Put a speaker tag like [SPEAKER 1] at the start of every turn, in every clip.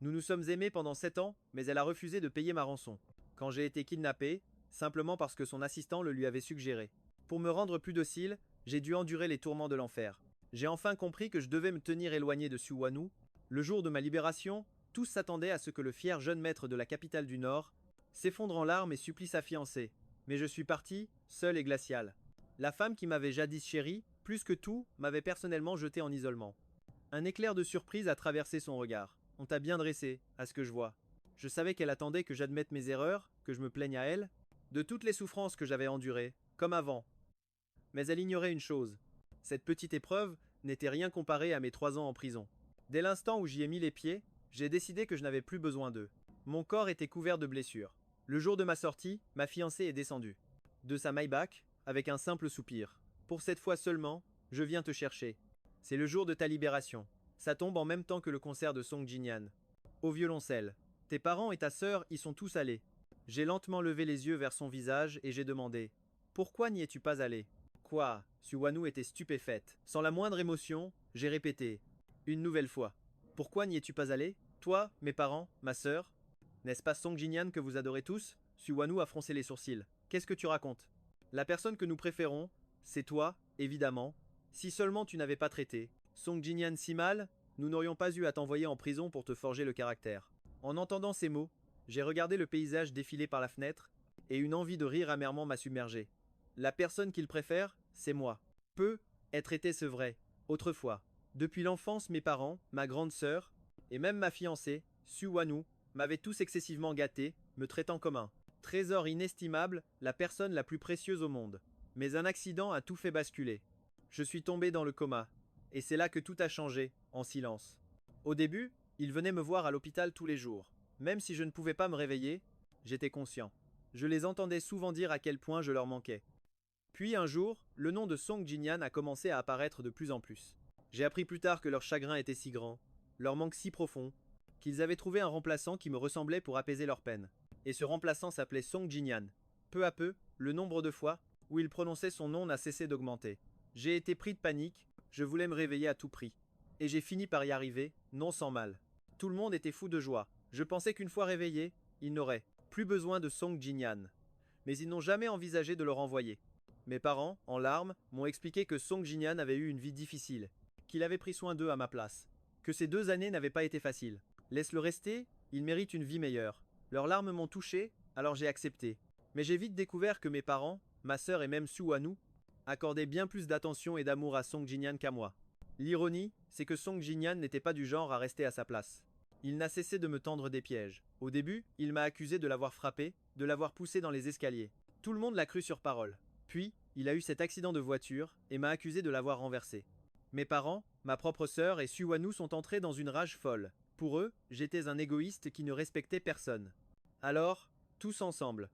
[SPEAKER 1] Nous nous sommes aimés pendant 7 ans, mais elle a refusé de payer ma rançon. Quand j'ai été kidnappé, simplement parce que son assistant le lui avait suggéré. Pour me rendre plus docile, j'ai dû endurer les tourments de l'enfer. J'ai enfin compris que je devais me tenir éloigné de Suwanu. Le jour de ma libération, tous s'attendaient à ce que le fier jeune maître de la capitale du Nord s'effondre en larmes et supplie sa fiancée. Mais je suis parti, seul et glacial. La femme qui m'avait jadis chéri, plus que tout, m'avait personnellement jeté en isolement. Un éclair de surprise a traversé son regard. On t'a bien dressé, à ce que je vois. Je savais qu'elle attendait que j'admette mes erreurs, que je me plaigne à elle, de toutes les souffrances que j'avais endurées, comme avant. Mais elle ignorait une chose. Cette petite épreuve n'était rien comparée à mes 3 ans en prison. Dès l'instant où j'y ai mis les pieds, j'ai décidé que je n'avais plus besoin d'eux. Mon corps était couvert de blessures. Le jour de ma sortie, ma fiancée est descendue de sa Maybach avec un simple soupir. Pour cette fois seulement, je viens te chercher. C'est le jour de ta libération. Ça tombe en même temps que le concert de Song Jinyan. Au violoncelle. Tes parents et ta sœur y sont tous allés. J'ai lentement levé les yeux vers son visage et j'ai demandé: Pourquoi n'y es-tu pas allé? Quoi? Suwanu était stupéfaite. Sans la moindre émotion, j'ai répété, une nouvelle fois: Pourquoi n'y es-tu pas allé? Toi, mes parents, ma sœur? N'est-ce pas Song Jinyan que vous adorez tous? Suwanu a froncé les sourcils. Qu'est-ce que tu racontes? La personne que nous préférons, c'est toi, évidemment. Si seulement tu n'avais pas traité Song Jinyan si mal, nous n'aurions pas eu à t'envoyer en prison pour te forger le caractère. En entendant ces mots, j'ai regardé le paysage défiler par la fenêtre, et une envie de rire amèrement m'a submergé. La personne qu'il préfère, c'est moi. Peu être été ce vrai, autrefois. Depuis l'enfance, mes parents, ma grande sœur, et même ma fiancée, Suwanu, m'avaient tous excessivement gâté, me traitant comme un trésor inestimable, la personne la plus précieuse au monde. Mais un accident a tout fait basculer. Je suis tombé dans le coma, et c'est là que tout a changé, en silence. Au début, ils venaient me voir à l'hôpital tous les jours. Même si je ne pouvais pas me réveiller, j'étais conscient. Je les entendais souvent dire à quel point je leur manquais. Puis un jour, le nom de Song Jinyan a commencé à apparaître de plus en plus. J'ai appris plus tard que leur chagrin était si grand, leur manque si profond, qu'ils avaient trouvé un remplaçant qui me ressemblait pour apaiser leur peine. Et ce remplaçant s'appelait Song Jinyan. Peu à peu, le nombre de fois où il prononçait son nom n'a cessé d'augmenter. J'ai été pris de panique, je voulais me réveiller à tout prix. Et j'ai fini par y arriver, non sans mal. Tout le monde était fou de joie. Je pensais qu'une fois réveillé, ils n'auraient plus besoin de Song Jinyan. Mais ils n'ont jamais envisagé de le renvoyer. Mes parents, en larmes, m'ont expliqué que Song Jinyan avait eu une vie difficile, qu'il avait pris soin d'eux à ma place, que ces 2 années n'avaient pas été faciles. Laisse-le rester, il mérite une vie meilleure. Leurs larmes m'ont touché, alors j'ai accepté. Mais j'ai vite découvert que mes parents, ma sœur et même Suwanu, accordaient bien plus d'attention et d'amour à Song Jinyan qu'à moi. L'ironie, c'est que Song Jinyan n'était pas du genre à rester à sa place. Il n'a cessé de me tendre des pièges. Au début, il m'a accusé de l'avoir frappé, de l'avoir poussé dans les escaliers. Tout le monde l'a cru sur parole. Puis, il a eu cet accident de voiture et m'a accusé de l'avoir renversé. Mes parents, ma propre sœur et Suwanu sont entrés dans une rage folle. Pour eux, j'étais un égoïste qui ne respectait personne. Alors, tous ensemble.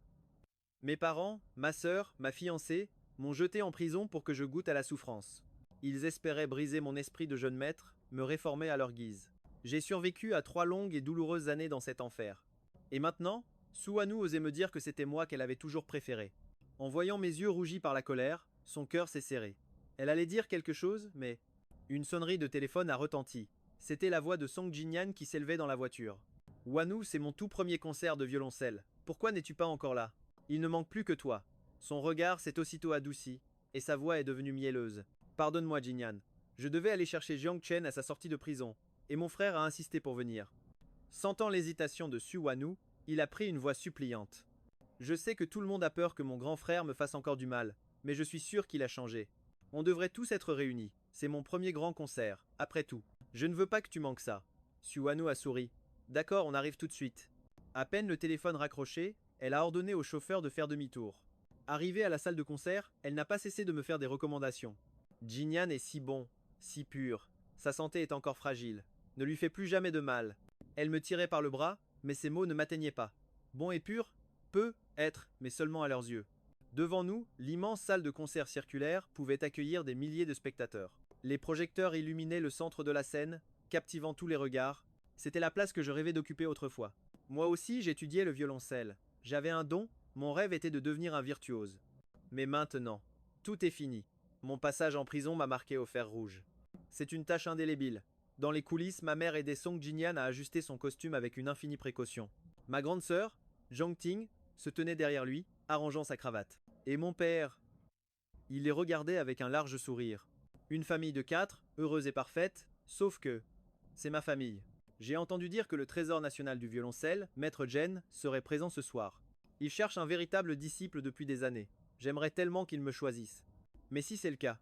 [SPEAKER 1] Mes parents, ma sœur, ma fiancée, m'ont jeté en prison pour que je goûte à la souffrance. Ils espéraient briser mon esprit de jeune maître, me réformer à leur guise. J'ai survécu à 3 longues et douloureuses années dans cet enfer. Et maintenant, Suwanu osait me dire que c'était moi qu'elle avait toujours préféré. En voyant mes yeux rougis par la colère, son cœur s'est serré. Elle allait dire quelque chose, mais une sonnerie de téléphone a retenti. C'était la voix de Song Jinyan qui s'élevait dans la voiture. Wanu, c'est mon tout premier concert de violoncelle. Pourquoi n'es-tu pas encore là? Il ne manque plus que toi. Son regard s'est aussitôt adouci, et sa voix est devenue mielleuse. Pardonne-moi, Jinyan. Je devais aller chercher Jiang Chen à sa sortie de prison, et mon frère a insisté pour venir. Sentant l'hésitation de Suwanu, il a pris une voix suppliante. Je sais que tout le monde a peur que mon grand frère me fasse encore du mal, mais je suis sûr qu'il a changé. On devrait tous être réunis. C'est mon premier grand concert, après tout. Je ne veux pas que tu manques ça. Suwanu a souri. D'accord, on arrive tout de suite. À peine le téléphone raccroché, elle a ordonné au chauffeur de faire demi-tour. Arrivée à la salle de concert, elle n'a pas cessé de me faire des recommandations. Jinyan est si bon, si pur. Sa santé est encore fragile. Ne lui fais plus jamais de mal. Elle me tirait par le bras, mais ses mots ne m'atteignaient pas. Bon et pur? Peut être, mais seulement à leurs yeux. Devant nous, l'immense salle de concert circulaire pouvait accueillir des milliers de spectateurs. Les projecteurs illuminaient le centre de la scène, captivant tous les regards. C'était la place que je rêvais d'occuper autrefois. Moi aussi, j'étudiais le violoncelle. J'avais un don, mon rêve était de devenir un virtuose. Mais maintenant, tout est fini. Mon passage en prison m'a marqué au fer rouge. C'est une tache indélébile. Dans les coulisses, ma mère aidait Song Jinyan à ajuster son costume avec une infinie précaution. Ma grande sœur, Zhang Ting, se tenait derrière lui, arrangeant sa cravate. Et mon père, il les regardait avec un large sourire. Une famille de 4, heureuse et parfaite, sauf que c'est ma famille. J'ai entendu dire que le trésor national du violoncelle, Maître Jen, serait présent ce soir. Il cherche un véritable disciple depuis des années. J'aimerais tellement qu'il me choisisse. Mais si c'est le cas,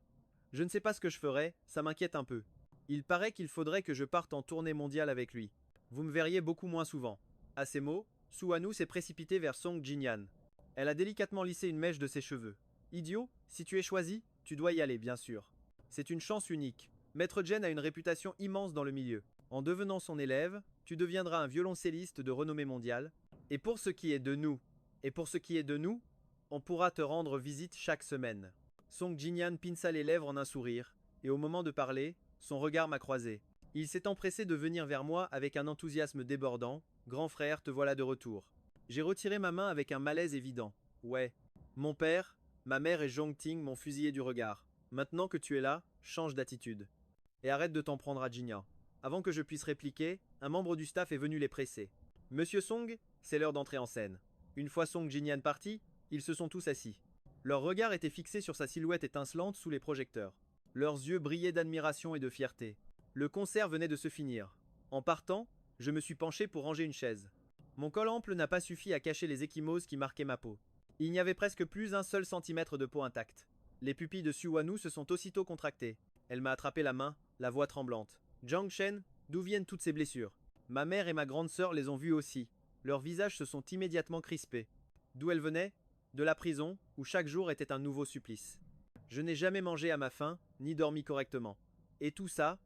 [SPEAKER 1] je ne sais pas ce que je ferai, ça m'inquiète un peu. Il paraît qu'il faudrait que je parte en tournée mondiale avec lui. Vous me verriez beaucoup moins souvent. À ces mots, Suwanu s'est précipitée vers Song Jinyan. Elle a délicatement lissé une mèche de ses cheveux. Idiot, si tu es choisi, tu dois y aller, bien sûr. C'est une chance unique. Maître Jen a une réputation immense dans le milieu. En devenant son élève, tu deviendras un violoncelliste de renommée mondiale. Et pour ce qui est de nous, on pourra te rendre visite chaque semaine. Song Jinyan pinça les lèvres en un sourire, et au moment de parler, son regard m'a croisé. Il s'est empressé de venir vers moi avec un enthousiasme débordant. Grand frère, te voilà de retour. J'ai retiré ma main avec un malaise évident. Ouais. Mon père, ma mère et Zhong Ting m'ont fusillé du regard. Maintenant que tu es là, change d'attitude. Et arrête de t'en prendre à Jinyan. Avant que je puisse répliquer, un membre du staff est venu les presser. Monsieur Song, c'est l'heure d'entrer en scène. Une fois Song Jinyan parti, ils se sont tous assis. Leur regard était fixé sur sa silhouette étincelante sous les projecteurs. Leurs yeux brillaient d'admiration et de fierté. Le concert venait de se finir. En partant, je me suis penché pour ranger une chaise. Mon col ample n'a pas suffi à cacher les ecchymoses qui marquaient ma peau. Il n'y avait presque plus un seul centimètre de peau intacte. Les pupilles de Suwanu se sont aussitôt contractées. Elle m'a attrapé la main, la voix tremblante. Zhang Shen, d'où viennent toutes ces blessures? Ma mère et ma grande sœur les ont vues aussi. Leurs visages se sont immédiatement crispés. D'où elles venaient? De la prison, où chaque jour était un nouveau supplice. Je n'ai jamais mangé à ma faim, ni dormi correctement. Et tout ça,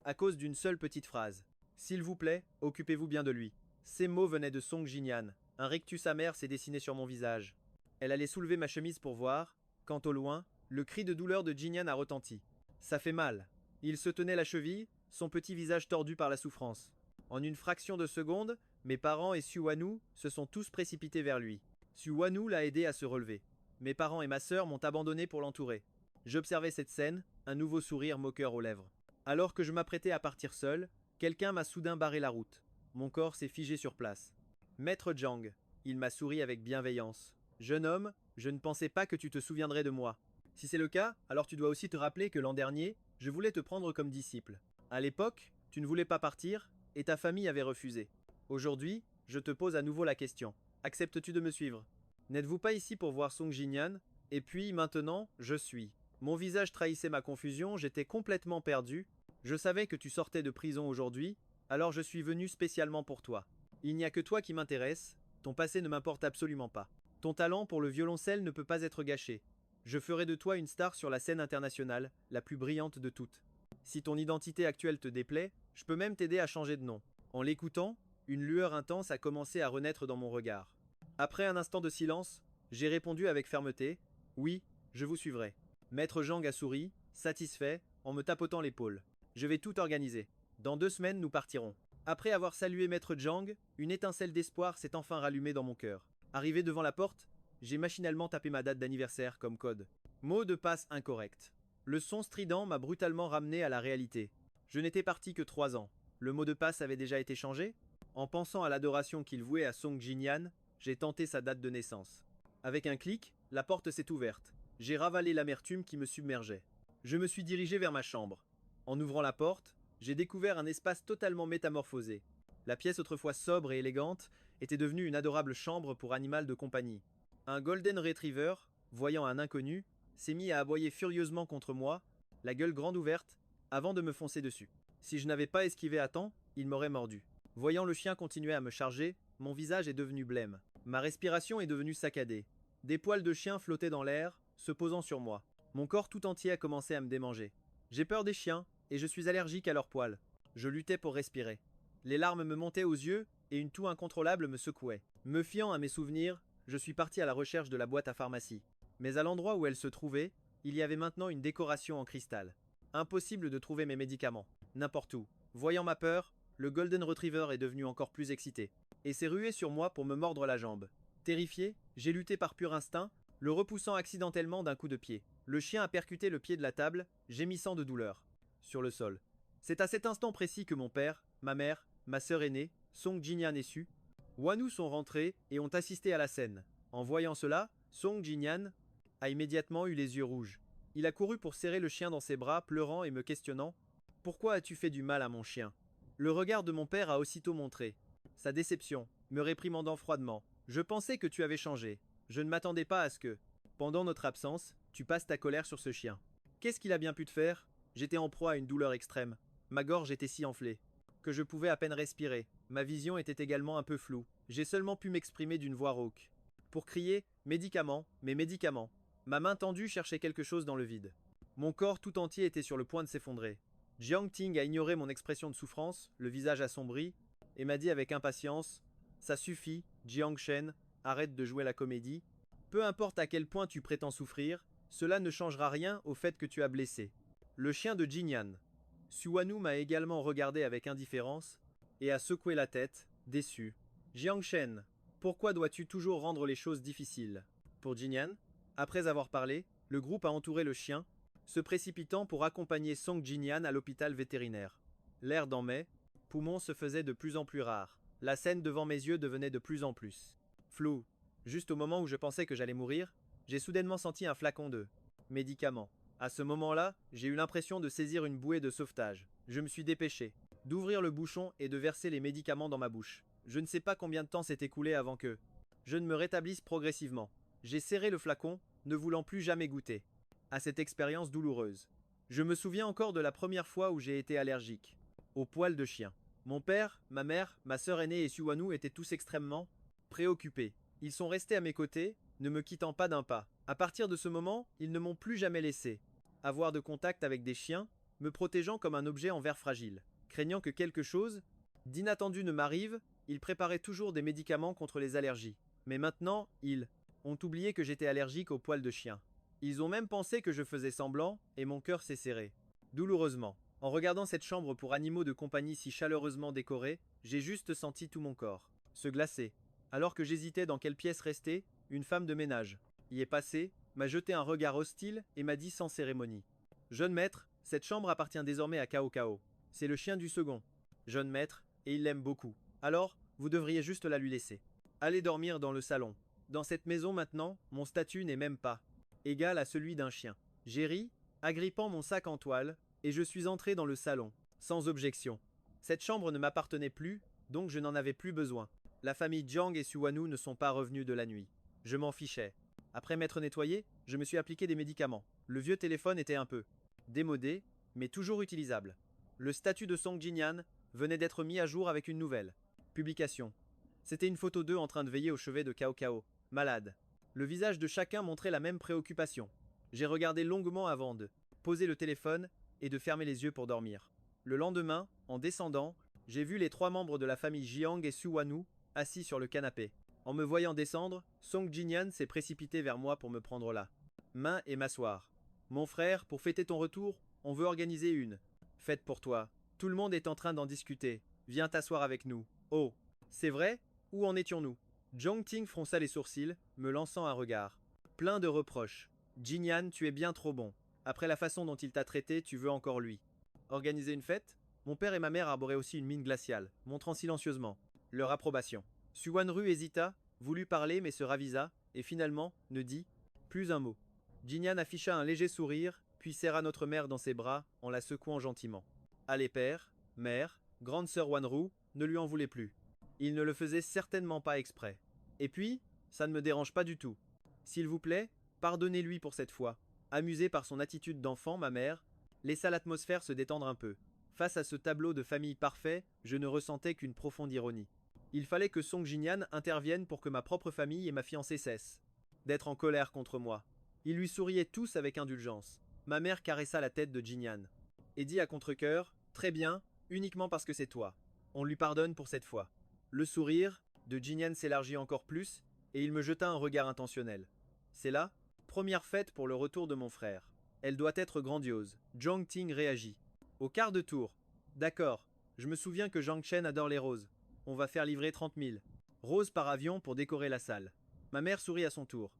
[SPEAKER 1] à cause d'une seule petite phrase. S'il vous plaît, occupez-vous bien de lui. Ces mots venaient de Song Jinyan. Un rictus amer s'est dessiné sur mon visage. Elle allait soulever ma chemise pour voir, quand au loin, le cri de douleur de Jinyan a retenti. Ça fait mal. Il se tenait la cheville, son petit visage tordu par la souffrance. En une fraction de seconde, mes parents et Suwanu se sont tous précipités vers lui. Suwanu l'a aidé à se relever. Mes parents et ma sœur m'ont abandonné pour l'entourer. J'observais cette scène, un nouveau sourire moqueur aux lèvres. Alors que je m'apprêtais à partir seul, quelqu'un m'a soudain barré la route. Mon corps s'est figé sur place. Maître Zhang, il m'a souri avec bienveillance. Jeune homme, je ne pensais pas que tu te souviendrais de moi. Si c'est le cas, alors tu dois aussi te rappeler que l'an dernier, je voulais te prendre comme disciple. À l'époque, tu ne voulais pas partir, et ta famille avait refusé. Aujourd'hui, je te pose à nouveau la question. Acceptes-tu de me suivre? N'êtes-vous pas ici pour voir Song Jinyan? Et puis, maintenant, je suis. Mon visage trahissait ma confusion, j'étais complètement perdu. Je savais que tu sortais de prison aujourd'hui, alors je suis venu spécialement pour toi. Il n'y a que toi qui m'intéresse, ton passé ne m'importe absolument pas. Ton talent pour le violoncelle ne peut pas être gâché. Je ferai de toi une star sur la scène internationale, la plus brillante de toutes. Si ton identité actuelle te déplaît, je peux même t'aider à changer de nom. En l'écoutant, une lueur intense a commencé à renaître dans mon regard. Après un instant de silence, j'ai répondu avec fermeté, « Oui, je vous suivrai. » Maître Zhang a souri, satisfait, en me tapotant l'épaule. « Je vais tout organiser. Dans 2 semaines, nous partirons. » Après avoir salué Maître Zhang, une étincelle d'espoir s'est enfin rallumée dans mon cœur. Arrivé devant la porte, j'ai machinalement tapé ma date d'anniversaire comme code. Mot de passe incorrect. Le son strident m'a brutalement ramené à la réalité. Je n'étais parti que 3 ans. Le mot de passe avait déjà été changé? En pensant à l'adoration qu'il vouait à Song Jinyan, j'ai tenté sa date de naissance. Avec un clic, la porte s'est ouverte. J'ai ravalé l'amertume qui me submergeait. Je me suis dirigé vers ma chambre. En ouvrant la porte, j'ai découvert un espace totalement métamorphosé. La pièce autrefois sobre et élégante était devenue une adorable chambre pour animal de compagnie. Un golden retriever, voyant un inconnu, s'est mis à aboyer furieusement contre moi, la gueule grande ouverte, avant de me foncer dessus. Si je n'avais pas esquivé à temps, il m'aurait mordu. Voyant le chien continuer à me charger, mon visage est devenu blême. Ma respiration est devenue saccadée. Des poils de chien flottaient dans l'air, se posant sur moi. Mon corps tout entier a commencé à me démanger. J'ai peur des chiens, et je suis allergique à leurs poils. Je luttais pour respirer. Les larmes me montaient aux yeux, et une toux incontrôlable me secouait. Me fiant à mes souvenirs, je suis parti à la recherche de la boîte à pharmacie. Mais à l'endroit où elle se trouvait, il y avait maintenant une décoration en cristal. Impossible de trouver mes médicaments. N'importe où. Voyant ma peur, le Golden Retriever est devenu encore plus excité, et s'est rué sur moi pour me mordre la jambe. Terrifié, j'ai lutté par pur instinct, le repoussant accidentellement d'un coup de pied. Le chien a percuté le pied de la table, gémissant de douleur. Sur le sol. C'est à cet instant précis que mon père, ma mère, ma sœur aînée, Song Jinyan et Su Wanu sont rentrés et ont assisté à la scène. En voyant cela, Song Jinyan a immédiatement eu les yeux rouges. Il a couru pour serrer le chien dans ses bras, pleurant et me questionnant. Pourquoi as-tu fait du mal à mon chien? Le regard de mon père a aussitôt montré sa déception, me réprimandant froidement. Je pensais que tu avais changé. Je ne m'attendais pas à ce que, pendant notre absence, tu passes ta colère sur ce chien. Qu'est-ce qu'il a bien pu te faire? J'étais en proie à une douleur extrême. Ma gorge était si enflée que je pouvais à peine respirer. Ma vision était également un peu floue. J'ai seulement pu m'exprimer d'une voix rauque. Pour crier médicaments, mes médicaments. Ma main tendue cherchait quelque chose dans le vide. Mon corps tout entier était sur le point de s'effondrer. Jiang Ting a ignoré mon expression de souffrance, le visage assombri, et m'a dit avec impatience: Ça suffit, Jiang Shen, arrête de jouer la comédie. Peu importe à quel point tu prétends souffrir, cela ne changera rien au fait que tu as blessé le chien de Jinyan. Suwanu m'a également regardé avec indifférence et a secoué la tête, déçu. Jiang Shen, pourquoi dois-tu toujours rendre les choses difficiles? Pour Jinyan, après avoir parlé, le groupe a entouré le chien, se précipitant pour accompagner Song Jinyan à l'hôpital vétérinaire. L'air dans mes poumons se faisait de plus en plus rare. La scène devant mes yeux devenait de plus en plus floue. Juste au moment où je pensais que j'allais mourir, j'ai soudainement senti un flacon de médicaments. À ce moment-là, j'ai eu l'impression de saisir une bouée de sauvetage. Je me suis dépêché d'ouvrir le bouchon et de verser les médicaments dans ma bouche. Je ne sais pas combien de temps s'est écoulé avant que je ne me rétablisse progressivement. J'ai serré le flacon, ne voulant plus jamais goûter à cette expérience douloureuse. Je me souviens encore de la première fois où j'ai été allergique aux poils de chien. Mon père, ma mère, ma sœur aînée et Suwanu étaient tous extrêmement préoccupés. Ils sont restés à mes côtés, ne me quittant pas d'un pas. À partir de ce moment, ils ne m'ont plus jamais laissé avoir de contact avec des chiens, me protégeant comme un objet en verre fragile. Craignant que quelque chose d'inattendu ne m'arrive, ils préparaient toujours des médicaments contre les allergies. Mais maintenant, ils ont oublié que j'étais allergique aux poils de chien. Ils ont même pensé que je faisais semblant, et mon cœur s'est serré douloureusement. En regardant cette chambre pour animaux de compagnie si chaleureusement décorée, j'ai juste senti tout mon corps se glacer. Alors que j'hésitais dans quelle pièce rester, une femme de ménage y est passée, m'a jeté un regard hostile et m'a dit sans cérémonie: Jeune maître, cette chambre appartient désormais à Cao Cao. C'est le chien du second. Jeune maître, et il l'aime beaucoup. Alors, vous devriez juste la lui laisser. Allez dormir dans le salon. Dans cette maison maintenant, mon statut n'est même pas égal à celui d'un chien. J'ai ri, agrippant mon sac en toile, et je suis entré dans le salon, sans objection. Cette chambre ne m'appartenait plus, donc je n'en avais plus besoin. La famille Jiang et Suwanu ne sont pas revenus de la nuit. Je m'en fichais. Après m'être nettoyé, je me suis appliqué des médicaments. Le vieux téléphone était un peu démodé, mais toujours utilisable. Le statut de Song Jinyan venait d'être mis à jour avec une nouvelle publication. C'était une photo d'eux en train de veiller au chevet de Cao Cao, malade. Le visage de chacun montrait la même préoccupation. J'ai regardé longuement avant de poser le téléphone et de fermer les yeux pour dormir. Le lendemain, en descendant, j'ai vu les 3 membres de la famille Jiang et Suwanu assis sur le canapé. En me voyant descendre, Song Jinyan s'est précipité vers moi pour me prendre la main et m'asseoir. Mon frère, pour fêter ton retour, on veut organiser une fête pour toi. Tout le monde est en train d'en discuter. Viens t'asseoir avec nous. Oh, c'est vrai? Où en étions-nous? Jiang Ting fronça les sourcils, me lançant un regard plein de reproches. Jinyan, tu es bien trop bon. Après la façon dont il t'a traité, tu veux encore lui organiser une fête? Mon père et ma mère arboraient aussi une mine glaciale, montrant silencieusement leur approbation. Suwanru hésita, voulut parler mais se ravisa, et finalement ne dit plus un mot. Jinyan afficha un léger sourire, puis serra notre mère dans ses bras en la secouant gentiment. Allez père, mère, grande sœur Wanru, ne lui en voulez plus. Il ne le faisait certainement pas exprès. Et puis, ça ne me dérange pas du tout. S'il vous plaît, pardonnez-lui pour cette fois. Amusée par son attitude d'enfant, ma mère laissa l'atmosphère se détendre un peu. Face à ce tableau de famille parfait, je ne ressentais qu'une profonde ironie. Il fallait que Song Jinyan intervienne pour que ma propre famille et ma fiancée cessent d'être en colère contre moi. Ils lui souriaient tous avec indulgence. Ma mère caressa la tête de Jinyan et dit à contre-cœur: Très bien, uniquement parce que c'est toi. On lui pardonne pour cette fois. Le sourire de Jinyan s'élargit encore plus et il me jeta un regard intentionnel. C'est là, première fête pour le retour de mon frère. Elle doit être grandiose. Jiang Ting réagit. Au quart de tour. D'accord, je me souviens que Jiang Chen adore les roses. On va faire livrer 30 000 roses par avion pour décorer la salle. Ma mère sourit à son tour.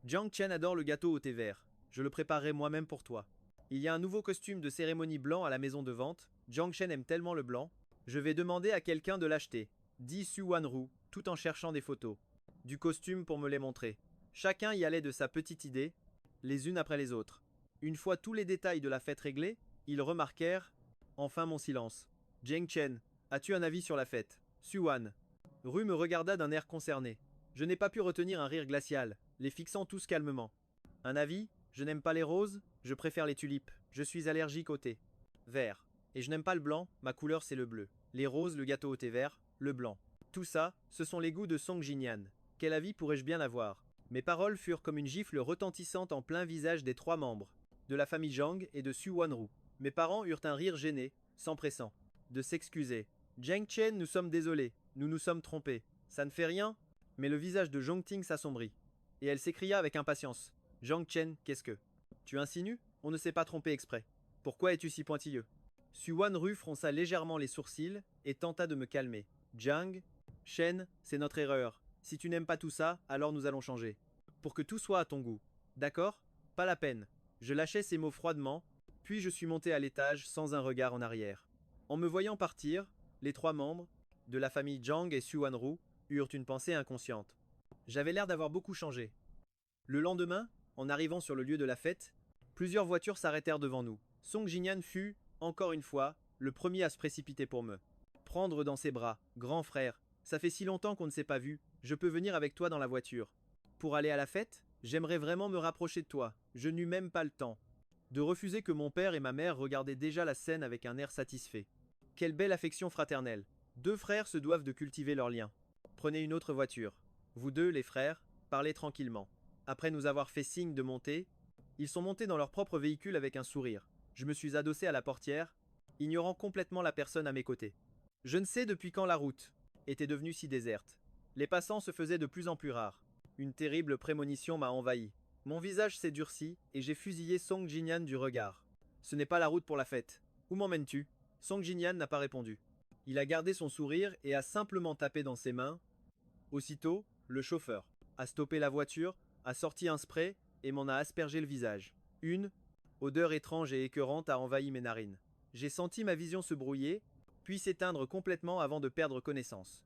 [SPEAKER 1] Jiang Chen adore le gâteau au thé vert. Je le préparerai moi-même pour toi. Il y a un nouveau costume de cérémonie blanc à la maison de vente, Jiang Chen aime tellement le blanc. Je vais demander à quelqu'un de l'acheter, dit Su Wanru, tout en cherchant des photos. Du costume pour me les montrer. Chacun y allait de sa petite idée, les unes après les autres. Une fois tous les détails de la fête réglés, ils remarquèrent enfin mon silence. Jiang Chen, as-tu un avis sur la fête? Su Wan. Ru me regarda d'un air concerné. Je n'ai pas pu retenir un rire glacial, les fixant tous calmement. Un avis? Je n'aime pas les roses, je préfère les tulipes. Je suis allergique au thé. Vert. Et je n'aime pas le blanc, ma couleur c'est le bleu. Les roses, le gâteau au thé vert, le blanc. Tout ça, ce sont les goûts de Song Jinyan. Quel avis pourrais-je bien avoir? Mes paroles furent comme une gifle retentissante en plein visage des trois membres, de la famille Zhang et de Su Wanru. Mes parents eurent un rire gêné, s'empressant de s'excuser. Jiang Chen, nous sommes désolés, nous nous sommes trompés. Ça ne fait rien? Mais le visage de Zhongting s'assombrit. Et elle s'écria avec impatience. Jiang Chen, qu'est-ce que? Tu insinues? On ne s'est pas trompé exprès. Pourquoi es-tu si pointilleux? Su Wanru fronça légèrement les sourcils et tenta de me calmer. Jiang Chen, c'est notre erreur. Si tu n'aimes pas tout ça, alors nous allons changer. Pour que tout soit à ton goût. D'accord? Pas la peine. Je lâchai ces mots froidement, puis je suis monté à l'étage sans un regard en arrière. En me voyant partir, les trois membres, de la famille Zhang et Su Wanru, eurent une pensée inconsciente. J'avais l'air d'avoir beaucoup changé. Le lendemain, en arrivant sur le lieu de la fête, plusieurs voitures s'arrêtèrent devant nous. Song Jinyan fut, encore une fois, le premier à se précipiter pour me prendre dans ses bras. Grand frère, ça fait si longtemps qu'on ne s'est pas vu, je peux venir avec toi dans la voiture. Pour aller à la fête? J'aimerais vraiment me rapprocher de toi, je n'eus même pas le temps de refuser que mon père et ma mère regardaient déjà la scène avec un air satisfait. Quelle belle affection fraternelle. Deux frères se doivent de cultiver leur lien. Prenez une autre voiture. Vous deux, les frères, parlez tranquillement. Après nous avoir fait signe de monter, ils sont montés dans leur propre véhicule avec un sourire. Je me suis adossé à la portière, ignorant complètement la personne à mes côtés. Je ne sais depuis quand la route était devenue si déserte. Les passants se faisaient de plus en plus rares. Une terrible prémonition m'a envahi. Mon visage s'est durci et j'ai fusillé Song Jinyan du regard. Ce n'est pas la route pour la fête. Où m'emmènes-tu? Song Jinyan n'a pas répondu. Il a gardé son sourire et a simplement tapé dans ses mains. Aussitôt, le chauffeur a stoppé la voiture, a sorti un spray et m'en a aspergé le visage. Une odeur étrange et écœurante a envahi mes narines. J'ai senti ma vision se brouiller, puis s'éteindre complètement avant de perdre connaissance.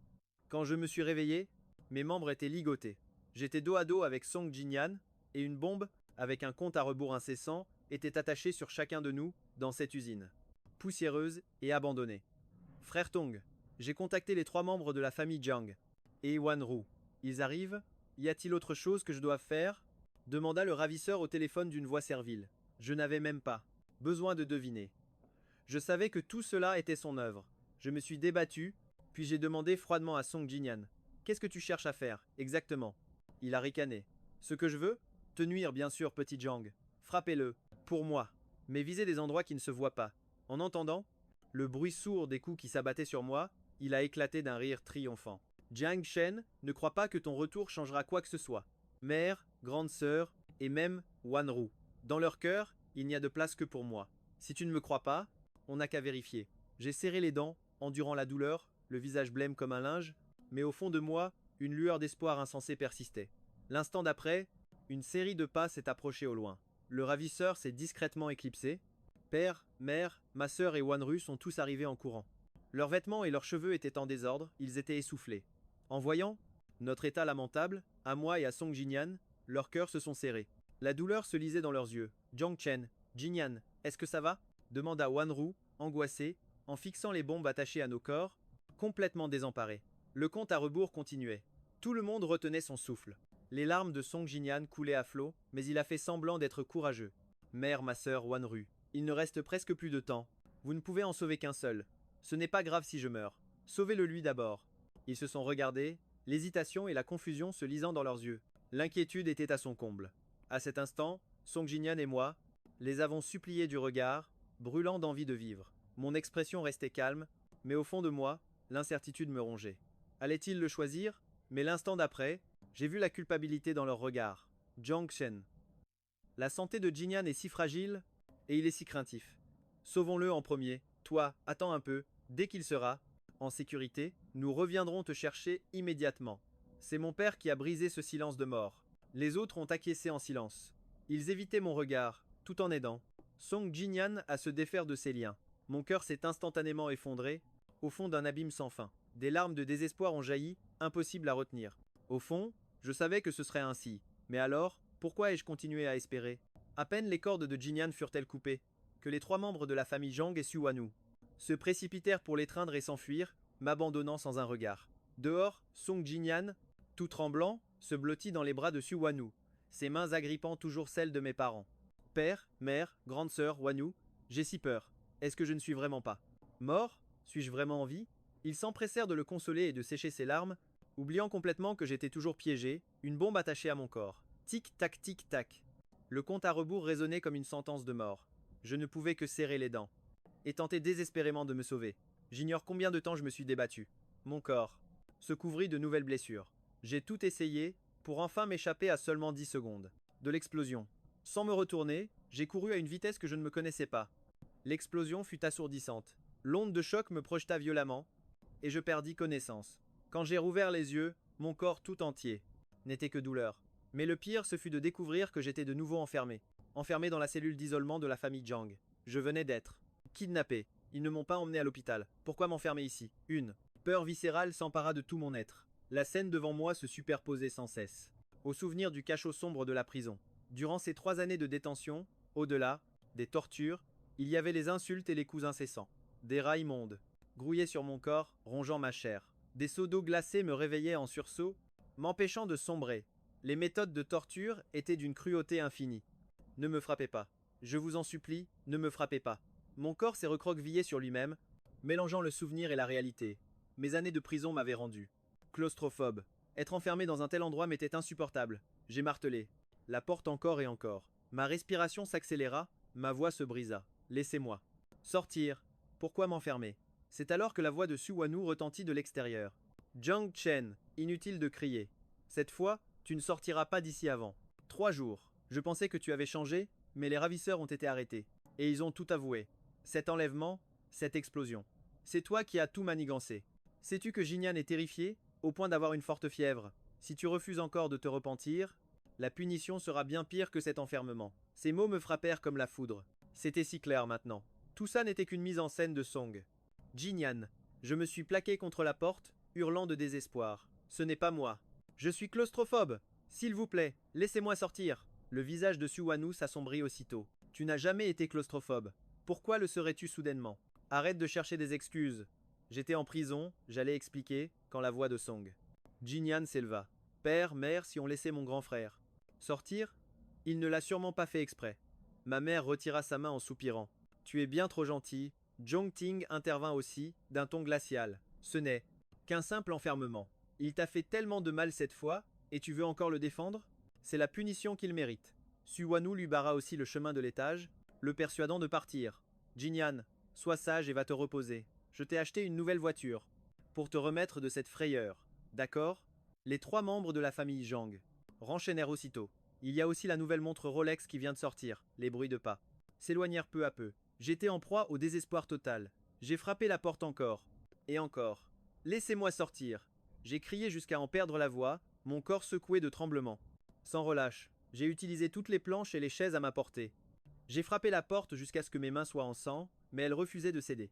[SPEAKER 1] Quand je me suis réveillé, mes membres étaient ligotés. J'étais dos à dos avec Song Jinyan, et une bombe, avec un compte à rebours incessant, était attachée sur chacun de nous dans cette usine, poussiéreuse et abandonnée. Frère Tong, j'ai contacté les trois membres de la famille Jiang et Wanru. Ils arrivent? Y a-t-il autre chose que je doive faire? Demanda le ravisseur au téléphone d'une voix servile. Je n'avais même pas besoin de deviner. Je savais que tout cela était son œuvre. Je me suis débattu, puis j'ai demandé froidement à Song Jinyan. Qu'est-ce que tu cherches à faire, exactement? Il a ricané. Ce que je veux? Te nuire, bien sûr, petit Jiang. Frappez-le. Pour moi. Mais visez des endroits qui ne se voient pas. En entendant le bruit sourd des coups qui s'abattaient sur moi, il a éclaté d'un rire triomphant. Jiang Chen, ne crois pas que ton retour changera quoi que ce soit. Mère, grande sœur, et même Wanru. Dans leur cœur, il n'y a de place que pour moi. Si tu ne me crois pas, on n'a qu'à vérifier. J'ai serré les dents, endurant la douleur, le visage blême comme un linge, mais au fond de moi, une lueur d'espoir insensé persistait. L'instant d'après, une série de pas s'est approchée au loin. Le ravisseur s'est discrètement éclipsé. Père, mère, ma sœur et Wanru sont tous arrivés en courant. Leurs vêtements et leurs cheveux étaient en désordre, ils étaient essoufflés. En voyant notre état lamentable, à moi et à Song Jinyan, leurs cœurs se sont serrés. La douleur se lisait dans leurs yeux. Jiang Chen, Jinyan, est-ce que ça va? Demanda Wanru, angoissé, en fixant les bombes attachées à nos corps, complètement désemparés. Le compte à rebours continuait. Tout le monde retenait son souffle. Les larmes de Song Jinyan coulaient à flot, mais il a fait semblant d'être courageux. Mère, ma sœur, Wanru, il ne reste presque plus de temps. Vous ne pouvez en sauver qu'un seul. Ce n'est pas grave si je meurs. Sauvez-le lui d'abord. Ils se sont regardés, l'hésitation et la confusion se lisant dans leurs yeux. L'inquiétude était à son comble. À cet instant, Song Jinyan et moi les avons suppliés du regard, brûlant d'envie de vivre. Mon expression restait calme, mais au fond de moi, l'incertitude me rongeait. Allait-il le choisir? Mais l'instant d'après, j'ai vu la culpabilité dans leur regard. Jiang Chen. La santé de Jinyan est si fragile, et il est si craintif. Sauvons-le en premier. Toi, attends un peu. Dès qu'il sera en sécurité, nous reviendrons te chercher immédiatement. C'est mon père qui a brisé ce silence de mort. Les autres ont acquiescé en silence. Ils évitaient mon regard, tout en aidant Song Jinyan à se défaire de ses liens. Mon cœur s'est instantanément effondré, au fond d'un abîme sans fin. Des larmes de désespoir ont jailli, impossible à retenir. Au fond, je savais que ce serait ainsi. Mais alors, pourquoi ai-je continué à espérer? À peine les cordes de Jinyan furent-elles coupées, que les 3 membres de la famille Zhang et Suwanu se précipitèrent pour l'étreindre et s'enfuir, m'abandonnant sans un regard. Dehors, Song Jinyan, tout tremblant, se blottit dans les bras de Suwanu, ses mains agrippant toujours celles de mes parents. Père, mère, grande sœur, Wanu, j'ai si peur. Est-ce que je ne suis vraiment pas mort? Suis-je vraiment en vie? Ils s'empressèrent de le consoler et de sécher ses larmes, oubliant complètement que j'étais toujours piégé, une bombe attachée à mon corps. Tic-tac, tic-tac. Le compte à rebours résonnait comme une sentence de mort. Je ne pouvais que serrer les dents et tenter désespérément de me sauver. J'ignore combien de temps je me suis débattu. Mon corps se couvrit de nouvelles blessures. J'ai tout essayé pour enfin m'échapper à seulement 10 secondes de l'explosion. Sans me retourner, j'ai couru à une vitesse que je ne me connaissais pas. L'explosion fut assourdissante. L'onde de choc me projeta violemment, et je perdis connaissance. Quand j'ai rouvert les yeux, mon corps tout entier n'était que douleur. Mais le pire, ce fut de découvrir que j'étais de nouveau enfermé. Enfermé dans la cellule d'isolement de la famille Zhang. Je venais d'être kidnappé. Ils ne m'ont pas emmené à l'hôpital. Pourquoi m'enfermer ici? Une peur viscérale s'empara de tout mon être. La scène devant moi se superposait sans cesse au souvenir du cachot sombre de la prison. Durant ces 3 années de détention, au-delà des tortures, il y avait les insultes et les coups incessants. Des rats immondes grouillaient sur mon corps, rongeant ma chair. Des seaux d'eau glacée me réveillaient en sursaut, m'empêchant de sombrer. Les méthodes de torture étaient d'une cruauté infinie. Ne me frappez pas. Je vous en supplie, ne me frappez pas. Mon corps s'est recroquevillé sur lui-même, mélangeant le souvenir et la réalité. Mes années de prison m'avaient rendu claustrophobe. Être enfermé dans un tel endroit m'était insupportable. J'ai martelé la porte encore et encore. Ma respiration s'accéléra, ma voix se brisa. Laissez-moi sortir. Pourquoi m'enfermer? C'est alors que la voix de Suwanu retentit de l'extérieur. Jiang Chen, inutile de crier. Cette fois, tu ne sortiras pas d'ici avant 3 jours. Je pensais que tu avais changé, mais les ravisseurs ont été arrêtés. Et ils ont tout avoué. Cet enlèvement, cette explosion. C'est toi qui as tout manigancé. Sais-tu que Jinyan est terrifié, au point d'avoir une forte fièvre? Si tu refuses encore de te repentir, la punition sera bien pire que cet enfermement. Ces mots me frappèrent comme la foudre. C'était si clair maintenant. Tout ça n'était qu'une mise en scène de Song Jinyan. Je me suis plaqué contre la porte, hurlant de désespoir. Ce n'est pas moi. Je suis claustrophobe. S'il vous plaît, laissez-moi sortir. Le visage de Suwanu s'assombrit aussitôt. Tu n'as jamais été claustrophobe. Pourquoi le serais-tu soudainement? Arrête de chercher des excuses. J'étais en prison, j'allais expliquer, quand la voix de Song Jinyan s'éleva. Père, mère, si on laissait mon grand frère sortir? Il ne l'a sûrement pas fait exprès. Ma mère retira sa main en soupirant. Tu es bien trop gentil. Zhongting intervint aussi, d'un ton glacial. Ce n'est qu'un simple enfermement. Il t'a fait tellement de mal cette fois, et tu veux encore le défendre? C'est la punition qu'il mérite. Suwanu lui barra aussi le chemin de l'étage, le persuadant de partir. Jinyan, sois sage et va te reposer. Je t'ai acheté une nouvelle voiture, pour te remettre de cette frayeur. D'accord? Les 3 membres de la famille Zhang renchaînèrent aussitôt. Il y a aussi la nouvelle montre Rolex qui vient de sortir, les bruits de pas s'éloignèrent peu à peu. J'étais en proie au désespoir total. J'ai frappé la porte encore. Et encore. Laissez-moi sortir. J'ai crié jusqu'à en perdre la voix, mon corps secoué de tremblements. Sans relâche, j'ai utilisé toutes les planches et les chaises à ma portée. J'ai frappé la porte jusqu'à ce que mes mains soient en sang, mais elle refusait de céder.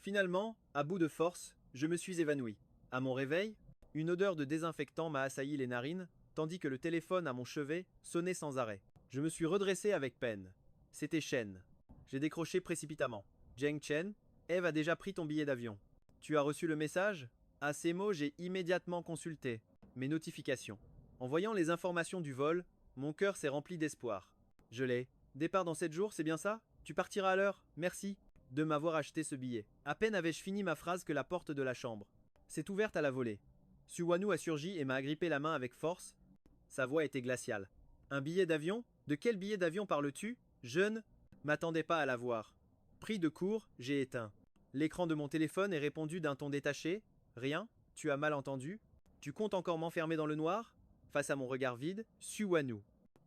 [SPEAKER 1] Finalement, à bout de force, je me suis évanoui. À mon réveil, une odeur de désinfectant m'a assailli les narines, tandis que le téléphone à mon chevet sonnait sans arrêt. Je me suis redressé avec peine. C'était Shen. J'ai décroché précipitamment. Jiang Chen, Eve a déjà pris ton billet d'avion. Tu as reçu le message? À ces mots, j'ai immédiatement consulté mes notifications. En voyant les informations du vol, mon cœur s'est rempli d'espoir. Je l'ai. Départ dans 7 jours, c'est bien ça? Tu partiras à l'heure? Merci de m'avoir acheté ce billet. À peine avais-je fini ma phrase que la porte de la chambre s'est ouverte à la volée. Suwanu a surgi et m'a agrippé la main avec force. Sa voix était glaciale. Un billet d'avion? De quel billet d'avion parles-tu? Je ne m'attendais pas à la voir. Pris de court, j'ai éteint l'écran de mon téléphone et répondu d'un ton détaché. Rien? Tu as mal entendu? Tu comptes encore m'enfermer dans le noir? Face à mon regard vide, Suwanu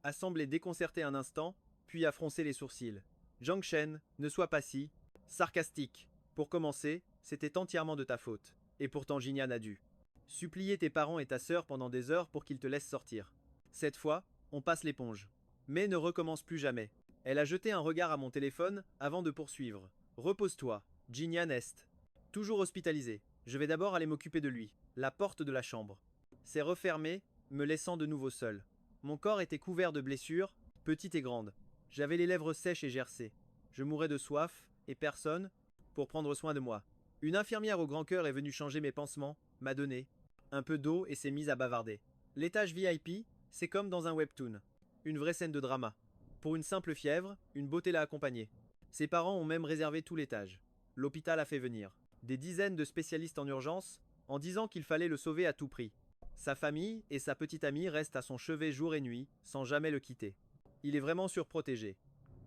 [SPEAKER 1] a semblé déconcerté un instant, puis a froncé les sourcils. Jiang Chen, ne sois pas si sarcastique. Pour commencer, c'était entièrement de ta faute. Et pourtant Jinyan a dû supplier tes parents et ta sœur pendant des heures pour qu'ils te laissent sortir. Cette fois, on passe l'éponge. Mais ne recommence plus jamais. Elle a jeté un regard à mon téléphone avant de poursuivre. Repose-toi, Jinyan Est. Toujours hospitalisé. Je vais d'abord aller m'occuper de lui. La porte de la chambre s'est refermée, me laissant de nouveau seul. Mon corps était couvert de blessures, petites et grandes. J'avais les lèvres sèches et gercées. Je mourais de soif, et personne pour prendre soin de moi. Une infirmière au grand cœur est venue changer mes pansements, m'a donné un peu d'eau et s'est mise à bavarder. L'étage VIP, c'est comme dans un webtoon. Une vraie scène de drama. Pour une simple fièvre, une beauté l'a accompagné. Ses parents ont même réservé tout l'étage. L'hôpital a fait venir des dizaines de spécialistes en urgence en disant qu'il fallait le sauver à tout prix. Sa famille et sa petite amie restent à son chevet jour et nuit, sans jamais le quitter. Il est vraiment surprotégé.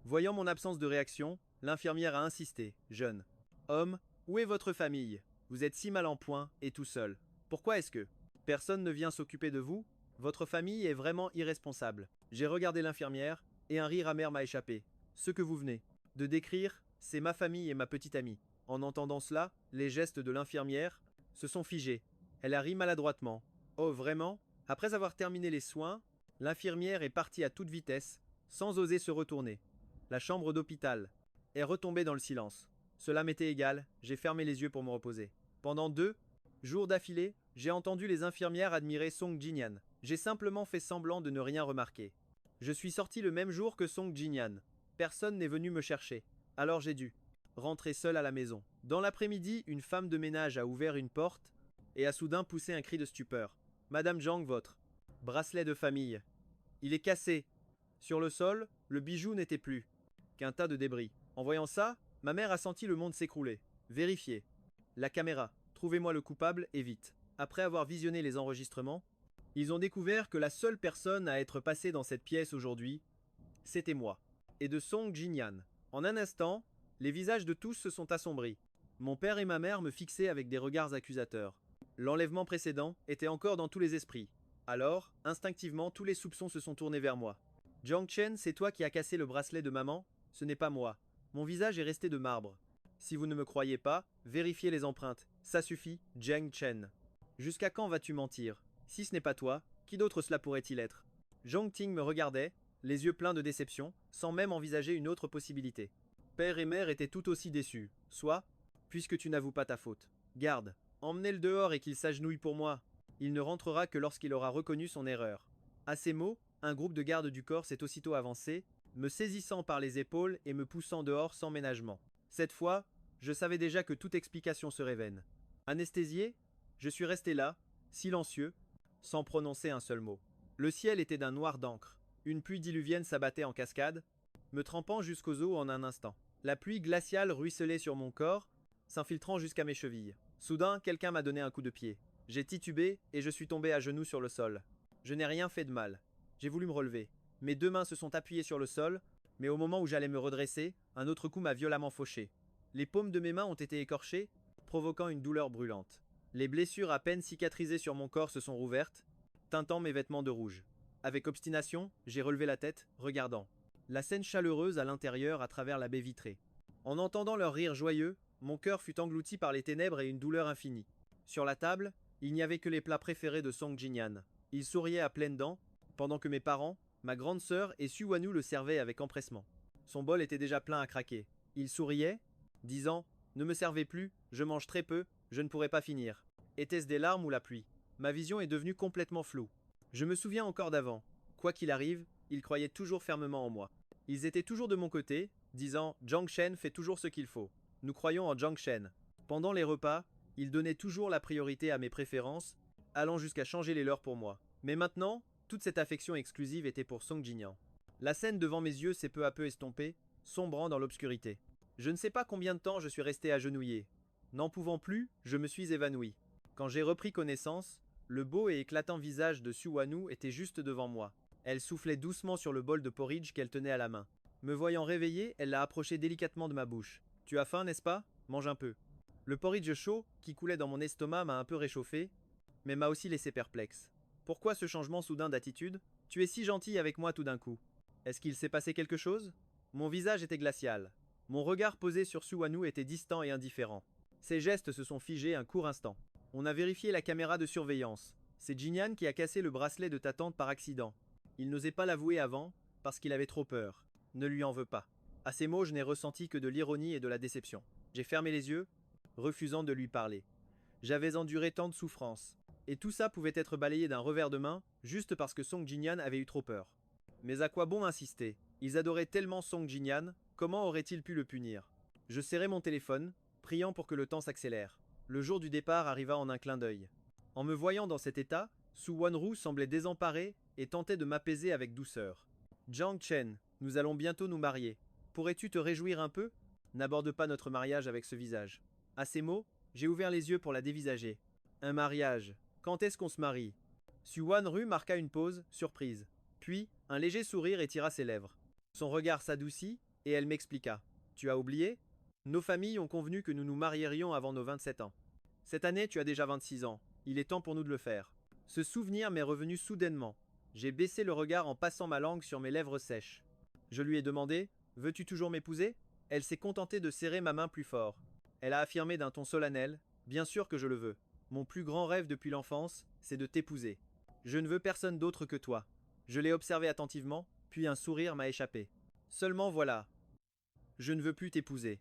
[SPEAKER 1] Voyant mon absence de réaction, l'infirmière a insisté. Jeune homme, où est votre famille? Vous êtes si mal en point et tout seul. Pourquoi est-ce que personne ne vient s'occuper de vous? Votre famille est vraiment irresponsable. J'ai regardé l'infirmière et un rire amer m'a échappé. Ce que vous venez de décrire, c'est ma famille et ma petite amie. En entendant cela, les gestes de l'infirmière se sont figés. Elle a ri maladroitement. Oh, vraiment? Après avoir terminé les soins, l'infirmière est partie à toute vitesse, sans oser se retourner. La chambre d'hôpital est retombée dans le silence. Cela m'était égal, j'ai fermé les yeux pour me reposer. Pendant 2 jours d'affilée, j'ai entendu les infirmières admirer Song Jinyan. J'ai simplement fait semblant de ne rien remarquer. Je suis sorti le même jour que Song Jinyan. Personne n'est venu me chercher. Alors j'ai dû rentrer seul à la maison. Dans l'après-midi, une femme de ménage a ouvert une porte et a soudain poussé un cri de stupeur. Madame Zhang, votre bracelet de famille. Il est cassé. Sur le sol, le bijou n'était plus qu'un tas de débris. En voyant ça, ma mère a senti le monde s'écrouler. Vérifiez. La caméra. Trouvez-moi le coupable et vite. Après avoir visionné les enregistrements, ils ont découvert que la seule personne à être passée dans cette pièce aujourd'hui, c'était moi. Et de Song Jinyan. En un instant, les visages de tous se sont assombris. Mon père et ma mère me fixaient avec des regards accusateurs. L'enlèvement précédent était encore dans tous les esprits. Alors, instinctivement, tous les soupçons se sont tournés vers moi. Jiang Chen, c'est toi qui as cassé le bracelet de maman? Ce n'est pas moi. Mon visage est resté de marbre. Si vous ne me croyez pas, vérifiez les empreintes. Ça suffit, Jiang Chen. Jusqu'à quand vas-tu mentir? Si ce n'est pas toi, qui d'autre cela pourrait-il être? Zhang Ting me regardait, les yeux pleins de déception, sans même envisager une autre possibilité. Père et mère étaient tout aussi déçus. Soit, puisque tu n'avoues pas ta faute. Garde, emmenez-le dehors et qu'il s'agenouille pour moi. Il ne rentrera que lorsqu'il aura reconnu son erreur. À ces mots, un groupe de gardes du corps s'est aussitôt avancé, me saisissant par les épaules et me poussant dehors sans ménagement. Cette fois, je savais déjà que toute explication serait vaine. Anesthésié, je suis resté là, silencieux, sans prononcer un seul mot. Le ciel était d'un noir d'encre. Une pluie diluvienne s'abattait en cascade, me trempant jusqu'aux os en un instant. La pluie glaciale ruisselait sur mon corps, s'infiltrant jusqu'à mes chevilles. Soudain, quelqu'un m'a donné un coup de pied. J'ai titubé et je suis tombé à genoux sur le sol. Je n'ai rien fait de mal. J'ai voulu me relever. Mes 2 mains se sont appuyées sur le sol, mais au moment où j'allais me redresser, un autre coup m'a violemment fauché. Les paumes de mes mains ont été écorchées, provoquant une douleur brûlante. Les blessures à peine cicatrisées sur mon corps se sont rouvertes, teintant mes vêtements de rouge. Avec obstination, j'ai relevé la tête, regardant la scène chaleureuse à l'intérieur à travers la baie vitrée. En entendant leur rire joyeux, mon cœur fut englouti par les ténèbres et une douleur infinie. Sur la table, il n'y avait que les plats préférés de Song Jinyan. Il souriait à pleines dents, pendant que mes parents, ma grande sœur et Su Wanu le servaient avec empressement. Son bol était déjà plein à craquer. Il souriait, disant « Ne me servez plus, je mange très peu, je ne pourrai pas finir. » Était-ce des larmes ou la pluie? Ma vision est devenue complètement floue. Je me souviens encore d'avant. Quoi qu'il arrive, ils croyaient toujours fermement en moi. Ils étaient toujours de mon côté, disant « Jiang Chen fait toujours ce qu'il faut. Nous croyons en Jiang Chen. » Pendant les repas, ils donnaient toujours la priorité à mes préférences, allant jusqu'à changer les leurs pour moi. Mais maintenant, toute cette affection exclusive était pour Song Jinyan. La scène devant mes yeux s'est peu à peu estompée, sombrant dans l'obscurité. Je ne sais pas combien de temps je suis resté agenouillé. N'en pouvant plus, je me suis évanoui. Quand j'ai repris connaissance, le beau et éclatant visage de Su Wanu était juste devant moi. Elle soufflait doucement sur le bol de porridge qu'elle tenait à la main. Me voyant réveillé, elle l'a approché délicatement de ma bouche. « Tu as faim, n'est-ce pas? Mange un peu. » Le porridge chaud, qui coulait dans mon estomac, m'a un peu réchauffé, mais m'a aussi laissé perplexe. Pourquoi ce changement soudain d'attitude? Tu es si gentil avec moi tout d'un coup. Est-ce qu'il s'est passé quelque chose? Mon visage était glacial. Mon regard posé sur Su Wanu était distant et indifférent. Ses gestes se sont figés un court instant. On a vérifié la caméra de surveillance. C'est Jinyan qui a cassé le bracelet de ta tante par accident. Il n'osait pas l'avouer avant, parce qu'il avait trop peur. Ne lui en veux pas. À ces mots, je n'ai ressenti que de l'ironie et de la déception. J'ai fermé les yeux, refusant de lui parler. J'avais enduré tant de souffrances. Et tout ça pouvait être balayé d'un revers de main, juste parce que Song Jinyan avait eu trop peur. Mais à quoi bon insister? Ils adoraient tellement Song Jinyan, comment auraient-ils pu le punir? Je serrai mon téléphone, priant pour que le temps s'accélère. Le jour du départ arriva en un clin d'œil. En me voyant dans cet état, Su Wanru semblait désemparé et tentait de m'apaiser avec douceur. Jiang Chen, nous allons bientôt nous marier. Pourrais-tu te réjouir un peu? N'aborde pas notre mariage avec ce visage. À ces mots, j'ai ouvert les yeux pour la dévisager. Un mariage. Quand est-ce qu'on se marie? Su Wanru marqua une pause, surprise. Puis, un léger sourire étira ses lèvres. Son regard s'adoucit, et elle m'expliqua. Tu as oublié? Nos familles ont convenu que nous nous marierions avant nos 27 ans. Cette année, tu as déjà 26 ans. Il est temps pour nous de le faire. Ce souvenir m'est revenu soudainement. J'ai baissé le regard en passant ma langue sur mes lèvres sèches. Je lui ai demandé, veux-tu toujours m'épouser? Elle s'est contentée de serrer ma main plus fort. Elle a affirmé d'un ton solennel, bien sûr que je le veux. Mon plus grand rêve depuis l'enfance, c'est de t'épouser. Je ne veux personne d'autre que toi. Je l'ai observé attentivement, puis un sourire m'a échappé. Seulement voilà. Je ne veux plus t'épouser.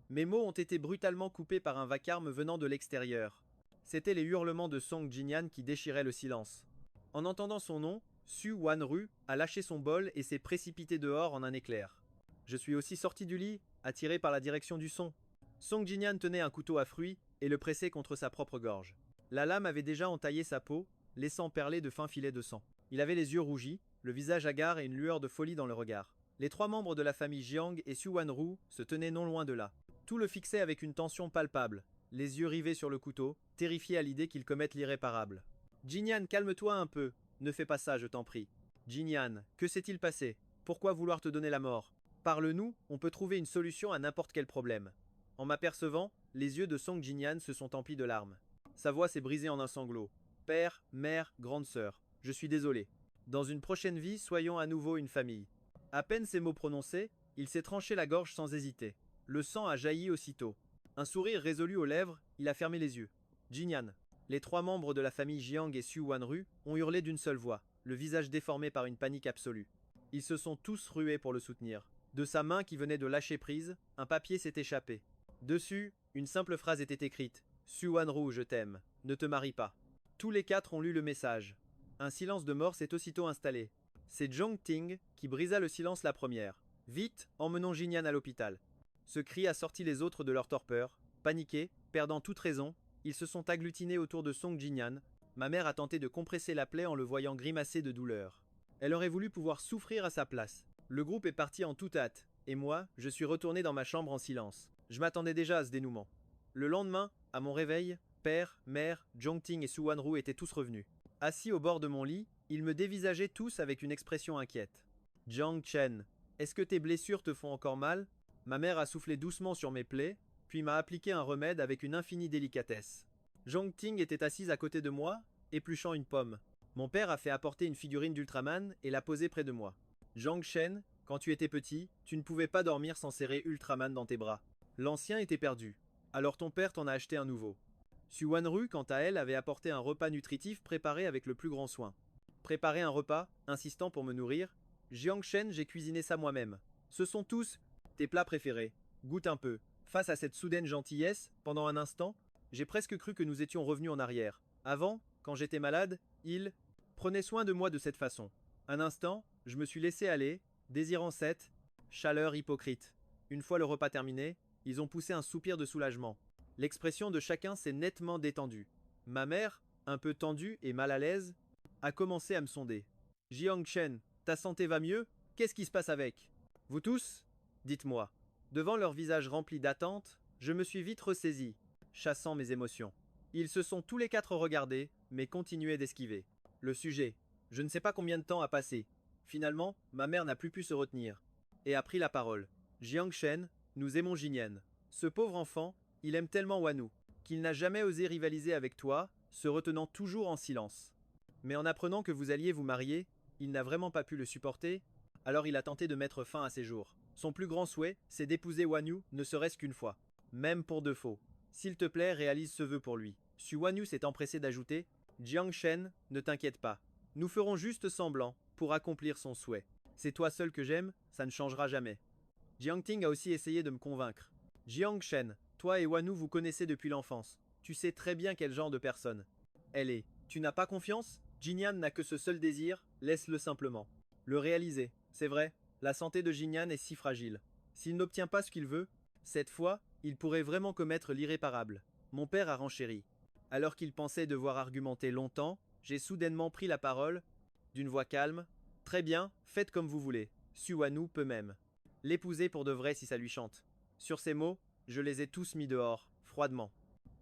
[SPEAKER 1] Mes mots ont été brutalement coupés par un vacarme venant de l'extérieur. C'étaient les hurlements de Song Jinyan qui déchiraient le silence. En entendant son nom, Su Wanru a lâché son bol et s'est précipité dehors en un éclair. Je suis aussi sorti du lit, attiré par la direction du son. Song Jinyan tenait un couteau à fruits et le pressait contre sa propre gorge. La lame avait déjà entaillé sa peau, laissant perler de fins filets de sang. Il avait les yeux rougis, le visage hagard et une lueur de folie dans le regard. Les trois membres de la famille Jiang et Su Wanru se tenaient non loin de là. Tout le fixait avec une tension palpable, les yeux rivés sur le couteau, terrifiés à l'idée qu'il commette l'irréparable. Jinyan, calme-toi un peu. Ne fais pas ça, je t'en prie. Jinyan, que s'est-il passé? Pourquoi vouloir te donner la mort? Parle-nous, on peut trouver une solution à n'importe quel problème. En m'apercevant, les yeux de Song Jinyan se sont emplis de larmes. Sa voix s'est brisée en un sanglot. Père, mère, grande sœur, je suis désolé. Dans une prochaine vie, soyons à nouveau une famille. À peine ces mots prononcés, il s'est tranché la gorge sans hésiter. Le sang a jailli aussitôt. Un sourire résolu aux lèvres, il a fermé les yeux. Jinyan. Les trois membres de la famille Jiang et Su Wanru ont hurlé d'une seule voix, le visage déformé par une panique absolue. Ils se sont tous rués pour le soutenir. De sa main qui venait de lâcher prise, un papier s'est échappé. Dessus, une simple phrase était écrite. Su Wanru, je t'aime. Ne te marie pas. Tous les quatre ont lu le message. Un silence de mort s'est aussitôt installé. C'est Zhong Ting qui brisa le silence la première. Vite, emmenons Jinyan à l'hôpital. Ce cri a sorti les autres de leur torpeur. Paniqués, perdant toute raison, ils se sont agglutinés autour de Song Jinyan. Ma mère a tenté de compresser la plaie en le voyant grimacer de douleur. Elle aurait voulu pouvoir souffrir à sa place. Le groupe est parti en toute hâte, et moi, je suis retourné dans ma chambre en silence. Je m'attendais déjà à ce dénouement. Le lendemain, à mon réveil, père, mère, Zhongting et Su Wanru étaient tous revenus. Assis au bord de mon lit, ils me dévisageaient tous avec une expression inquiète. Jiang Chen, est-ce que tes blessures te font encore mal? Ma mère a soufflé doucement sur mes plaies, puis m'a appliqué un remède avec une infinie délicatesse. Zhongting était assise à côté de moi, épluchant une pomme. Mon père a fait apporter une figurine d'Ultraman et l'a posée près de moi. Jiang Chen, quand tu étais petit, tu ne pouvais pas dormir sans serrer Ultraman dans tes bras. L'ancien était perdu. Alors ton père t'en a acheté un nouveau. Su Wanru, quant à elle, avait apporté un repas nutritif préparé avec le plus grand soin. Préparer un repas, insistant pour me nourrir. Jiang Chen, j'ai cuisiné ça moi-même. Ce sont tous tes plats préférés. Goûte un peu. Face à cette soudaine gentillesse, pendant un instant, j'ai presque cru que nous étions revenus en arrière. Avant, quand j'étais malade, il prenait soin de moi de cette façon. Un instant, je me suis laissé aller, désirant cette chaleur hypocrite. Une fois le repas terminé, ils ont poussé un soupir de soulagement. L'expression de chacun s'est nettement détendue. Ma mère, un peu tendue et mal à l'aise, a commencé à me sonder. Jiang Chen, ta santé va mieux? Qu'est-ce qui se passe avec? Vous tous? Dites-moi. Devant leur visage rempli d'attente, je me suis vite ressaisi, chassant mes émotions. Ils se sont tous les quatre regardés, mais continuaient d'esquiver. Le sujet. Je ne sais pas combien de temps a passé. Finalement, ma mère n'a plus pu se retenir. Et a pris la parole. Jiang Chen, nous aimons Jinyan. Ce pauvre enfant, il aime tellement Wanu, qu'il n'a jamais osé rivaliser avec toi, se retenant toujours en silence. Mais en apprenant que vous alliez vous marier, il n'a vraiment pas pu le supporter, alors il a tenté de mettre fin à ses jours. Son plus grand souhait, c'est d'épouser Wanu, ne serait-ce qu'une fois. Même pour de faux. S'il te plaît, réalise ce vœu pour lui. Su Wanyu s'est empressé d'ajouter « Jiang Shen, ne t'inquiète pas. Nous ferons juste semblant pour accomplir son souhait. C'est toi seul que j'aime, ça ne changera jamais. » Jiang Ting a aussi essayé de me convaincre. Jiang Shen, toi et Wanu vous connaissez depuis l'enfance. Tu sais très bien quel genre de personne elle est. Tu n'as pas confiance? Jinyan n'a que ce seul désir, laisse-le simplement. Le réaliser, c'est vrai, la santé de Jinyan est si fragile. S'il n'obtient pas ce qu'il veut, cette fois, il pourrait vraiment commettre l'irréparable. Mon père a renchéri. Alors qu'il pensait devoir argumenter longtemps, j'ai soudainement pris la parole, d'une voix calme. Très bien, faites comme vous voulez. Suwanu peut même l'épouser pour de vrai si ça lui chante. Sur ces mots, je les ai tous mis dehors, froidement.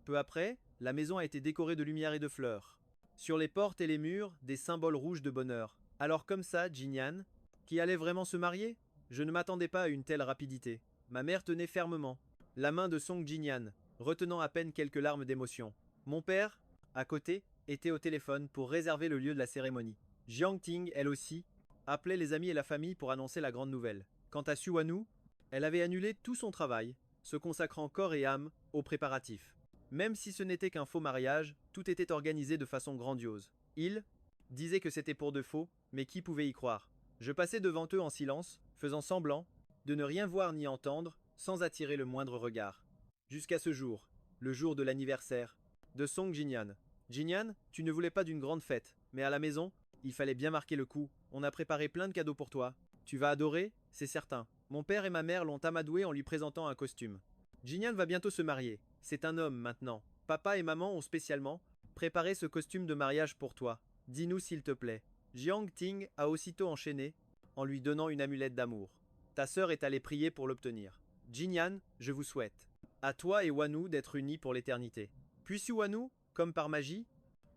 [SPEAKER 1] Peu après, la maison a été décorée de lumière et de fleurs. Sur les portes et les murs, des symboles rouges de bonheur. Alors comme ça, Jinyan, qui allait vraiment se marier? Je ne m'attendais pas à une telle rapidité. Ma mère tenait fermement la main de Song Jinyan, retenant à peine quelques larmes d'émotion. Mon père, à côté, était au téléphone pour réserver le lieu de la cérémonie. Jiang Ting, elle aussi, appelait les amis et la famille pour annoncer la grande nouvelle. Quant à Suwanu, elle avait annulé tout son travail, se consacrant corps et âme aux préparatifs. Même si ce n'était qu'un faux mariage, tout était organisé de façon grandiose. Ils disaient que c'était pour de faux, mais qui pouvait y croire? Je passais devant eux en silence, faisant semblant de ne rien voir ni entendre, sans attirer le moindre regard. Jusqu'à ce jour, le jour de l'anniversaire de Song Jinyan. Jinyan, tu ne voulais pas d'une grande fête, mais à la maison, il fallait bien marquer le coup. On a préparé plein de cadeaux pour toi. Tu vas adorer, c'est certain. Mon père et ma mère l'ont amadoué en lui présentant un costume. Jinyan va bientôt se marier. C'est un homme maintenant. Papa et maman ont spécialement préparé ce costume de mariage pour toi. Dis-nous s'il te plaît. Jiang Ting a aussitôt enchaîné en lui donnant une amulette d'amour. Ta sœur est allée prier pour l'obtenir. Jinyan, je vous souhaite, à toi et Wanu d'être unis pour l'éternité. Puis Wanu, comme par magie,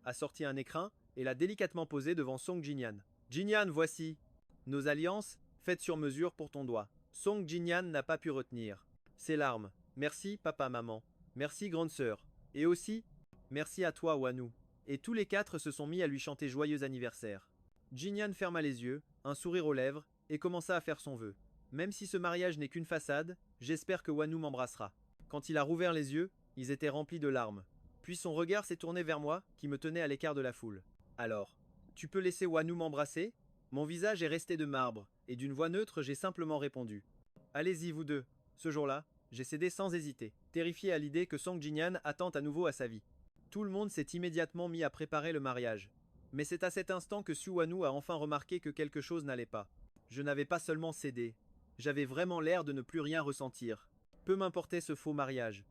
[SPEAKER 1] a sorti un écrin et l'a délicatement posé devant Song Jinyan. Jinyan, voici nos alliances faites sur mesure pour ton doigt. Song Jinyan n'a pas pu retenir ses larmes. Merci, papa, maman. Merci, grande sœur. Et aussi, merci à toi, Wanu. Et tous les quatre se sont mis à lui chanter joyeux anniversaire. Jinyan ferma les yeux, un sourire aux lèvres, et commença à faire son vœu. Même si ce mariage n'est qu'une façade, j'espère que Wanu m'embrassera. Quand il a rouvert les yeux, ils étaient remplis de larmes. Puis son regard s'est tourné vers moi, qui me tenais à l'écart de la foule. Alors, tu peux laisser Wanu m'embrasser? Mon visage est resté de marbre, et d'une voix neutre, j'ai simplement répondu. Allez-y, vous deux. Ce jour-là, j'ai cédé sans hésiter, terrifié à l'idée que Song Jinyan attente à nouveau à sa vie. Tout le monde s'est immédiatement mis à préparer le mariage. Mais c'est à cet instant que Suwanu a enfin remarqué que quelque chose n'allait pas. Je n'avais pas seulement cédé, j'avais vraiment l'air de ne plus rien ressentir. Peu m'importait ce faux mariage.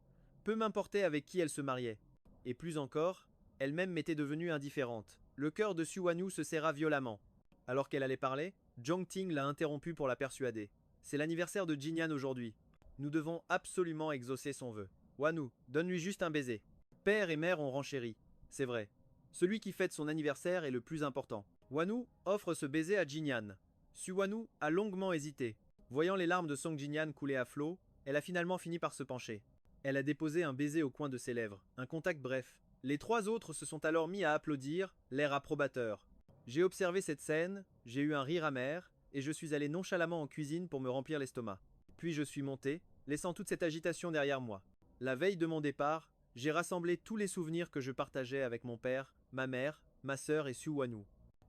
[SPEAKER 1] Peu m'importait avec qui elle se mariait. Et plus encore, elle-même m'était devenue indifférente. Le cœur de Suwanu se serra violemment. Alors qu'elle allait parler, Jiang Ting l'a interrompue pour la persuader. C'est l'anniversaire de Jinyan aujourd'hui. Nous devons absolument exaucer son vœu. Wanu, donne-lui juste un baiser. Père et mère ont renchéri. C'est vrai. Celui qui fête son anniversaire est le plus important. Wanu offre ce baiser à Jinyan. Suwanu a longuement hésité. Voyant les larmes de Song Jinyan couler à flot, elle a finalement fini par se pencher. Elle a déposé un baiser au coin de ses lèvres, un contact bref. Les trois autres se sont alors mis à applaudir, l'air approbateur. J'ai observé cette scène, j'ai eu un rire amer, et je suis allé nonchalamment en cuisine pour me remplir l'estomac. Puis je suis monté, laissant toute cette agitation derrière moi. La veille de mon départ, j'ai rassemblé tous les souvenirs que je partageais avec mon père, ma mère, ma sœur et Suwanu.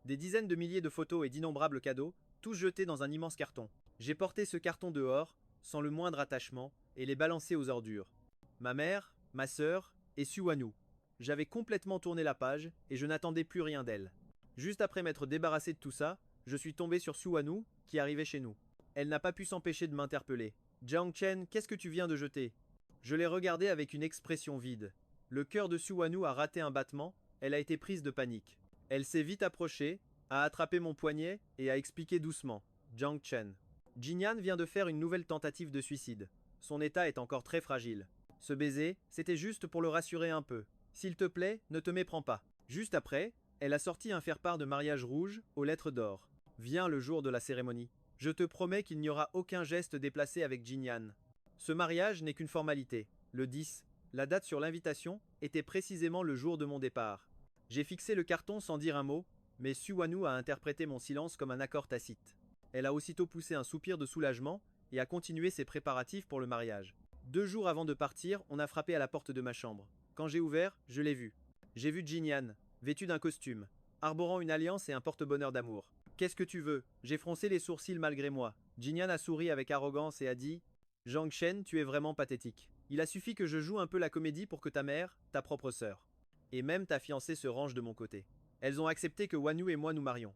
[SPEAKER 1] Des dizaines de milliers de photos et d'innombrables cadeaux, tous jetés dans un immense carton. J'ai porté ce carton dehors, sans le moindre attachement, et les balancé aux ordures. Ma mère, ma sœur et Suwanu. J'avais complètement tourné la page, et je n'attendais plus rien d'elle. Juste après m'être débarrassé de tout ça, je suis tombé sur Suwanu, qui arrivait chez nous. Elle n'a pas pu s'empêcher de m'interpeller. Jiang Chen, qu'est-ce que tu viens de jeter? Je l'ai regardée avec une expression vide. Le cœur de Suwanu a raté un battement, elle a été prise de panique. Elle s'est vite approchée, a attrapé mon poignet et a expliqué doucement. Jiang Chen. Jinyan vient de faire une nouvelle tentative de suicide. Son état est encore très fragile. Ce baiser, c'était juste pour le rassurer un peu. S'il te plaît, ne te méprends pas. Juste après, elle a sorti un faire-part de mariage rouge aux lettres d'or. Viens le jour de la cérémonie. Je te promets qu'il n'y aura aucun geste déplacé avec Jinyan. Ce mariage n'est qu'une formalité. Le 10, la date sur l'invitation, était précisément le jour de mon départ. J'ai fixé le carton sans dire un mot, mais Suwanu a interprété mon silence comme un accord tacite. Elle a aussitôt poussé un soupir de soulagement et a continué ses préparatifs pour le mariage. 2 jours avant de partir, on a frappé à la porte de ma chambre. Quand j'ai ouvert, je l'ai vue. J'ai vu Jinyan, vêtu d'un costume, arborant une alliance et un porte-bonheur d'amour. Qu'est-ce que tu veux? J'ai froncé les sourcils malgré moi. Jinyan a souri avec arrogance et a dit « Zhang Shen, tu es vraiment pathétique. Il a suffi que je joue un peu la comédie pour que ta mère, ta propre sœur, et même ta fiancée se rangent de mon côté. Elles ont accepté que Wanyu et moi nous marions.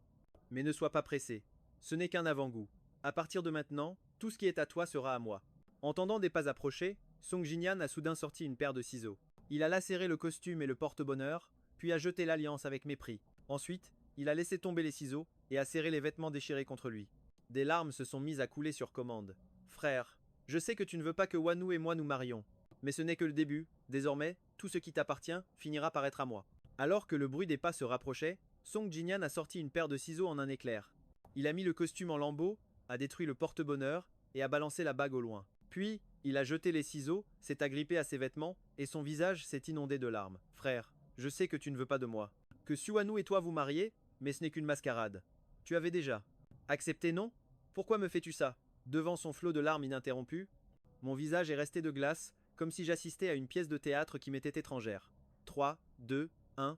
[SPEAKER 1] Mais ne sois pas pressé. Ce n'est qu'un avant-goût. À partir de maintenant, tout ce qui est à toi sera à moi. » Entendant des pas approcher, Song Jinyan a soudain sorti une paire de ciseaux. Il a lacéré le costume et le porte-bonheur, puis a jeté l'alliance avec mépris. Ensuite, il a laissé tomber les ciseaux et a serré les vêtements déchirés contre lui. Des larmes se sont mises à couler sur commande. Frère, je sais que tu ne veux pas que Wanyu et moi nous marions, mais ce n'est que le début. Désormais, tout ce qui t'appartient finira par être à moi. Alors que le bruit des pas se rapprochait, Song Jinyan a sorti une paire de ciseaux en un éclair. Il a mis le costume en lambeaux, a détruit le porte-bonheur et a balancé la bague au loin. Puis, il a jeté les ciseaux, s'est agrippé à ses vêtements et son visage s'est inondé de larmes. Frère, je sais que tu ne veux pas de moi. Que Suwanu et toi vous mariez, mais ce n'est qu'une mascarade. Tu avais déjà accepté, non? Pourquoi me fais-tu ça? Devant son flot de larmes ininterrompu, mon visage est resté de glace, comme si j'assistais à une pièce de théâtre qui m'était étrangère. 3, 2, 1.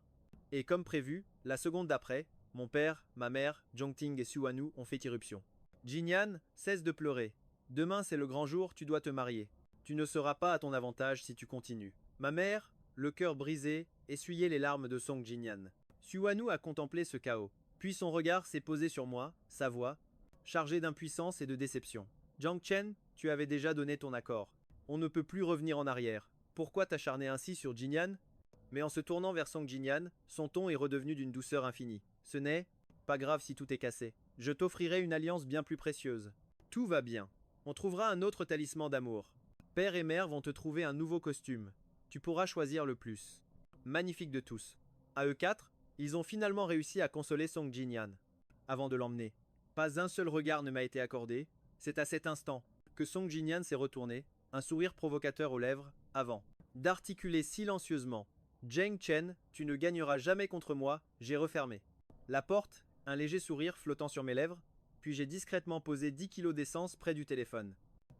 [SPEAKER 1] Et comme prévu, la seconde d'après, mon père, ma mère, Jongting et Suwanu ont fait irruption. Jinyan, cesse de pleurer. Demain c'est le grand jour, tu dois te marier. Tu ne seras pas à ton avantage si tu continues. Ma mère, le cœur brisé, essuyait les larmes de Song Jinyan. Suwanu a contemplé ce chaos. Puis son regard s'est posé sur moi, sa voix, chargée d'impuissance et de déception. Jiang Chen, tu avais déjà donné ton accord. On ne peut plus revenir en arrière. Pourquoi t'acharner ainsi sur Jinyan? Mais en se tournant vers Song Jinyan, son ton est redevenu d'une douceur infinie. Ce n'est pas grave si tout est cassé. Je t'offrirai une alliance bien plus précieuse. Tout va bien. On trouvera un autre talisman d'amour. Père et mère vont te trouver un nouveau costume. Tu pourras choisir le plus magnifique de tous. À eux quatre, ils ont finalement réussi à consoler Song Jinyan. Avant de l'emmener, pas un seul regard ne m'a été accordé. C'est à cet instant que Song Jinyan s'est retourné, un sourire provocateur aux lèvres, avant d'articuler silencieusement « Zheng Chen, tu ne gagneras jamais contre moi », j'ai refermé la porte, un léger sourire flottant sur mes lèvres, puis j'ai discrètement posé 10 kilos d'essence près du téléphone.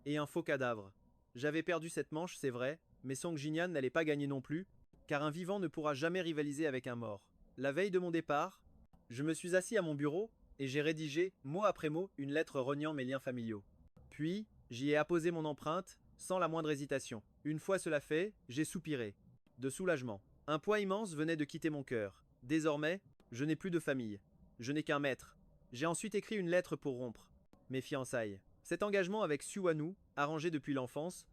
[SPEAKER 1] Et un faux cadavre. J'avais perdu cette manche, c'est vrai, mais Song Jinyan n'allait pas gagner non plus, car un vivant ne pourra jamais rivaliser avec un mort. La veille de mon départ, je me suis assis à mon bureau et j'ai rédigé, mot après mot, une lettre reniant mes liens familiaux. Puis, j'y ai apposé mon empreinte, sans la moindre hésitation. Une fois cela fait, j'ai soupiré. De soulagement. Un poids immense venait de quitter mon cœur. Désormais, je n'ai plus de famille. Je n'ai qu'un maître. J'ai ensuite écrit une lettre pour rompre mes fiançailles. Cet engagement avec Suwanu, arrangé depuis l'enfance,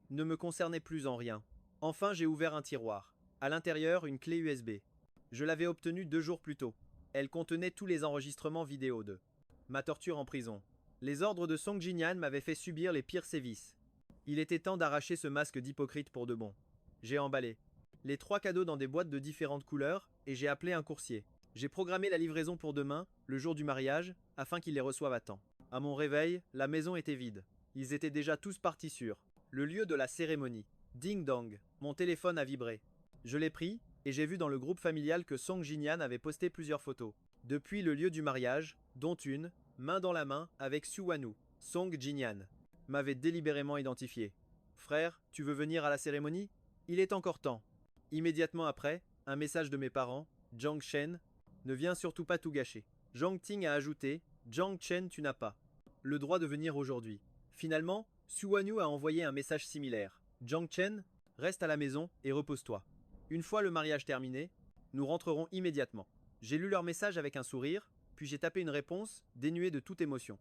[SPEAKER 1] ne me concernait plus en rien. Enfin, j'ai ouvert un tiroir. À l'intérieur, une clé USB. Je l'avais obtenue 2 jours plus tôt. Elle contenait tous les enregistrements vidéo de ma torture en prison. Les ordres de Song Jinyan m'avaient fait subir les pires sévices. Il était temps d'arracher ce masque d'hypocrite pour de bon. J'ai emballé les 3 cadeaux dans des boîtes de différentes couleurs et j'ai appelé un coursier. J'ai programmé la livraison pour demain, le jour du mariage, afin qu'il les reçoive à temps. À mon réveil, la maison était vide. Ils étaient déjà tous partis sur le lieu de la cérémonie. Ding dong, mon téléphone a vibré. Je l'ai pris et j'ai vu dans le groupe familial que Song Jinyan avait posté plusieurs photos. Depuis le lieu du mariage, dont une, main dans la main, avec Suwanu. Song Jinyan m'avait délibérément identifié. Frère, tu veux venir à la cérémonie? Il est encore temps. Immédiatement après, un message de mes parents, Jiang Shen, ne viens surtout pas tout gâcher. Zhang Ting a ajouté, Jiang Chen tu n'as pas le droit de venir aujourd'hui. Finalement, Suwanu a envoyé un message similaire. Jiang Chen, reste à la maison et repose-toi. Une fois le mariage terminé, nous rentrerons immédiatement. J'ai lu leur message avec un sourire, puis j'ai tapé une réponse dénuée de toute émotion.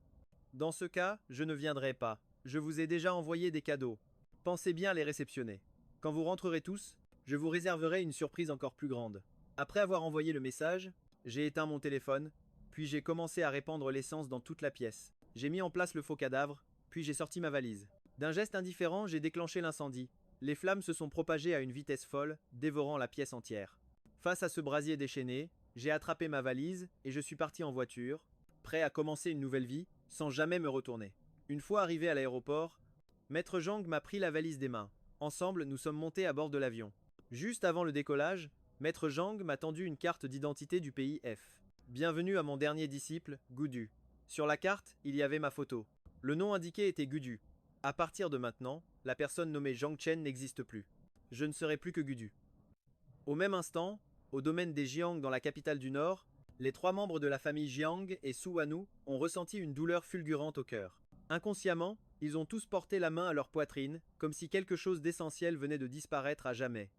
[SPEAKER 1] Dans ce cas, je ne viendrai pas. Je vous ai déjà envoyé des cadeaux. Pensez bien à les réceptionner. Quand vous rentrerez tous, je vous réserverai une surprise encore plus grande. Après avoir envoyé le message, j'ai éteint mon téléphone, puis j'ai commencé à répandre l'essence dans toute la pièce. J'ai mis en place le faux cadavre, puis j'ai sorti ma valise. D'un geste indifférent, j'ai déclenché l'incendie. Les flammes se sont propagées à une vitesse folle, dévorant la pièce entière. Face à ce brasier déchaîné, j'ai attrapé ma valise et je suis parti en voiture, prêt à commencer une nouvelle vie, sans jamais me retourner. Une fois arrivé à l'aéroport, Maître Zhang m'a pris la valise des mains. Ensemble, nous sommes montés à bord de l'avion. Juste avant le décollage, Maître Zhang m'a tendu une carte d'identité du pays F. Bienvenue à mon dernier disciple, Gudu. Sur la carte, il y avait ma photo. Le nom indiqué était Gudu. À partir de maintenant, la personne nommée Zhang Chen n'existe plus. Je ne serai plus que Gudu. Au même instant, au domaine des Jiang dans la capitale du Nord, les 3 membres de la famille Jiang et Suwanu ont ressenti une douleur fulgurante au cœur. Inconsciemment, ils ont tous porté la main à leur poitrine, comme si quelque chose d'essentiel venait de disparaître à jamais.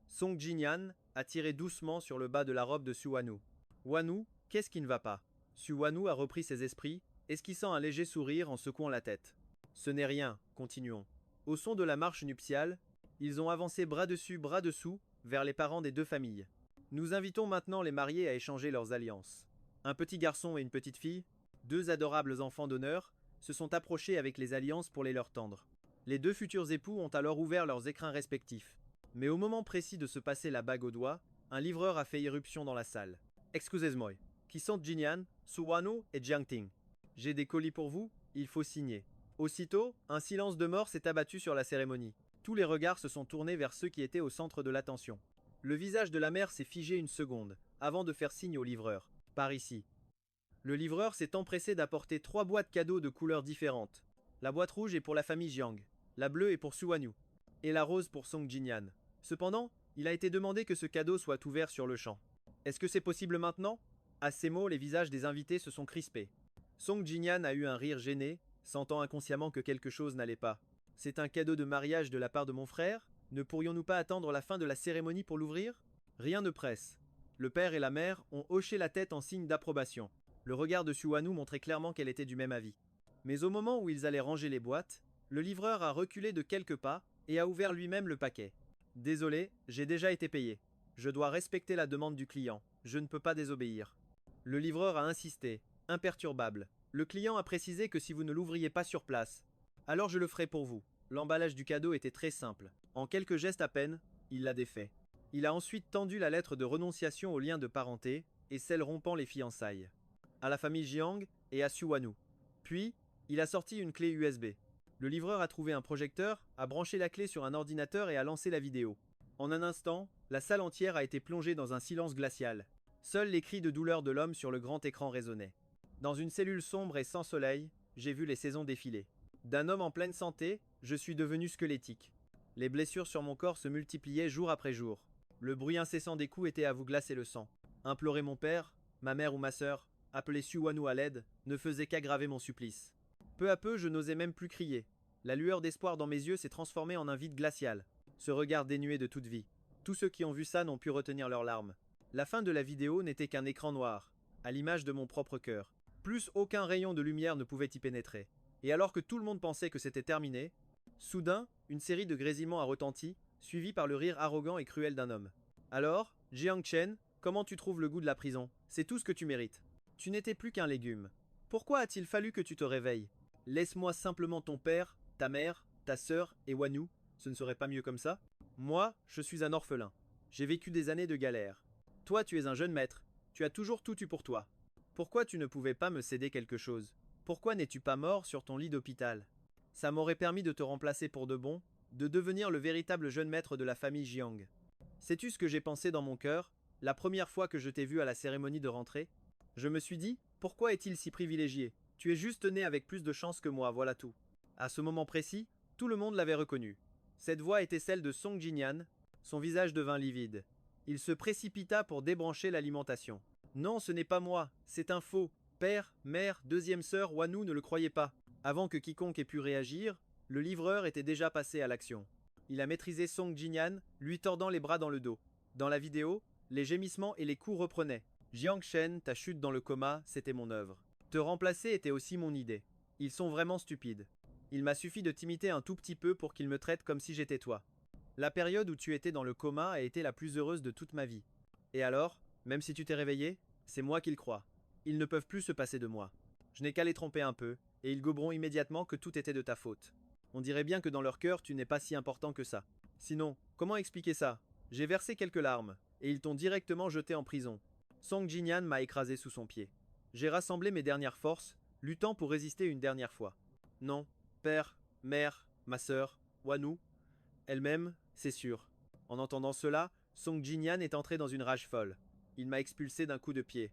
[SPEAKER 1] Song Jinyan a tiré doucement sur le bas de la robe de Suwanu. Wanu, qu'est-ce qui ne va pas? Suwanu a repris ses esprits, esquissant un léger sourire en secouant la tête. Ce n'est rien, continuons. Au son de la marche nuptiale, ils ont avancé bras dessus, bras dessous, vers les parents des deux familles. Nous invitons maintenant les mariés à échanger leurs alliances. Un petit garçon et une petite fille, deux adorables enfants d'honneur, se sont approchés avec les alliances pour les leur tendre. Les deux futurs époux ont alors ouvert leurs écrins respectifs. Mais au moment précis de se passer la bague au doigt, un livreur a fait irruption dans la salle. Excusez-moi, qui sont Jinyan, Suwanu et Jiangting. J'ai des colis pour vous, il faut signer. Aussitôt, un silence de mort s'est abattu sur la cérémonie. Tous les regards se sont tournés vers ceux qui étaient au centre de l'attention. Le visage de la mère s'est figé une seconde, avant de faire signe au livreur. Par ici. Le livreur s'est empressé d'apporter 3 boîtes cadeaux de couleurs différentes. La boîte rouge est pour la famille Jiang, la bleue est pour Suwanu, et la rose pour Song Jinyan. Cependant, il a été demandé que ce cadeau soit ouvert sur le champ. Est-ce que c'est possible maintenant? À ces mots, les visages des invités se sont crispés. Song Jinyan a eu un rire gêné, sentant inconsciemment que quelque chose n'allait pas. C'est un cadeau de mariage de la part de mon frère? Ne pourrions-nous pas attendre la fin de la cérémonie pour l'ouvrir? Rien ne presse. Le père et la mère ont hoché la tête en signe d'approbation. Le regard de Suwanu montrait clairement qu'elle était du même avis. Mais au moment où ils allaient ranger les boîtes, le livreur a reculé de quelques pas et a ouvert lui-même le paquet. Désolé, j'ai déjà été payé. Je dois respecter la demande du client. Je ne peux pas désobéir. Le livreur a insisté, imperturbable. Le client a précisé que si vous ne l'ouvriez pas sur place, alors je le ferai pour vous. L'emballage du cadeau était très simple. En quelques gestes à peine, il l'a défait. Il a ensuite tendu la lettre de renonciation au lien de parenté et celle rompant les fiançailles à la famille Jiang et à Suwanu. Puis, il a sorti une clé USB. Le livreur a trouvé un projecteur, a branché la clé sur un ordinateur et a lancé la vidéo. En un instant, la salle entière a été plongée dans un silence glacial. Seuls les cris de douleur de l'homme sur le grand écran résonnaient. Dans une cellule sombre et sans soleil, j'ai vu les saisons défiler. D'un homme en pleine santé, je suis devenu squelettique. Les blessures sur mon corps se multipliaient jour après jour. Le bruit incessant des coups était à vous glacer le sang. Implorer mon père, ma mère ou ma sœur, appeler Suwanu à l'aide, ne faisait qu'aggraver mon supplice. Peu à peu, je n'osais même plus crier. La lueur d'espoir dans mes yeux s'est transformée en un vide glacial. Ce regard dénué de toute vie. Tous ceux qui ont vu ça n'ont pu retenir leurs larmes. La fin de la vidéo n'était qu'un écran noir, à l'image de mon propre cœur. Plus aucun rayon de lumière ne pouvait y pénétrer. Et alors que tout le monde pensait que c'était terminé, soudain, une série de grésillements a retenti, suivi par le rire arrogant et cruel d'un homme. Alors, Jiang Chen, comment tu trouves le goût de la prison? C'est tout ce que tu mérites. Tu n'étais plus qu'un légume. Pourquoi a-t-il fallu que tu te réveilles? Laisse-moi simplement ton père, ta mère, ta sœur et Wanu. Ce ne serait pas mieux comme ça? Moi, je suis un orphelin. J'ai vécu des années de galère. Toi, tu es un jeune maître. Tu as toujours tout eu pour toi. Pourquoi tu ne pouvais pas me céder quelque chose? Pourquoi n'es-tu pas mort sur ton lit d'hôpital? Ça m'aurait permis de te remplacer pour de bon, de devenir le véritable jeune maître de la famille Jiang. Sais-tu ce que j'ai pensé dans mon cœur, la première fois que je t'ai vu à la cérémonie de rentrée? Je me suis dit, pourquoi est-il si privilégié? Tu es juste né avec plus de chance que moi, voilà tout. À ce moment précis, tout le monde l'avait reconnu. Cette voix était celle de Song Jinyan, son visage devint livide. Il se précipita pour débrancher l'alimentation. Non, ce n'est pas moi, c'est un faux. Père, mère, deuxième sœur, Wanu ne le croyait pas. Avant que quiconque ait pu réagir, le livreur était déjà passé à l'action. Il a maîtrisé Song Jinyan, lui tordant les bras dans le dos. Dans la vidéo, les gémissements et les coups reprenaient. Jiang Shen, ta chute dans le coma, c'était mon œuvre. Te remplacer était aussi mon idée. Ils sont vraiment stupides. Il m'a suffi de t'imiter un tout petit peu pour qu'ils me traitent comme si j'étais toi. La période où tu étais dans le coma a été la plus heureuse de toute ma vie. Et alors, même si tu t'es réveillé, c'est moi qu'ils croient. Ils ne peuvent plus se passer de moi. Je n'ai qu'à les tromper un peu, et ils goberont immédiatement que tout était de ta faute. On dirait bien que dans leur cœur tu n'es pas si important que ça. Sinon, comment expliquer ça? J'ai versé quelques larmes, et ils t'ont directement jeté en prison. Song Jinyan m'a écrasé sous son pied. J'ai rassemblé mes dernières forces, luttant pour résister une dernière fois. Non, père, mère, ma sœur, Wanu, elle-même, c'est sûr. En entendant cela, Song Jinyan est entré dans une rage folle. Il m'a expulsé d'un coup de pied.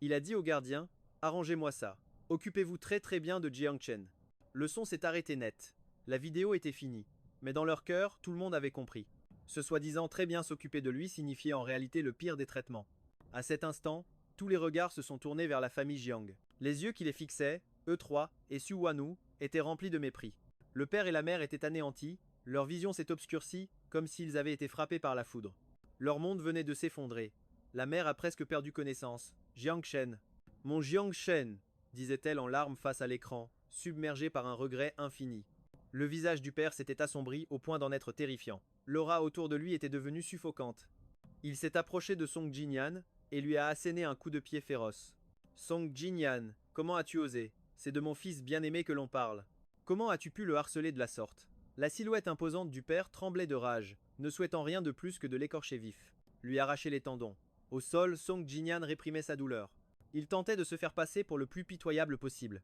[SPEAKER 1] Il a dit au gardien, arrangez-moi ça. Occupez-vous très bien de Jiang Chen. Le son s'est arrêté net. La vidéo était finie. Mais dans leur cœur, tout le monde avait compris. Ce soi-disant très bien s'occuper de lui signifiait en réalité le pire des traitements. À cet instant, tous les regards se sont tournés vers la famille Jiang. Les yeux qui les fixaient, eux trois, et Suwanu, était rempli de mépris. Le père et la mère étaient anéantis, leur vision s'est obscurcie, comme s'ils avaient été frappés par la foudre. Leur monde venait de s'effondrer. La mère a presque perdu connaissance. Jiang Shen. Mon Jiang Shen, disait-elle en larmes face à l'écran, submergée par un regret infini. Le visage du père s'était assombri au point d'en être terrifiant. L'aura autour de lui était devenue suffocante. Il s'est approché de Song Jinyan et lui a asséné un coup de pied féroce. Song Jinyan, comment as-tu osé? C'est de mon fils bien-aimé que l'on parle. Comment as-tu pu le harceler de la sorte? La silhouette imposante du père tremblait de rage, ne souhaitant rien de plus que de l'écorcher vif, lui arracher les tendons. Au sol, Song Jinyan réprimait sa douleur. Il tentait de se faire passer pour le plus pitoyable possible.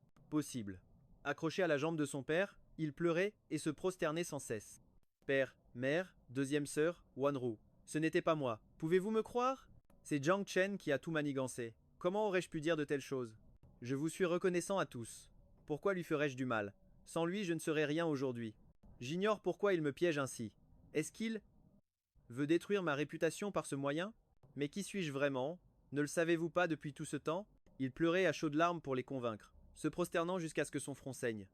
[SPEAKER 1] Accroché à la jambe de son père, il pleurait et se prosternait sans cesse. Père, mère, deuxième sœur, Wanru. Ce n'était pas moi. Pouvez-vous me croire? C'est Jiang Chen qui a tout manigancé. Comment aurais-je pu dire de telles choses? Je vous suis reconnaissant à tous. Pourquoi lui ferais-je du mal? Sans lui, je ne serais rien aujourd'hui. J'ignore pourquoi il me piège ainsi. Est-ce qu'il veut détruire ma réputation par ce moyen? Mais qui suis-je vraiment? Ne le savez-vous pas depuis tout ce temps? Il pleurait à chaudes larmes pour les convaincre, se prosternant jusqu'à ce que son front saigne.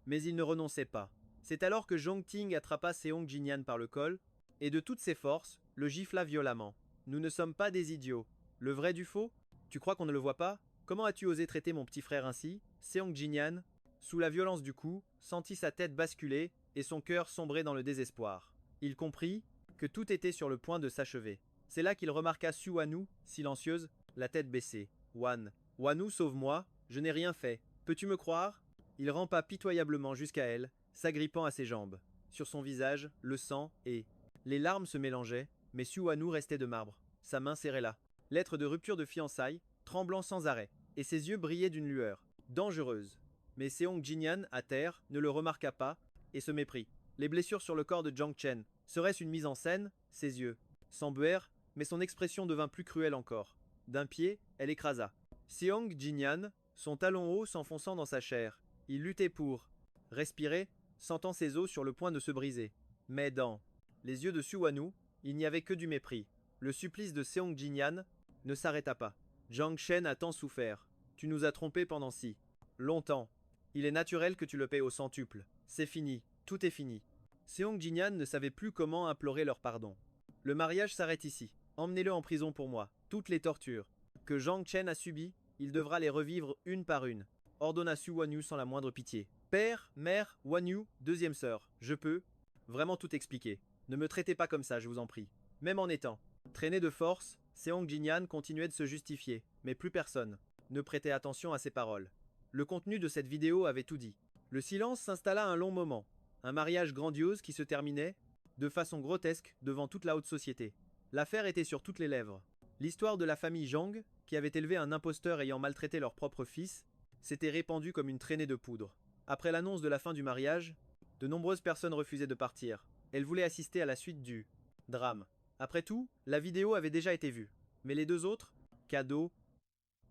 [SPEAKER 1] Mais il ne renonçait pas. C'est alors que Zhong Ting attrapa Seong Jinyan par le col, et de toutes ses forces, le gifla violemment. Nous ne sommes pas des idiots. Le vrai du faux? Tu crois qu'on ne le voit pas? Comment as-tu osé traiter mon petit frère ainsi? Seong Jinyan, sous la violence du coup, sentit sa tête basculer et son cœur sombrer dans le désespoir. Il comprit que tout était sur le point de s'achever. C'est là qu'il remarqua Su Wanu, silencieuse, la tête baissée. Wanu, sauve-moi, je n'ai rien fait. Peux-tu me croire? Il rampa pitoyablement jusqu'à elle, s'agrippant à ses jambes. Sur son visage, le sang et les larmes se mélangeaient, mais Su Wanu restait de marbre. Sa main serrait là. Lettre de rupture de fiançailles, tremblant sans arrêt, et ses yeux brillaient d'une lueur dangereuse. Mais Seong Jinyan, à terre, ne le remarqua pas et se méprit. Les blessures sur le corps de Jiang Chen, serait-ce une mise en scène? Ses yeux s'embuèrent, mais son expression devint plus cruelle encore. D'un pied, elle écrasa Seong Jinyan, son talon haut s'enfonçant dans sa chair. Il luttait pour respirer, sentant ses os sur le point de se briser. Mais dans les yeux de Su Wanu, il n'y avait que du mépris. Le supplice de Seong Jinyan ne s'arrêta pas. Jiang Shen a tant souffert. Tu nous as trompés pendant si longtemps. Il est naturel que tu le paies au centuple. C'est fini, tout est fini. Seong Jinyan ne savait plus comment implorer leur pardon. Le mariage s'arrête ici. Emmenez-le en prison pour moi. Toutes les tortures que Jiang Chen a subies, il devra les revivre une par une, ordonna Su Wanyu sans la moindre pitié. Père, mère, Wanyu, deuxième sœur, je peux vraiment tout expliquer. Ne me traitez pas comme ça, je vous en prie. Même en étant traîné de force, Seong Jinyan continuait de se justifier, mais plus personne ne prêtait attention à ses paroles. Le contenu de cette vidéo avait tout dit. Le silence s'installa un long moment. Un mariage grandiose qui se terminait, de façon grotesque, devant toute la haute société. L'affaire était sur toutes les lèvres. L'histoire de la famille Zhang, qui avait élevé un imposteur ayant maltraité leur propre fils, s'était répandue comme une traînée de poudre. Après l'annonce de la fin du mariage, de nombreuses personnes refusaient de partir. Elles voulaient assister à la suite du drame. Après tout, la vidéo avait déjà été vue. Mais les deux autres, cadeaux,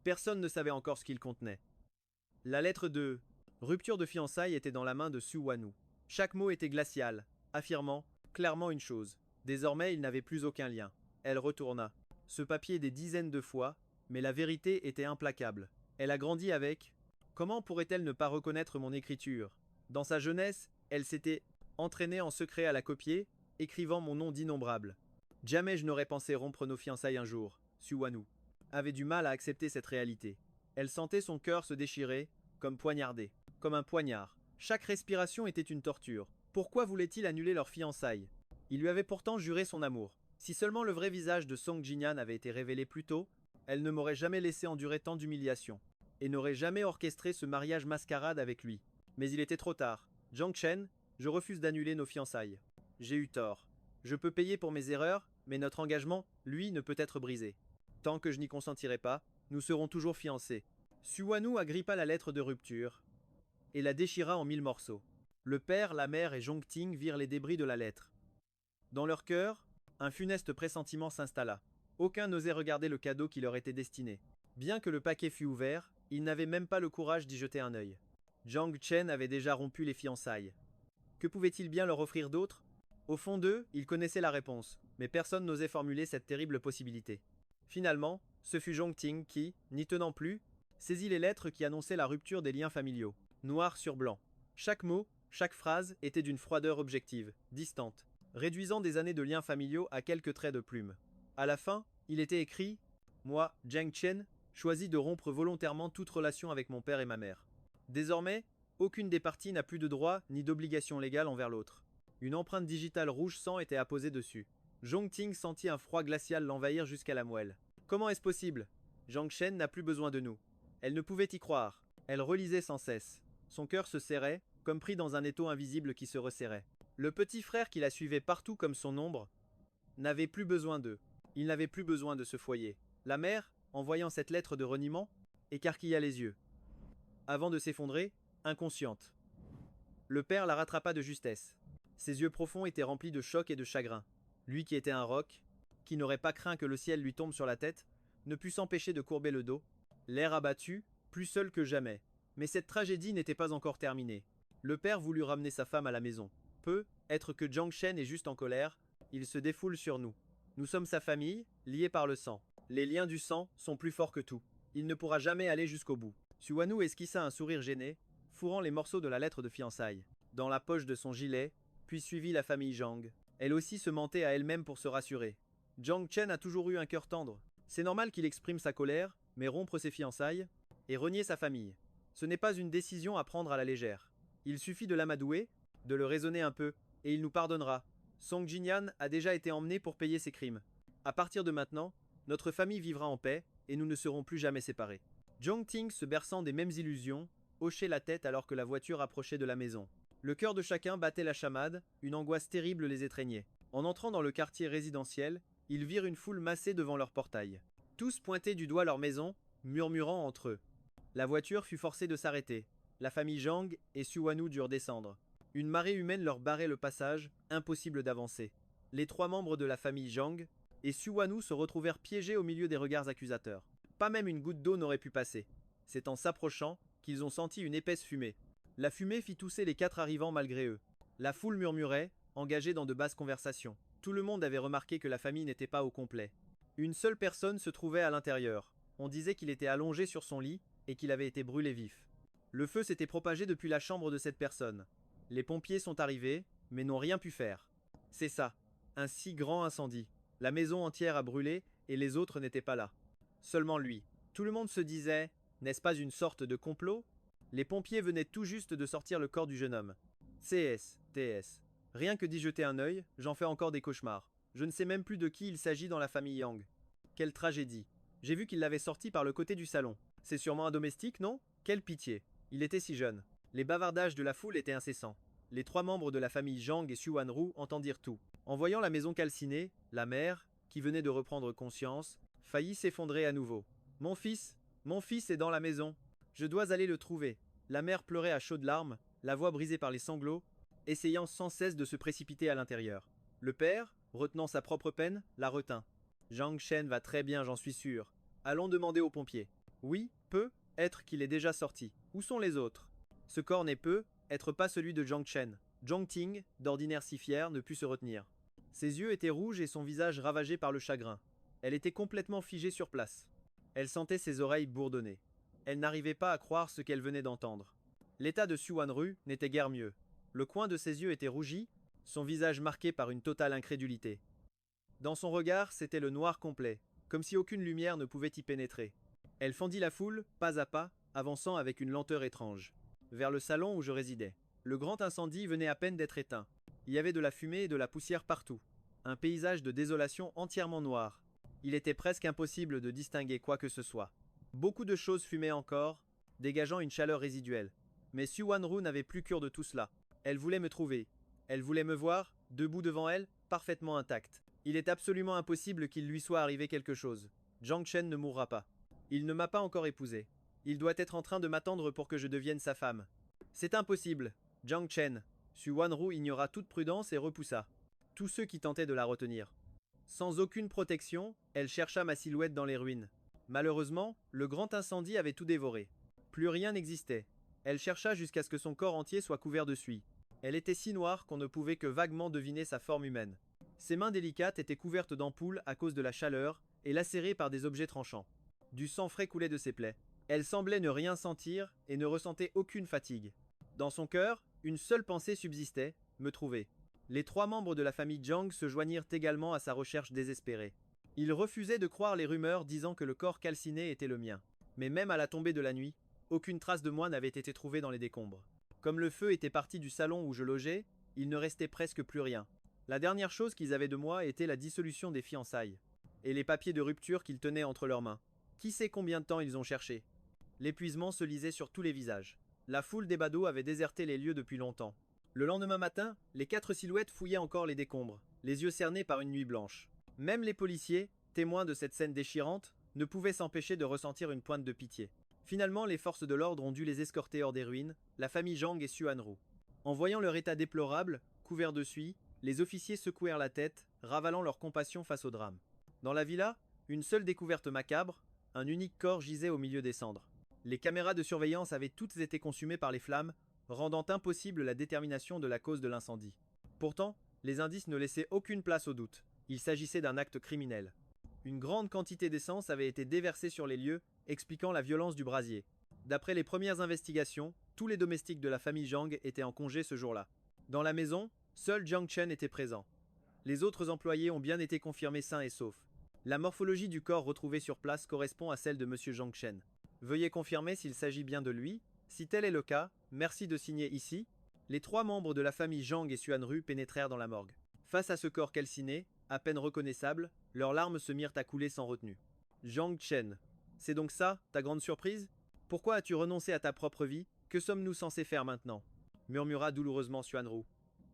[SPEAKER 1] personne ne savait encore ce qu'ils contenaient. La lettre de rupture de fiançailles était dans la main de Su Wanu. Chaque mot était glacial, affirmant clairement une chose. Désormais, il n'avait plus aucun lien. Elle retourna ce papier des dizaines de fois, mais la vérité était implacable. Elle a grandi avec. Comment pourrait-elle ne pas reconnaître mon écriture? Dans sa jeunesse, elle s'était entraînée en secret à la copier, écrivant mon nom d'innombrables. Jamais je n'aurais pensé rompre nos fiançailles un jour. Su Wanu avait du mal à accepter cette réalité. Elle sentait son cœur se déchirer, comme poignardé, comme un poignard. Chaque respiration était une torture. Pourquoi voulait-il annuler leurs fiançailles? Il lui avait pourtant juré son amour. Si seulement le vrai visage de Song Jinyan avait été révélé plus tôt, elle ne m'aurait jamais laissé endurer tant d'humiliations, et n'aurait jamais orchestré ce mariage mascarade avec lui. Mais il était trop tard. Jiang Chen, je refuse d'annuler nos fiançailles. J'ai eu tort. Je peux payer pour mes erreurs, mais notre engagement, lui, ne peut être brisé. Tant que je n'y consentirai pas, nous serons toujours fiancés. Su Wanu agrippa la lettre de rupture et la déchira en 1000 morceaux. Le père, la mère et Zhong Ting virent les débris de la lettre. Dans leur cœur, un funeste pressentiment s'installa. Aucun n'osait regarder le cadeau qui leur était destiné. Bien que le paquet fût ouvert, ils n'avaient même pas le courage d'y jeter un œil. Jiang Chen avait déjà rompu les fiançailles. Que pouvait-il bien leur offrir d'autre? Au fond d'eux, ils connaissaient la réponse, mais personne n'osait formuler cette terrible possibilité. Finalement, ce fut Zhong Ting qui, n'y tenant plus, saisit les lettres qui annonçaient la rupture des liens familiaux. Noir sur blanc. Chaque mot, chaque phrase était d'une froideur objective, distante, réduisant des années de liens familiaux à quelques traits de plume. À la fin, il était écrit: Moi, Zhang Chen, choisis de rompre volontairement toute relation avec mon père et ma mère. Désormais, aucune des parties n'a plus de droit ni d'obligation légale envers l'autre. Une empreinte digitale rouge sang était apposée dessus. Zhong Ting sentit un froid glacial l'envahir jusqu'à la moelle. Comment est-ce possible? Zhang Chen n'a plus besoin de nous. Elle ne pouvait y croire. Elle relisait sans cesse. Son cœur se serrait, comme pris dans un étau invisible qui se resserrait. Le petit frère qui la suivait partout comme son ombre n'avait plus besoin d'eux. Il n'avait plus besoin de ce foyer. La mère, en voyant cette lettre de reniement, écarquilla les yeux, avant de s'effondrer, inconsciente. Le père la rattrapa de justesse. Ses yeux profonds étaient remplis de choc et de chagrin. Lui qui était un roc, qui n'aurait pas craint que le ciel lui tombe sur la tête, ne put s'empêcher de courber le dos, l'air abattu, plus seul que jamais. Mais cette tragédie n'était pas encore terminée. Le père voulut ramener sa femme à la maison. Être que Zhang Chen est juste en colère, il se défoule sur nous. Nous sommes sa famille, liés par le sang. Les liens du sang sont plus forts que tout. Il ne pourra jamais aller jusqu'au bout. Suwanu esquissa un sourire gêné, fourrant les morceaux de la lettre de fiançailles dans la poche de son gilet, puis suivit la famille Zhang. Elle aussi se mentait à elle-même pour se rassurer. Zhang Chen a toujours eu un cœur tendre. C'est normal qu'il exprime sa colère, mais rompre ses fiançailles et renier sa famille, ce n'est pas une décision à prendre à la légère. Il suffit de l'amadouer, de le raisonner un peu, et il nous pardonnera. Song Jinyan a déjà été emmené pour payer ses crimes. À partir de maintenant, notre famille vivra en paix, et nous ne serons plus jamais séparés. Zhong Ting, se berçant des mêmes illusions, hochait la tête alors que la voiture approchait de la maison. Le cœur de chacun battait la chamade, une angoisse terrible les étreignait. En entrant dans le quartier résidentiel, ils virent une foule massée devant leur portail. Tous pointaient du doigt leur maison, murmurant entre eux. La voiture fut forcée de s'arrêter. La famille Zhang et Suwanu durent descendre. Une marée humaine leur barrait le passage, impossible d'avancer. Les 3 membres de la famille Zhang et Suwanu se retrouvèrent piégés au milieu des regards accusateurs. Pas même une goutte d'eau n'aurait pu passer. C'est en s'approchant qu'ils ont senti une épaisse fumée. La fumée fit tousser les 4 arrivants malgré eux. La foule murmurait, engagée dans de basses conversations. Tout le monde avait remarqué que la famille n'était pas au complet. Une seule personne se trouvait à l'intérieur. On disait qu'il était allongé sur son lit et qu'il avait été brûlé vif. Le feu s'était propagé depuis la chambre de cette personne. Les pompiers sont arrivés, mais n'ont rien pu faire. C'est ça, un si grand incendie. La maison entière a brûlé et les autres n'étaient pas là. Seulement lui. Tout le monde se disait, n'est-ce pas une sorte de complot? Les pompiers venaient tout juste de sortir le corps du jeune homme. TS. Rien que d'y jeter un œil, j'en fais encore des cauchemars. Je ne sais même plus de qui il s'agit dans la famille Yang. Quelle tragédie. J'ai vu qu'il l'avait sorti par le côté du salon. C'est sûrement un domestique, non? Quelle pitié. Il était si jeune. Les bavardages de la foule étaient incessants. Les 3 membres de la famille Zhang et Suwanru entendirent tout. En voyant la maison calcinée, la mère, qui venait de reprendre conscience, faillit s'effondrer à nouveau. Mon fils est dans la maison. Je dois aller le trouver. La mère pleurait à chaudes larmes, la voix brisée par les sanglots, essayant sans cesse de se précipiter à l'intérieur. Le père, retenant sa propre peine, la retint. Zhang Chen va très bien, j'en suis sûr. Allons demander aux pompiers. Oui, être qu'il est déjà sorti. Où sont les autres? Ce corps n'est être pas celui de Zhang Chen. Zhong Ting, d'ordinaire si fière, ne put se retenir. Ses yeux étaient rouges et son visage ravagé par le chagrin. Elle était complètement figée sur place. Elle sentait ses oreilles bourdonner. Elle n'arrivait pas à croire ce qu'elle venait d'entendre. L'état de Suwanru n'était guère mieux. Le coin de ses yeux était rougi, son visage marqué par une totale incrédulité. Dans son regard, c'était le noir complet, comme si aucune lumière ne pouvait y pénétrer. Elle fendit la foule, pas à pas, avançant avec une lenteur étrange, vers le salon où je résidais. Le grand incendie venait à peine d'être éteint. Il y avait de la fumée et de la poussière partout. Un paysage de désolation entièrement noir. Il était presque impossible de distinguer quoi que ce soit. Beaucoup de choses fumaient encore, dégageant une chaleur résiduelle. Mais Suwanru n'avait plus cure de tout cela. Elle voulait me trouver. Elle voulait me voir, debout devant elle, parfaitement intacte. Il est absolument impossible qu'il lui soit arrivé quelque chose. Zhang Chen ne mourra pas. Il ne m'a pas encore épousé. Il doit être en train de m'attendre pour que je devienne sa femme. C'est impossible. Zhang Chen. Suwanru ignora toute prudence et repoussa tous ceux qui tentaient de la retenir. Sans aucune protection, elle chercha ma silhouette dans les ruines. Malheureusement, le grand incendie avait tout dévoré. Plus rien n'existait. Elle chercha jusqu'à ce que son corps entier soit couvert de suie. Elle était si noire qu'on ne pouvait que vaguement deviner sa forme humaine. Ses mains délicates étaient couvertes d'ampoules à cause de la chaleur et lacérées par des objets tranchants. Du sang frais coulait de ses plaies. Elle semblait ne rien sentir et ne ressentait aucune fatigue. Dans son cœur, Une seule pensée subsistait, me trouver. Les 3 membres de la famille Jiang se joignirent également à sa recherche désespérée. Ils refusaient de croire les rumeurs disant que le corps calciné était le mien. Mais même à la tombée de la nuit, aucune trace de moi n'avait été trouvée dans les décombres. Comme le feu était parti du salon où je logeais, il ne restait presque plus rien. La dernière chose qu'ils avaient de moi était la dissolution des fiançailles. Et les papiers de rupture qu'ils tenaient entre leurs mains. Qui sait combien de temps ils ont cherché? L'épuisement se lisait sur tous les visages. La foule des badauds avait déserté les lieux depuis longtemps. Le lendemain matin, les 4 silhouettes fouillaient encore les décombres, les yeux cernés par une nuit blanche. Même les policiers, témoins de cette scène déchirante, ne pouvaient s'empêcher de ressentir une pointe de pitié. Finalement, les forces de l'ordre ont dû les escorter hors des ruines, la famille Jiang et Xuanru. En voyant leur état déplorable, couverts de suie, les officiers secouèrent la tête, ravalant leur compassion face au drame. Dans la villa, une seule découverte macabre, un unique corps gisait au milieu des cendres. Les caméras de surveillance avaient toutes été consumées par les flammes, rendant impossible la détermination de la cause de l'incendie. Pourtant, les indices ne laissaient aucune place au doute. Il s'agissait d'un acte criminel. Une grande quantité d'essence avait été déversée sur les lieux, expliquant la violence du brasier. D'après les premières investigations, tous les domestiques de la famille Jiang étaient en congé ce jour-là. Dans la maison, seul Jiang Chen était présent. Les autres employés ont bien été confirmés sains et saufs. La morphologie du corps retrouvé sur place correspond à celle de M. Jiang Chen. Veuillez confirmer s'il s'agit bien de lui. Si tel est le cas, merci de signer ici. Les 3 membres de la famille Jiang et Xuanru pénétrèrent dans la morgue. Face à ce corps calciné, à peine reconnaissable, leurs larmes se mirent à couler sans retenue. Jiang Chen, c'est donc ça, ta grande surprise? Pourquoi as-tu renoncé à ta propre vie? Que sommes-nous censés faire maintenant? Murmura douloureusement Xuanru.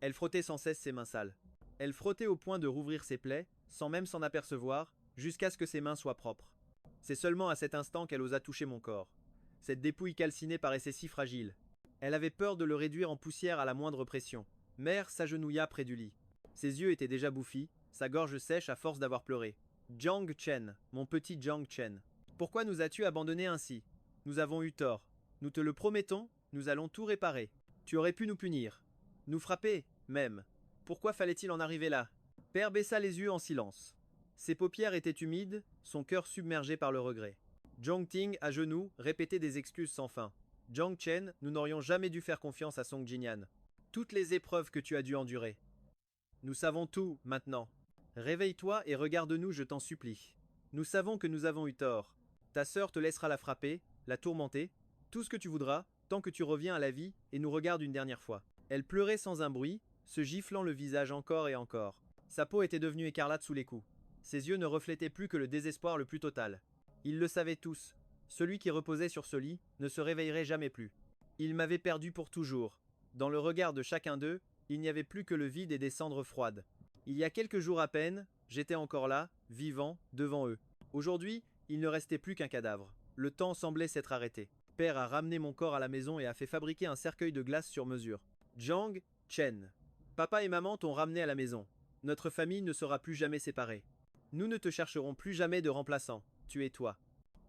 [SPEAKER 1] Elle frottait sans cesse ses mains sales. Elle frottait au point de rouvrir ses plaies, sans même s'en apercevoir, jusqu'à ce que ses mains soient propres. C'est seulement à cet instant qu'elle osa toucher mon corps. Cette dépouille calcinée paraissait si fragile. Elle avait peur de le réduire en poussière à la moindre pression. Mère s'agenouilla près du lit. Ses yeux étaient déjà bouffis, sa gorge sèche à force d'avoir pleuré. Jiang Chen, mon petit Jiang Chen. Pourquoi nous as-tu abandonnés ainsi? Nous avons eu tort. Nous te le promettons, nous allons tout réparer. Tu aurais pu nous punir. Nous frapper, même. Pourquoi fallait-il en arriver là? Père baissa les yeux en silence. Ses paupières étaient humides, son cœur submergé par le regret. Jiang Ting, à genoux, répétait des excuses sans fin. Jiang Chen, nous n'aurions jamais dû faire confiance à Song Jinyan. Toutes les épreuves que tu as dû endurer. Nous savons tout, maintenant. Réveille-toi et regarde-nous, je t'en supplie. Nous savons que nous avons eu tort. Ta sœur te laissera la frapper, la tourmenter, tout ce que tu voudras, tant que tu reviens à la vie et nous regardes une dernière fois. Elle pleurait sans un bruit, se giflant le visage encore et encore. Sa peau était devenue écarlate sous les coups. Ses yeux ne reflétaient plus que le désespoir le plus total. Ils le savaient tous. Celui qui reposait sur ce lit ne se réveillerait jamais plus. Il m'avait perdu pour toujours. Dans le regard de chacun d'eux, il n'y avait plus que le vide et des cendres froides. Il y a quelques jours à peine, j'étais encore là, vivant, devant eux. Aujourd'hui, il ne restait plus qu'un cadavre. Le temps semblait s'être arrêté. Père a ramené mon corps à la maison et a fait fabriquer un cercueil de glace sur mesure. Jiang Chen. Papa et maman t'ont ramené à la maison. Notre famille ne sera plus jamais séparée. Nous ne te chercherons plus jamais de remplaçant. Tu es toi.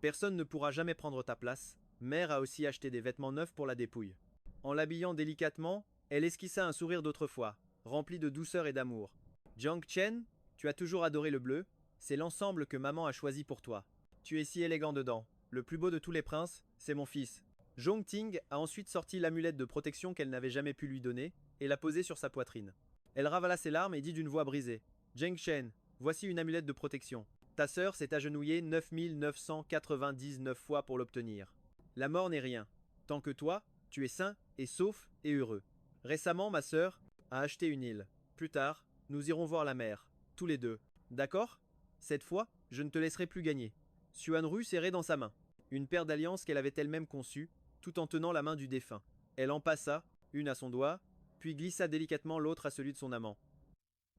[SPEAKER 1] Personne ne pourra jamais prendre ta place. Mère a aussi acheté des vêtements neufs pour la dépouille. En l'habillant délicatement, elle esquissa un sourire d'autrefois, rempli de douceur et d'amour. Jiang Chen, tu as toujours adoré le bleu. C'est l'ensemble que maman a choisi pour toi. Tu es si élégant dedans. Le plus beau de tous les princes, c'est mon fils. Jiang Ting a ensuite sorti l'amulette de protection qu'elle n'avait jamais pu lui donner et l'a posée sur sa poitrine. Elle ravala ses larmes et dit d'une voix brisée. Jiang Chen, voici une amulette de protection. Ta sœur s'est agenouillée 9999 fois pour l'obtenir. La mort n'est rien. Tant que toi, tu es sain et sauf et heureux. Récemment, ma sœur a acheté une île. Plus tard, nous irons voir la mer, tous les deux. D'accord? Cette fois, je ne te laisserai plus gagner. Xuanru serrait dans sa main une paire d'alliances qu'elle avait elle-même conçue, tout en tenant la main du défunt. Elle en passa, une à son doigt, puis glissa délicatement l'autre à celui de son amant.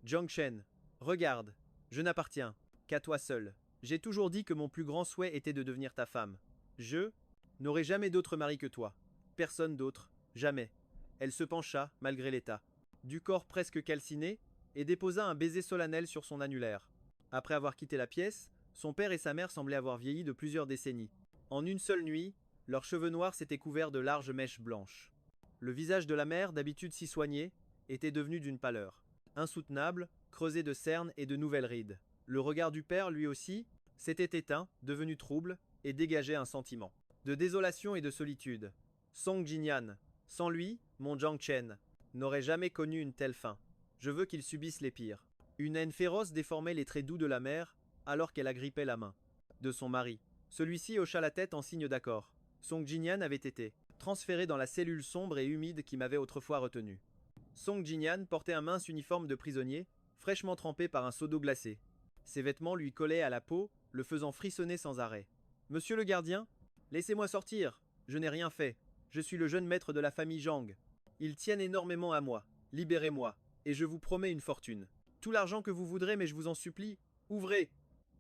[SPEAKER 1] Jiang Chen, regarde, je n'appartiens qu'à toi seul. J'ai toujours dit que mon plus grand souhait était de devenir ta femme. Je n'aurai jamais d'autre mari que toi. Personne d'autre, jamais. Elle se pencha, malgré l'état, du corps presque calciné, et déposa un baiser solennel sur son annulaire. Après avoir quitté la pièce, son père et sa mère semblaient avoir vieilli de plusieurs décennies. En une seule nuit, leurs cheveux noirs s'étaient couverts de larges mèches blanches. Le visage de la mère, d'habitude si soigné, était devenu d'une pâleur insoutenable, creusé de cernes et de nouvelles rides. Le regard du père, lui aussi, s'était éteint, devenu trouble, et dégageait un sentiment de désolation et de solitude. Song Jinyan, Sans lui, mon Jiang Chen n'aurait jamais connu une telle fin. Je veux qu'il subisse les pires. Une haine féroce déformait les traits doux de la mère alors qu'elle agrippait la main de son mari. Celui-ci hocha la tête en signe d'accord. Song Jinyan avait été transféré dans la cellule sombre et humide qui m'avait autrefois retenu. Song Jinyan portait un mince uniforme de prisonnier, fraîchement trempé par un seau d'eau glacée. Ses vêtements lui collaient à la peau, le faisant frissonner sans arrêt. Monsieur le gardien, laissez-moi sortir. Je n'ai rien fait. Je suis le jeune maître de la famille Zhang. Ils tiennent énormément à moi. Libérez-moi, et je vous promets une fortune. Tout l'argent que vous voudrez, mais je vous en supplie, ouvrez.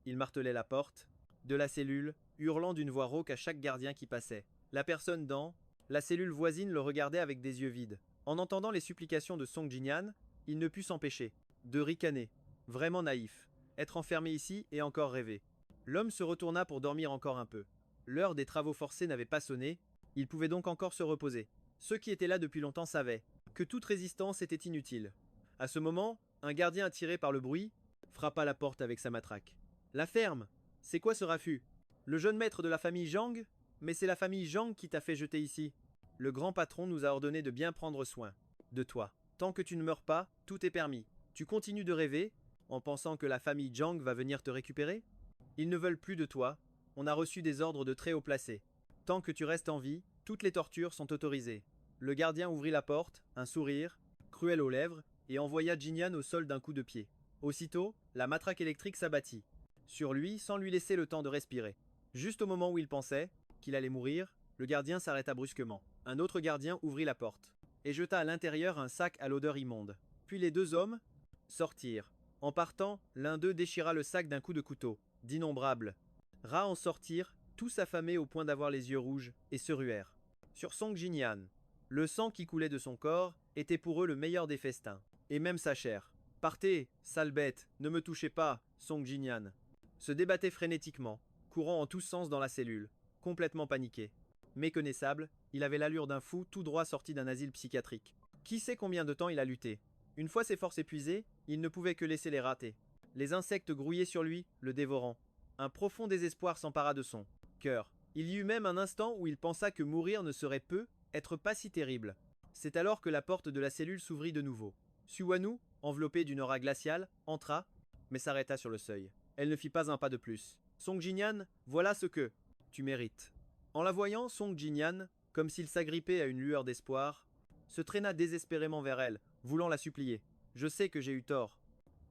[SPEAKER 1] Il martelait la porte de la cellule, hurlant d'une voix rauque à chaque gardien qui passait. La personne dans la cellule voisine le regardait avec des yeux vides. En entendant les supplications de Song Jinyan, il ne put s'empêcher de ricaner. Vraiment naïf. Être enfermé ici et encore rêver. L'homme se retourna pour dormir encore un peu. L'heure des travaux forcés n'avait pas sonné, il pouvait donc encore se reposer. Ceux qui étaient là depuis longtemps savaient que toute résistance était inutile. À ce moment, un gardien attiré par le bruit frappa la porte avec sa matraque. La ferme. C'est quoi ce raffut? Le jeune maître de la famille Zhang? Mais c'est la famille Zhang qui t'a fait jeter ici. Le grand patron nous a ordonné de bien prendre soin de toi. Tant que tu ne meurs pas, tout est permis. Tu continues de rêver, en pensant que la famille Zhang va venir te récupérer? Ils ne veulent plus de toi. On a reçu des ordres de très haut placés. Tant que tu restes en vie, toutes les tortures sont autorisées. Le gardien ouvrit la porte, un sourire, cruel aux lèvres, et envoya Jinyan au sol d'un coup de pied. Aussitôt, la matraque électrique s'abattit sur lui sans lui laisser le temps de respirer. Juste au moment où il pensait qu'il allait mourir, le gardien s'arrêta brusquement. Un autre gardien ouvrit la porte et jeta à l'intérieur un sac à l'odeur immonde. Puis les deux hommes sortirent. En partant, l'un d'eux déchira le sac d'un coup de couteau. D'innombrables rats en sortirent, tous affamés au point d'avoir les yeux rouges, et se ruèrent sur Song Jinyan. Le sang qui coulait de son corps était pour eux le meilleur des festins, et même sa chair. Partez, sale bête, ne me touchez pas, Song Jinyan se débattait frénétiquement, courant en tous sens dans la cellule, complètement paniqué. Méconnaissable, il avait l'allure d'un fou tout droit sorti d'un asile psychiatrique. Qui sait combien de temps il a lutté? Une fois ses forces épuisées, il ne pouvait que laisser les rater. Les insectes grouillaient sur lui, le dévorant. Un profond désespoir s'empara de son cœur. Il y eut même un instant où il pensa que mourir ne serait être pas si terrible. C'est alors que la porte de la cellule s'ouvrit de nouveau. Suwanu, enveloppée d'une aura glaciale, entra, mais s'arrêta sur le seuil. Elle ne fit pas un pas de plus. Song Jinyan, voilà ce que tu mérites. En la voyant, Song Jinyan, comme s'il s'agrippait à une lueur d'espoir, se traîna désespérément vers elle, voulant la supplier. Je sais que j'ai eu tort.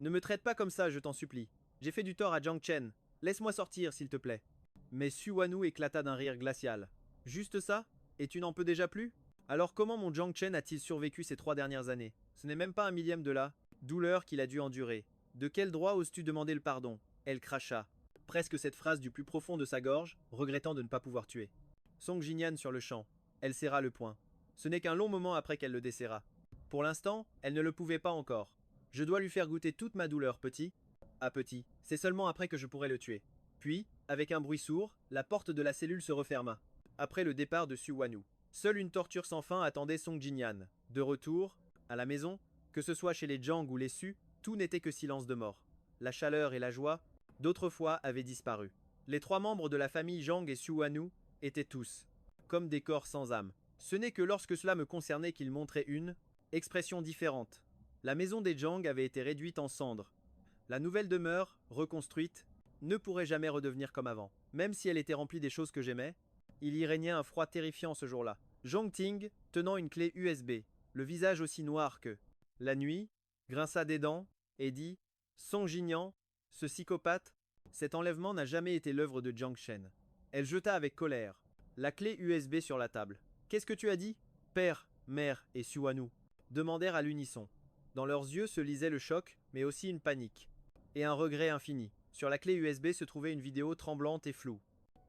[SPEAKER 1] Ne me traite pas comme ça, je t'en supplie. J'ai fait du tort à Jiang Chen. Laisse-moi sortir, s'il te plaît. Mais Suwanu éclata d'un rire glacial. Juste ça? Et tu n'en peux déjà plus? Alors comment mon Jiang Chen a-t-il survécu ces 3 dernières années? Ce n'est même pas un millième de la douleur qu'il a dû endurer. De quel droit oses-tu demander le pardon? Elle cracha presque cette phrase du plus profond de sa gorge, regrettant de ne pas pouvoir tuer. Song Jinyan sur le champ. Elle serra le poing. Ce n'est qu'un long moment après qu'elle le desserra. Pour l'instant, elle ne le pouvait pas encore. Je dois lui faire goûter toute ma douleur, petit. Ah petit, c'est seulement après que je pourrai le tuer. Puis, avec un bruit sourd, la porte de la cellule se referma. Après le départ de Suwanu. Seule une torture sans fin attendait Song Jinyan. De retour, à la maison, que ce soit chez les Zhang ou les Su, tout n'était que silence de mort. La chaleur et la joie, d'autrefois, avaient disparu. Les 3 membres de la famille Zhang et Suwanu étaient tous comme des corps sans âme. Ce n'est que lorsque cela me concernait qu'ils montraient une expression différente. La maison des Zhang avait été réduite en cendres. La nouvelle demeure, reconstruite, ne pourrait jamais redevenir comme avant. Même si elle était remplie des choses que j'aimais, il y régnait un froid terrifiant ce jour-là. Zhang Ting, tenant une clé USB, le visage aussi noir que la nuit, grinça des dents et dit « Song Jinyan, ce psychopathe, cet enlèvement n'a jamais été l'œuvre de Jiang Chen. » Elle jeta avec colère la clé USB sur la table. « Qu'est-ce que tu as dit ?» Père, mère et Suwanu demandèrent à l'unisson. Dans leurs yeux se lisait le choc, mais aussi une panique et un regret infini. Sur la clé USB se trouvait une vidéo tremblante et floue.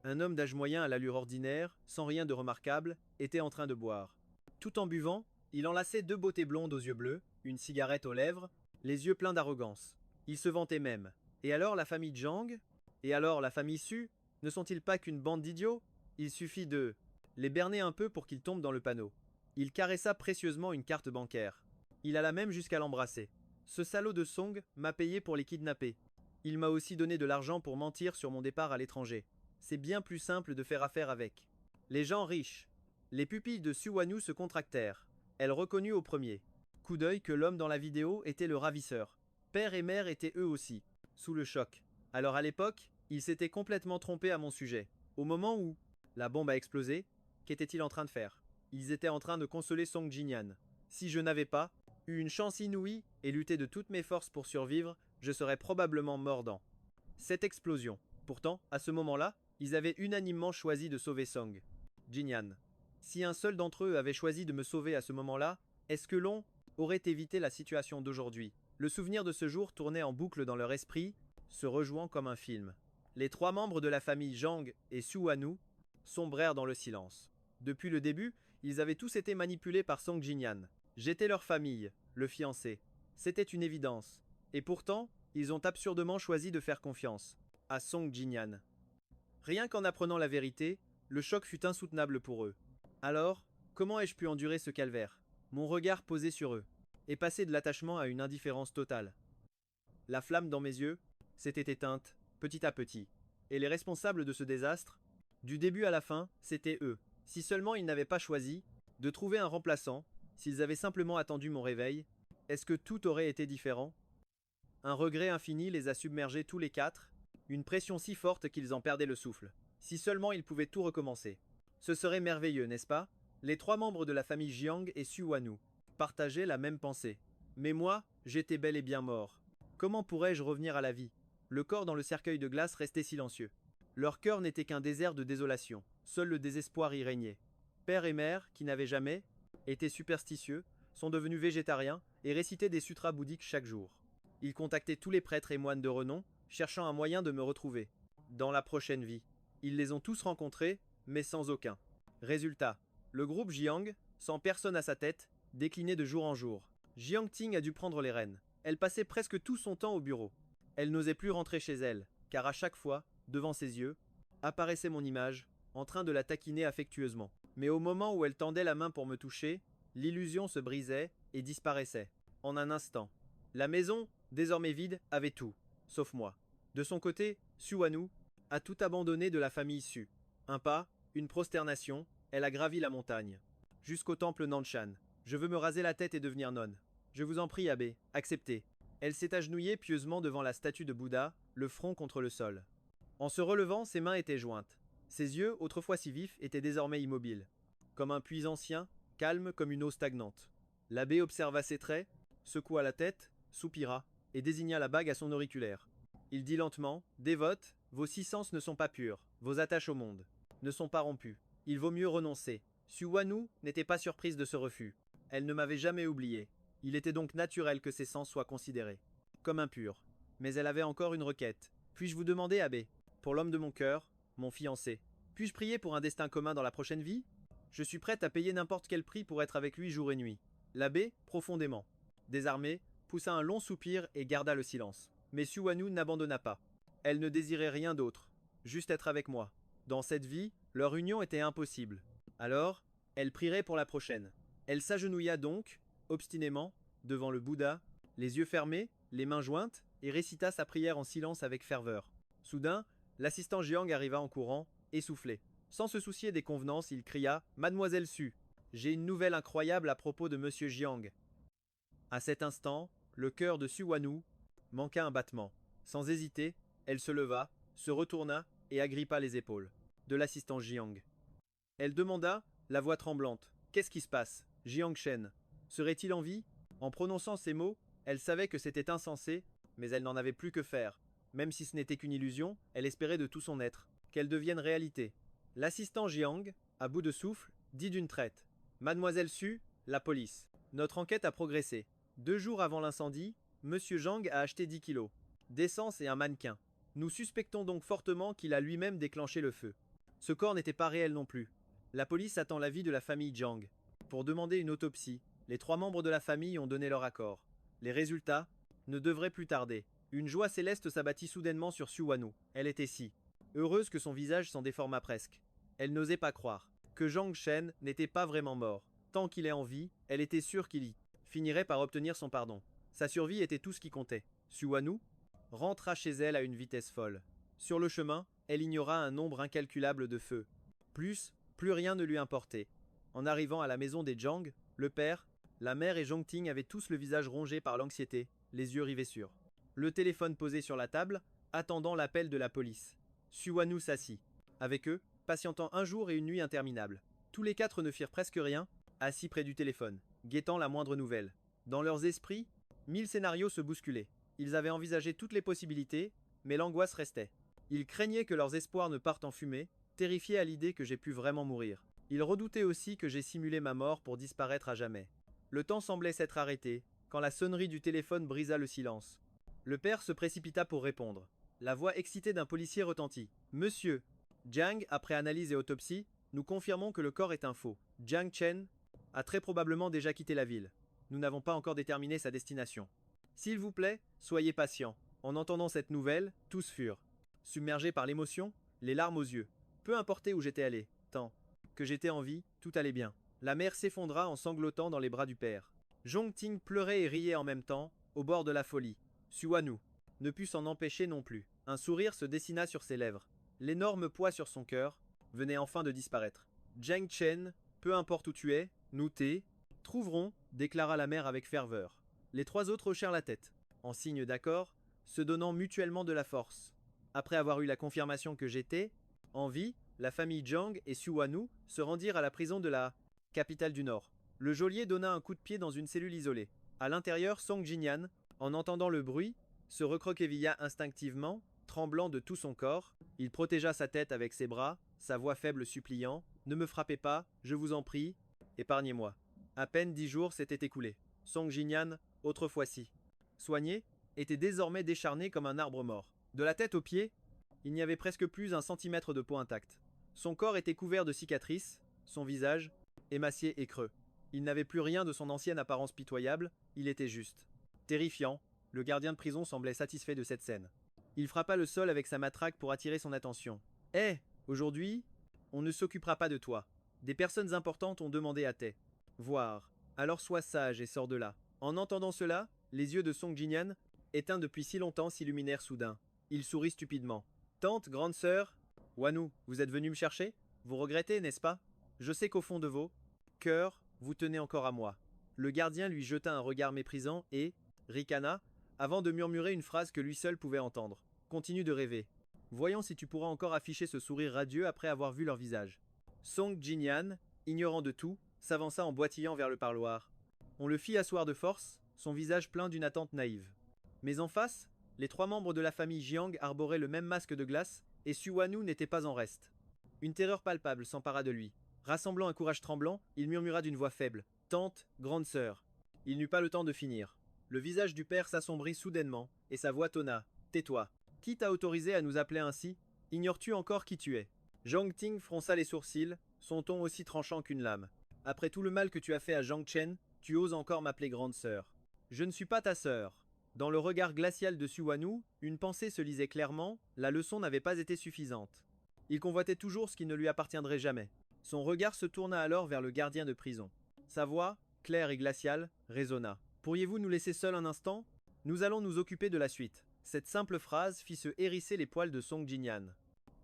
[SPEAKER 1] Un homme d'âge moyen à l'allure ordinaire, sans rien de remarquable, était en train de boire. Tout en buvant, il enlaçait 2 beautés blondes aux yeux bleus, une cigarette aux lèvres, les yeux pleins d'arrogance. Il se vantait même. Et alors la famille Zhang? Et alors la famille Su? Ne sont-ils pas qu'une bande d'idiots? Il suffit de les berner un peu pour qu'ils tombent dans le panneau. Il caressa précieusement une carte bancaire. Il alla même jusqu'à l'embrasser. Ce salaud de Song m'a payé pour les kidnapper. Il m'a aussi donné de l'argent pour mentir sur mon départ à l'étranger. C'est bien plus simple de faire affaire avec les gens riches. Les pupilles de Suwanu se contractèrent. Elle reconnut au premier coup d'œil que l'homme dans la vidéo était le ravisseur. Père et mère étaient eux aussi, sous le choc. Alors à l'époque, ils s'étaient complètement trompés à mon sujet. Au moment où la bombe a explosé, qu'étaient-ils en train de faire? Ils étaient en train de consoler Song Jinyan. Si je n'avais pas eu une chance inouïe et lutté de toutes mes forces pour survivre, je serais probablement mort dans cette explosion. Pourtant, à ce moment-là, ils avaient unanimement choisi de sauver Song Jinyan. Si un seul d'entre eux avait choisi de me sauver à ce moment-là, est-ce que l'on aurait évité la situation d'aujourd'hui? Le souvenir de ce jour tournait en boucle dans leur esprit, se rejouant comme un film. Les trois membres de la famille Zhang et Suwanu sombrèrent dans le silence. Depuis le début, ils avaient tous été manipulés par Song Jinyan. J'étais leur famille, le fiancé. C'était une évidence. Et pourtant, ils ont absurdement choisi de faire confiance à Song Jinyan. Rien qu'en apprenant la vérité, le choc fut insoutenable pour eux. Alors, comment ai-je pu endurer ce calvaire? Mon regard posé sur eux, et passer de l'attachement à une indifférence totale. La flamme dans mes yeux s'était éteinte, petit à petit. Et les responsables de ce désastre, du début à la fin, c'étaient eux. Si seulement ils n'avaient pas choisi de trouver un remplaçant, s'ils avaient simplement attendu mon réveil, est-ce que tout aurait été différent? Un regret infini les a submergés tous les quatre, une pression si forte qu'ils en perdaient le souffle. Si seulement ils pouvaient tout recommencer. Ce serait merveilleux, n'est-ce pas? Les trois membres de la famille Jiang et Suwanu partageaient la même pensée. Mais moi, j'étais bel et bien mort. Comment pourrais-je revenir à la vie? Le corps dans le cercueil de glace restait silencieux. Leur cœur n'était qu'un désert de désolation. Seul le désespoir y régnait. Père et mère, qui n'avaient jamais été superstitieux, sont devenus végétariens et récitaient des sutras bouddhiques chaque jour. Ils contactaient tous les prêtres et moines de renom, cherchant un moyen de me retrouver dans la prochaine vie. Ils les ont tous rencontrés, mais sans aucun résultat. Le groupe Jiang, sans personne à sa tête, déclinait de jour en jour. Jiang Ting a dû prendre les rênes. Elle passait presque tout son temps au bureau. Elle n'osait plus rentrer chez elle, car à chaque fois, devant ses yeux, apparaissait mon image, en train de la taquiner affectueusement. Mais au moment où elle tendait la main pour me toucher, l'illusion se brisait et disparaissait. En un instant. La maison, désormais vide, avait tout, sauf moi. De son côté, Suwanu a tout abandonné de la famille Su. Un pas, une prosternation, elle a gravi la montagne. Jusqu'au temple Nanshan. Je veux me raser la tête et devenir nonne. Je vous en prie, abbé, acceptez. Elle s'est agenouillée pieusement devant la statue de Bouddha, le front contre le sol. En se relevant, ses mains étaient jointes. Ses yeux, autrefois si vifs, étaient désormais immobiles. Comme un puits ancien, calme comme une eau stagnante. L'abbé observa ses traits, secoua la tête, soupira, et désigna la bague à son auriculaire. Il dit lentement, dévote, vos six sens ne sont pas purs, vos attaches au monde ne sont pas rompues. Il vaut mieux renoncer. Suwanu n'était pas surprise de ce refus. Elle ne m'avait jamais oublié. Il était donc naturel que ses sens soient considérés comme impurs. Mais elle avait encore une requête. Puis-je vous demander, abbé, pour l'homme de mon cœur, mon fiancé, puis-je prier pour un destin commun dans la prochaine vie? Je suis prête à payer n'importe quel prix pour être avec lui jour et nuit. L'abbé, profondément désarmé, poussa un long soupir et garda le silence. Mais Suwanu n'abandonna pas. Elle ne désirait rien d'autre, juste être avec moi. Dans cette vie, leur union était impossible. Alors, elle prierait pour la prochaine. Elle s'agenouilla donc, obstinément, devant le Bouddha, les yeux fermés, les mains jointes, et récita sa prière en silence avec ferveur. Soudain, l'assistant Jiang arriva en courant, essoufflé. Sans se soucier des convenances, il cria « Mademoiselle Su, j'ai une nouvelle incroyable à propos de Monsieur Jiang. » À cet instant, le cœur de Suwanu manqua un battement. Sans hésiter, elle se leva, se retourna et agrippa les épaules de l'assistant Jiang. Elle demanda, la voix tremblante, « Qu'est-ce qui se passe? Jiang Shen serait-il en vie ?» En prononçant ces mots, elle savait que c'était insensé, mais elle n'en avait plus que faire. Même si ce n'était qu'une illusion, elle espérait de tout son être qu'elle devienne réalité. L'assistant Jiang, à bout de souffle, dit d'une traite, « Mademoiselle Su, la police. Notre enquête a progressé. 2 jours avant l'incendie, Monsieur Zhang a acheté 10 kilos d'essence et un mannequin. Nous suspectons donc fortement qu'il a lui-même déclenché le feu. Ce corps n'était pas réel non plus. La police attend l'avis de la famille Zhang pour demander une autopsie. Les 3 membres de la famille ont donné leur accord. Les résultats ne devraient plus tarder. Une joie céleste s'abattit soudainement sur Suwanu. Elle était si heureuse que son visage s'en déforma presque. Elle n'osait pas croire que Zhang Shen n'était pas vraiment mort. Tant qu'il est en vie, elle était sûre qu'il y finirait par obtenir son pardon. Sa survie était tout ce qui comptait. Suwanu rentra chez elle à une vitesse folle. Sur le chemin, elle ignora un nombre incalculable de feux. Plus rien ne lui importait. En arrivant à la maison des Jiang, le père, la mère et Zhongting avaient tous le visage rongé par l'anxiété, les yeux rivés sur le téléphone posé sur la table, attendant l'appel de la police. Suwanu s'assit. Avec eux, patientant un jour et une nuit interminables. Tous les quatre ne firent presque rien, assis près du téléphone, guettant la moindre nouvelle. Dans leurs esprits, 1000 scénarios se bousculaient. Ils avaient envisagé toutes les possibilités, mais l'angoisse restait. Ils craignaient que leurs espoirs ne partent en fumée, terrifiés à l'idée que j'ai pu vraiment mourir. Ils redoutaient aussi que j'ai simulé ma mort pour disparaître à jamais. Le temps semblait s'être arrêté, quand la sonnerie du téléphone brisa le silence. Le père se précipita pour répondre. La voix excitée d'un policier retentit. « Monsieur Jiang, après analyse et autopsie, nous confirmons que le corps est un faux. Jiang Chen a très probablement déjà quitté la ville. Nous n'avons pas encore déterminé sa destination. S'il vous plaît, soyez patient. » En entendant cette nouvelle, tous furent submergés par l'émotion, les larmes aux yeux. Peu importait où j'étais allé, tant que j'étais en vie, tout allait bien. La mère s'effondra en sanglotant dans les bras du père. Zhongting pleurait et riait en même temps, au bord de la folie. Suwanu ne put s'en empêcher non plus. Un sourire se dessina sur ses lèvres. L'énorme poids sur son cœur venait enfin de disparaître. Jiang Chen, peu importe où tu es, nous trouverons, déclara la mère avec ferveur. Les trois autres hochèrent la tête, en signe d'accord, se donnant mutuellement de la force. Après avoir eu la confirmation que j'étais en vie, la famille Jiang et Suwanu se rendirent à la prison de la capitale du Nord. Le geôlier donna un coup de pied dans une cellule isolée. À l'intérieur, Song Jinyan, en entendant le bruit, se recroquevilla instinctivement, tremblant de tout son corps. Il protégea sa tête avec ses bras, sa voix faible suppliant « Ne me frappez pas, je vous en prie, épargnez-moi ». À peine 10 jours s'étaient écoulés. Song Jinyan, autrefois-ci soigné, était désormais décharné comme un arbre mort. De la tête aux pieds, il n'y avait presque plus un centimètre de peau intacte. Son corps était couvert de cicatrices, son visage, émacié et creux. Il n'avait plus rien de son ancienne apparence pitoyable, il était juste. Terrifiant, le gardien de prison semblait satisfait de cette scène. Il frappa le sol avec sa matraque pour attirer son attention. « Hé, aujourd'hui, on ne s'occupera pas de toi. Des personnes importantes ont demandé à t'aider. Voir. Alors sois sage et sors de là. » En entendant cela, les yeux de Song Jinyan, éteints depuis si longtemps, s'illuminèrent soudain. Il sourit stupidement. « Tante, grande sœur, Wanu, vous êtes venu me chercher? Vous regrettez, n'est-ce pas? Je sais qu'au fond de vos cœurs, vous tenez encore à moi. » Le gardien lui jeta un regard méprisant et ricana, avant de murmurer une phrase que lui seul pouvait entendre. « Continue de rêver. Voyons si tu pourras encore afficher ce sourire radieux après avoir vu leur visage. » Song Jinyan, ignorant de tout, s'avança en boitillant vers le parloir. On le fit asseoir de force, son visage plein d'une attente naïve. Mais en face, les trois membres de la famille Jiang arboraient le même masque de glace, et Suwanu n'était pas en reste. Une terreur palpable s'empara de lui. Rassemblant un courage tremblant, il murmura d'une voix faible. « Tante, grande sœur. » Il n'eut pas le temps de finir. Le visage du père s'assombrit soudainement, et sa voix tonna. « Tais-toi. Qui t'a autorisé à nous appeler ainsi? Ignores-tu encore qui tu es ?» Zhongting fronça les sourcils, son ton aussi tranchant qu'une lame. « Après tout le mal que tu as fait à Jiang Chen, tu oses encore m'appeler grande sœur. Je ne suis pas ta sœur. » Dans le regard glacial de Suwanu, une pensée se lisait clairement, la leçon n'avait pas été suffisante. Il convoitait toujours ce qui ne lui appartiendrait jamais. Son regard se tourna alors vers le gardien de prison. Sa voix, claire et glaciale, résonna. « Pourriez-vous nous laisser seuls un instant? Nous allons nous occuper de la suite. » Cette simple phrase fit se hérisser les poils de Song Jinyan.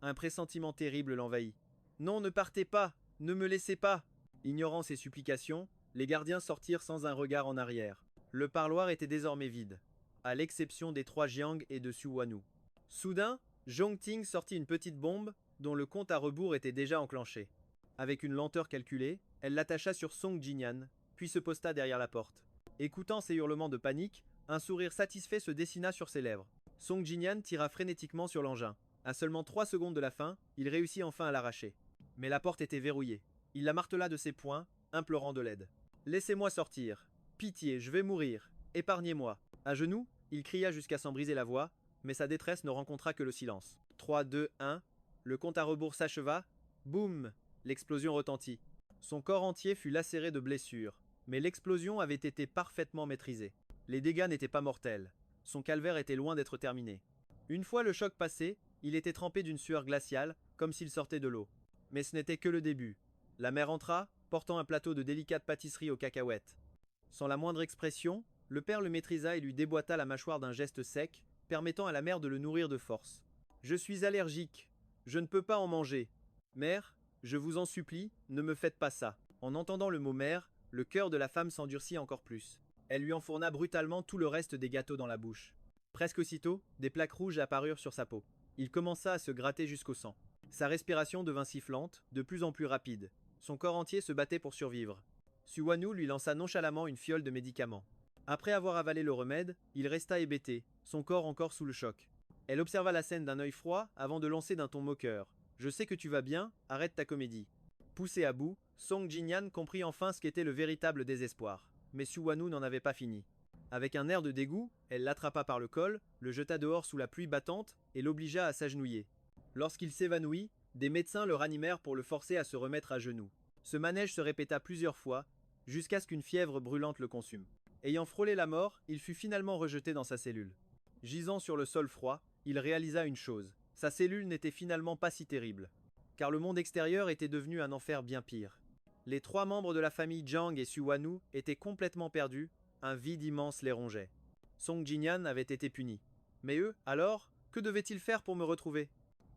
[SPEAKER 1] Un pressentiment terrible l'envahit. « Non, ne partez pas! Ne me laissez pas !» Ignorant ses supplications, les gardiens sortirent sans un regard en arrière. Le parloir était désormais vide, à l'exception des trois Jiang et de Suwanu. Soudain, Zhongting sortit une petite bombe dont le compte à rebours était déjà enclenché. Avec une lenteur calculée, elle l'attacha sur Song Jinyan, puis se posta derrière la porte. Écoutant ses hurlements de panique, un sourire satisfait se dessina sur ses lèvres. Song Jinyan tira frénétiquement sur l'engin. À seulement 3 secondes de la fin, il réussit enfin à l'arracher. Mais la porte était verrouillée. Il la martela de ses poings, implorant de l'aide. « Laissez-moi sortir. Pitié, je vais mourir. Épargnez-moi. » À genoux, il cria jusqu'à s'en briser la voix, mais sa détresse ne rencontra que le silence. 3, 2, 1. Le compte à rebours s'acheva. Boum! L'explosion retentit. Son corps entier fut lacéré de blessures, mais l'explosion avait été parfaitement maîtrisée. Les dégâts n'étaient pas mortels. Son calvaire était loin d'être terminé. Une fois le choc passé, il était trempé d'une sueur glaciale, comme s'il sortait de l'eau. Mais ce n'était que le début. La mère entra, portant un plateau de délicates pâtisseries aux cacahuètes. Sans la moindre expression, le père le maîtrisa et lui déboîta la mâchoire d'un geste sec, permettant à la mère de le nourrir de force. « Je suis allergique. Je ne peux pas en manger. »« Mère, Je vous en supplie, ne me faites pas ça. En entendant le mot mère, le cœur de la femme s'endurcit encore plus. Elle lui enfourna brutalement tout le reste des gâteaux dans la bouche. Presque aussitôt, des plaques rouges apparurent sur sa peau. Il commença à se gratter jusqu'au sang. Sa respiration devint sifflante, de plus en plus rapide. Son corps entier se battait pour survivre. Suwanu lui lança nonchalamment une fiole de médicaments. Après avoir avalé le remède, il resta hébété, son corps encore sous le choc. Elle observa la scène d'un œil froid avant de lancer d'un ton moqueur. Je sais que tu vas bien, arrête ta comédie. Poussé à bout, Song Jinyan comprit enfin ce qu'était le véritable désespoir. Mais Suwanu n'en avait pas fini. Avec un air de dégoût, elle l'attrapa par le col, le jeta dehors sous la pluie battante et l'obligea à s'agenouiller. Lorsqu'il s'évanouit, des médecins le ranimèrent pour le forcer à se remettre à genoux. Ce manège se répéta plusieurs fois, jusqu'à ce qu'une fièvre brûlante le consume. Ayant frôlé la mort, il fut finalement rejeté dans sa cellule. Gisant sur le sol froid, il réalisa une chose. Sa cellule n'était finalement pas si terrible. Car le monde extérieur était devenu un enfer bien pire. Les 3 membres de la famille Jiang et Suwanu étaient complètement perdus, un vide immense les rongeait. Song Jinyan avait été puni. Mais eux, alors, que devaient-ils faire pour me retrouver?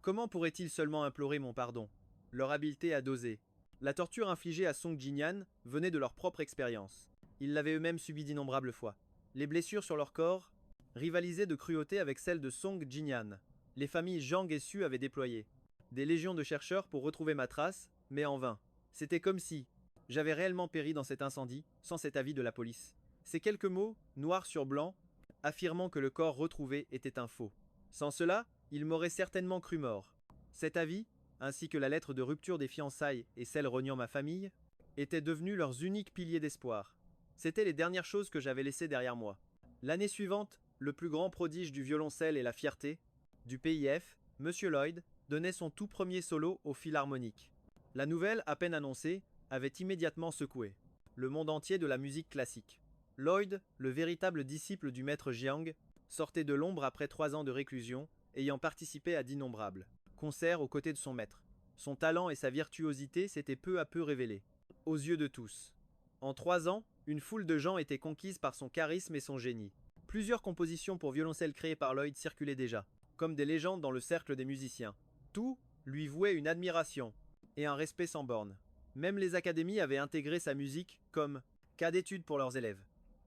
[SPEAKER 1] Comment pourraient-ils seulement implorer mon pardon? Leur habileté à doser. La torture infligée à Song Jinyan venait de leur propre expérience. Ils l'avaient eux-mêmes subie d'innombrables fois. Les blessures sur leur corps rivalisaient de cruauté avec celles de Song Jinyan. Les familles Zhang et Su avaient déployé des légions de chercheurs pour retrouver ma trace, mais en vain. C'était comme si j'avais réellement péri dans cet incendie, sans cet avis de la police. Ces quelques mots, noir sur blanc, affirmant que le corps retrouvé était un faux. Sans cela, ils m'auraient certainement cru mort. Cet avis, ainsi que la lettre de rupture des fiançailles et celle reniant ma famille, étaient devenus leurs uniques piliers d'espoir. C'étaient les dernières choses que j'avais laissées derrière moi. L'année suivante, le plus grand prodige du violoncelle et la fierté du PIF, Monsieur Lloyd, donnait son tout premier solo au Philharmonique. La nouvelle, à peine annoncée, avait immédiatement secoué le monde entier de la musique classique. Lloyd, le véritable disciple du maître Jiang, sortait de l'ombre après 3 ans de réclusion, ayant participé à d'innombrables concerts aux côtés de son maître. Son talent et sa virtuosité s'étaient peu à peu révélés, aux yeux de tous. En 3 ans, une foule de gens était conquise par son charisme et son génie. Plusieurs compositions pour violoncelle créées par Lloyd circulaient déjà, comme des légendes dans le cercle des musiciens. Tout lui vouait une admiration et un respect sans bornes. Même les académies avaient intégré sa musique comme cas d'étude pour leurs élèves.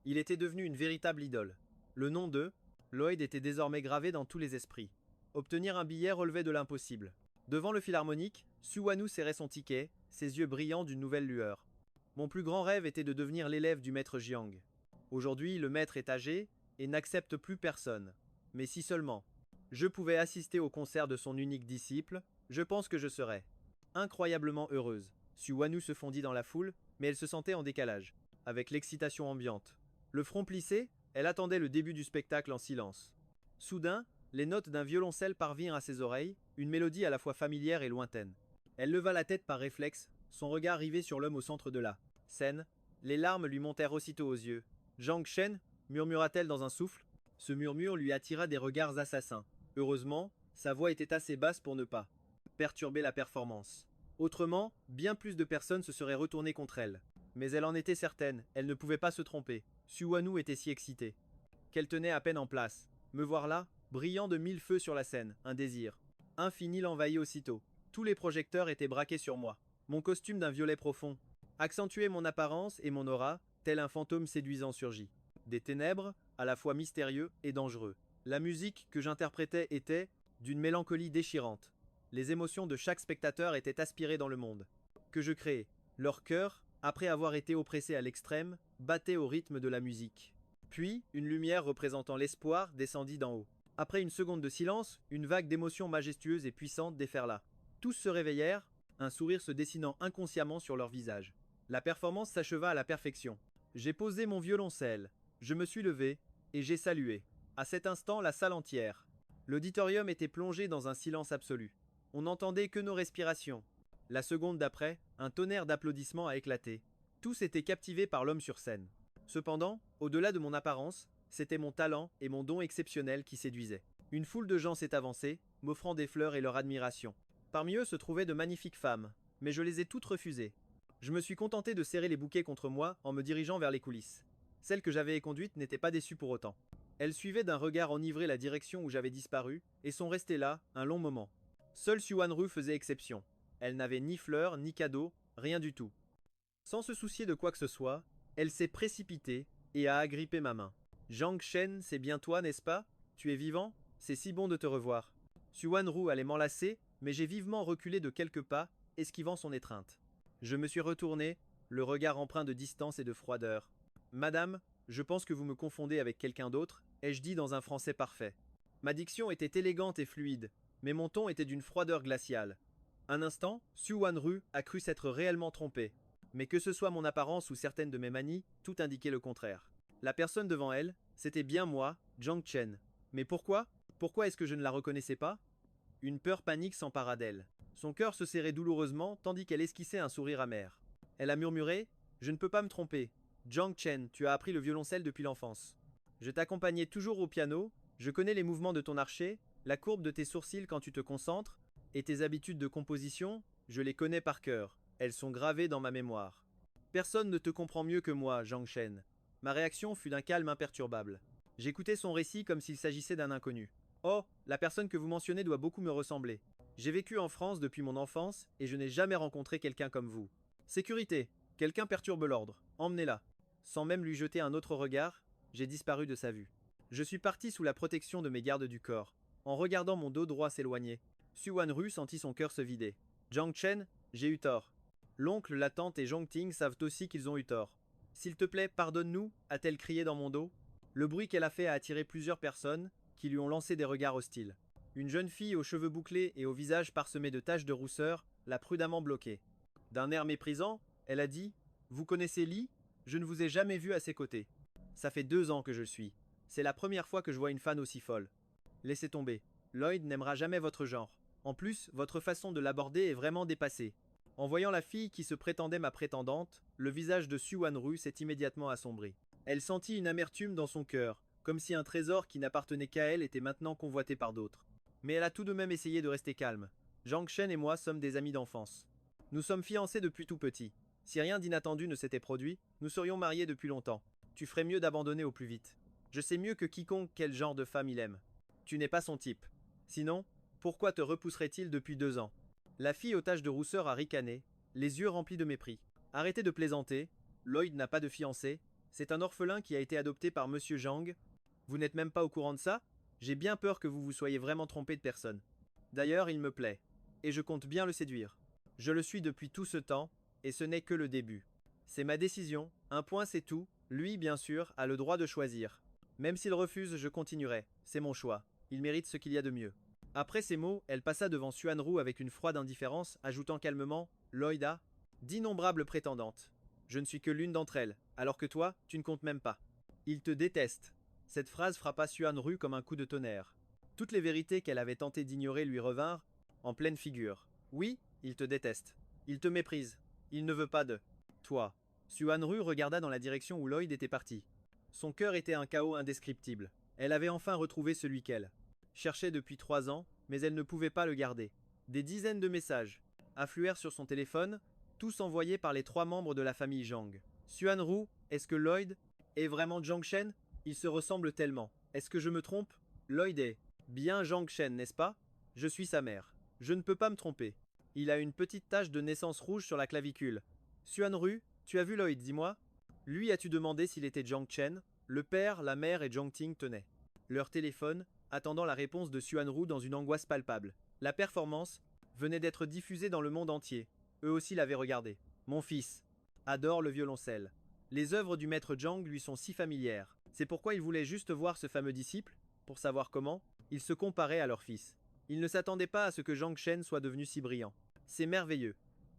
[SPEAKER 1] Il était devenu une véritable idole. Le nom de Lloyd était désormais gravé dans tous les esprits. Obtenir un billet relevait de l'impossible. Devant le Philharmonique, Suwanu serrait son ticket, ses yeux brillants d'une nouvelle lueur. Mon plus grand rêve était de devenir l'élève du maître Jiang. Aujourd'hui, le maître est âgé et n'accepte plus personne. Mais si seulement je pouvais assister au concert de son unique disciple, je pense que je serais incroyablement heureuse. Suwanu se fondit dans la foule, mais elle se sentait en décalage, avec l'excitation ambiante. Le front plissé, elle attendait le début du spectacle en silence. Soudain, les notes d'un violoncelle parvinrent à ses oreilles, une mélodie à la fois familière et lointaine. Elle leva la tête par réflexe, son regard rivé sur l'homme au centre de la scène. Les larmes lui montèrent aussitôt aux yeux. Zhang Shen, murmura-t-elle dans un souffle. Ce murmure lui attira des regards assassins. Heureusement, sa voix était assez basse pour ne pas perturber la performance. Autrement, bien plus de personnes se seraient retournées contre elle. Mais elle en était certaine, elle ne pouvait pas se tromper. Suwanu était si excitée qu'elle tenait à peine en place. Me voir là, brillant de 1000 feux sur la scène, un désir infini l'envahit aussitôt. Tous les projecteurs étaient braqués sur moi. Mon costume d'un violet profond accentuait mon apparence et mon aura, tel un fantôme séduisant surgit. Des ténèbres, à la fois mystérieux et dangereux. La musique que j'interprétais était d'une mélancolie déchirante. Les émotions de chaque spectateur étaient aspirées dans le monde que je créais. Leur cœur, après avoir été oppressé à l'extrême, battait au rythme de la musique. Puis, une lumière représentant l'espoir descendit d'en haut. Après une seconde de silence, une vague d'émotions majestueuses et puissantes déferla. Tous se réveillèrent, un sourire se dessinant inconsciemment sur leur visage. La performance s'acheva à la perfection. J'ai posé mon violoncelle, je me suis levé, et j'ai salué. À cet instant, la salle entière. L'auditorium était plongé dans un silence absolu. On n'entendait que nos respirations. La seconde d'après, un tonnerre d'applaudissements a éclaté. Tous étaient captivés par l'homme sur scène. Cependant, au-delà de mon apparence, c'était mon talent et mon don exceptionnel qui séduisaient. Une foule de gens s'est avancée, m'offrant des fleurs et leur admiration. Parmi eux se trouvaient de magnifiques femmes, mais je les ai toutes refusées. Je me suis contenté de serrer les bouquets contre moi en me dirigeant vers les coulisses. Celle que j'avais conduite n'était pas déçue pour autant. Elle suivait d'un regard enivré la direction où j'avais disparu, et sont restées là un long moment. Seul Suwanru faisait exception. Elle n'avait ni fleurs, ni cadeaux, rien du tout. Sans se soucier de quoi que ce soit, elle s'est précipitée et a agrippé ma main. Zhang Shen, c'est bien toi, n'est-ce pas? Tu es vivant? C'est si bon de te revoir. Xuanru allait m'enlacer, mais j'ai vivement reculé de quelques pas, esquivant son étreinte. Je me suis retourné, le regard empreint de distance et de froideur. Madame, je pense que vous me confondez avec quelqu'un d'autre, ai-je dit dans un français parfait. Ma diction était élégante et fluide, mais mon ton était d'une froideur glaciale. Un instant, Xuanru a cru s'être réellement trompé. Mais que ce soit mon apparence ou certaines de mes manies, tout indiquait le contraire. La personne devant elle, c'était bien moi, Zhang Chen. Mais pourquoi? Pourquoi est-ce que je ne la reconnaissais pas? Une peur panique s'empara d'elle. Son cœur se serrait douloureusement tandis qu'elle esquissait un sourire amer. Elle a murmuré: Je ne peux pas me tromper. Zhang Chen, tu as appris le violoncelle depuis l'enfance. Je t'accompagnais toujours au piano, je connais les mouvements de ton archet, la courbe de tes sourcils quand tu te concentres, et tes habitudes de composition, je les connais par cœur. Elles sont gravées dans ma mémoire. Personne ne te comprend mieux que moi, Zhang Shen. Ma réaction fut d'un calme imperturbable. J'écoutais son récit comme s'il s'agissait d'un inconnu. Oh, la personne que vous mentionnez doit beaucoup me ressembler. J'ai vécu en France depuis mon enfance et je n'ai jamais rencontré quelqu'un comme vous. Sécurité, quelqu'un perturbe l'ordre. Emmenez-la. Sans même lui jeter un autre regard, j'ai disparu de sa vue. Je suis parti sous la protection de mes gardes du corps. En regardant mon dos droit s'éloigner, Xuanru sentit son cœur se vider. Zhang Chen, j'ai eu tort. L'oncle, la tante et Zhongting savent aussi qu'ils ont eu tort. S'il te plaît, pardonne-nous, a-t-elle crié dans mon dos. Le bruit qu'elle a fait a attiré plusieurs personnes, qui lui ont lancé des regards hostiles. Une jeune fille aux cheveux bouclés et au visage parsemé de taches de rousseur l'a prudemment bloquée. D'un air méprisant, elle a dit: Vous connaissez Li? Je ne vous ai jamais vu à ses côtés. Ça fait 2 ans que je le suis. C'est la première fois que je vois une fan aussi folle. Laissez tomber. Lloyd n'aimera jamais votre genre. En plus, votre façon de l'aborder est vraiment dépassée. En voyant la fille qui se prétendait ma prétendante, le visage de Xuanru s'est immédiatement assombri. Elle sentit une amertume dans son cœur, comme si un trésor qui n'appartenait qu'à elle était maintenant convoité par d'autres. Mais elle a tout de même essayé de rester calme. Zhang Shen et moi sommes des amis d'enfance. Nous sommes fiancés depuis tout petit. Si rien d'inattendu ne s'était produit, nous serions mariés depuis longtemps. Tu ferais mieux d'abandonner au plus vite. Je sais mieux que quiconque quel genre de femme il aime. Tu n'es pas son type. Sinon, pourquoi te repousserait-il depuis 2 ans? La fille aux taches de rousseur a ricané, les yeux remplis de mépris. Arrêtez de plaisanter, Lloyd n'a pas de fiancé, c'est un orphelin qui a été adopté par Monsieur Zhang. Vous n'êtes même pas au courant de ça? J'ai bien peur que vous vous soyez vraiment trompé de personne. D'ailleurs, il me plaît, et je compte bien le séduire. Je le suis depuis tout ce temps, et ce n'est que le début. C'est ma décision, un point c'est tout, lui, bien sûr, a le droit de choisir. Même s'il refuse, je continuerai, c'est mon choix, il mérite ce qu'il y a de mieux. Après ces mots, elle passa devant Xuanru avec une froide indifférence, ajoutant calmement: Lloyd a d'innombrables prétendantes. Je ne suis que l'une d'entre elles, alors que toi, tu ne comptes même pas. Il te déteste. Cette phrase frappa Xuanru comme un coup de tonnerre. Toutes les vérités qu'elle avait tenté d'ignorer lui revinrent en pleine figure. Oui, il te déteste. Il te méprise. Il ne veut pas de toi. Xuanru regarda dans la direction où Lloyd était parti. Son cœur était un chaos indescriptible. Elle avait enfin retrouvé celui qu'elle cherchait depuis 3 ans, mais elle ne pouvait pas le garder. Des dizaines de messages affluèrent sur son téléphone, tous envoyés par les 3 membres de la famille Zhang. Xuanru, est-ce que Lloyd est vraiment Zhang Shen? Ils se ressemblent tellement. Est-ce que je me trompe? Lloyd est bien Zhang Shen, n'est-ce pas? Je suis sa mère. Je ne peux pas me tromper. Il a une petite tache de naissance rouge sur la clavicule. Xuanru, tu as vu Lloyd, dis-moi? Lui as-tu demandé s'il était Zhang Chen? Le père, la mère et Zhongting tenaient leur téléphone, attendant la réponse de Xuanru dans une angoisse palpable. La performance venait d'être diffusée dans le monde entier. Eux aussi l'avaient regardé. Mon fils adore le violoncelle. Les œuvres du maître Zhang lui sont si familières. C'est pourquoi il voulait juste voir ce fameux disciple, pour savoir comment il se comparait à leur fils. Il ne s'attendait pas à ce que Zhang Shen soit devenu si brillant. C'est merveilleux.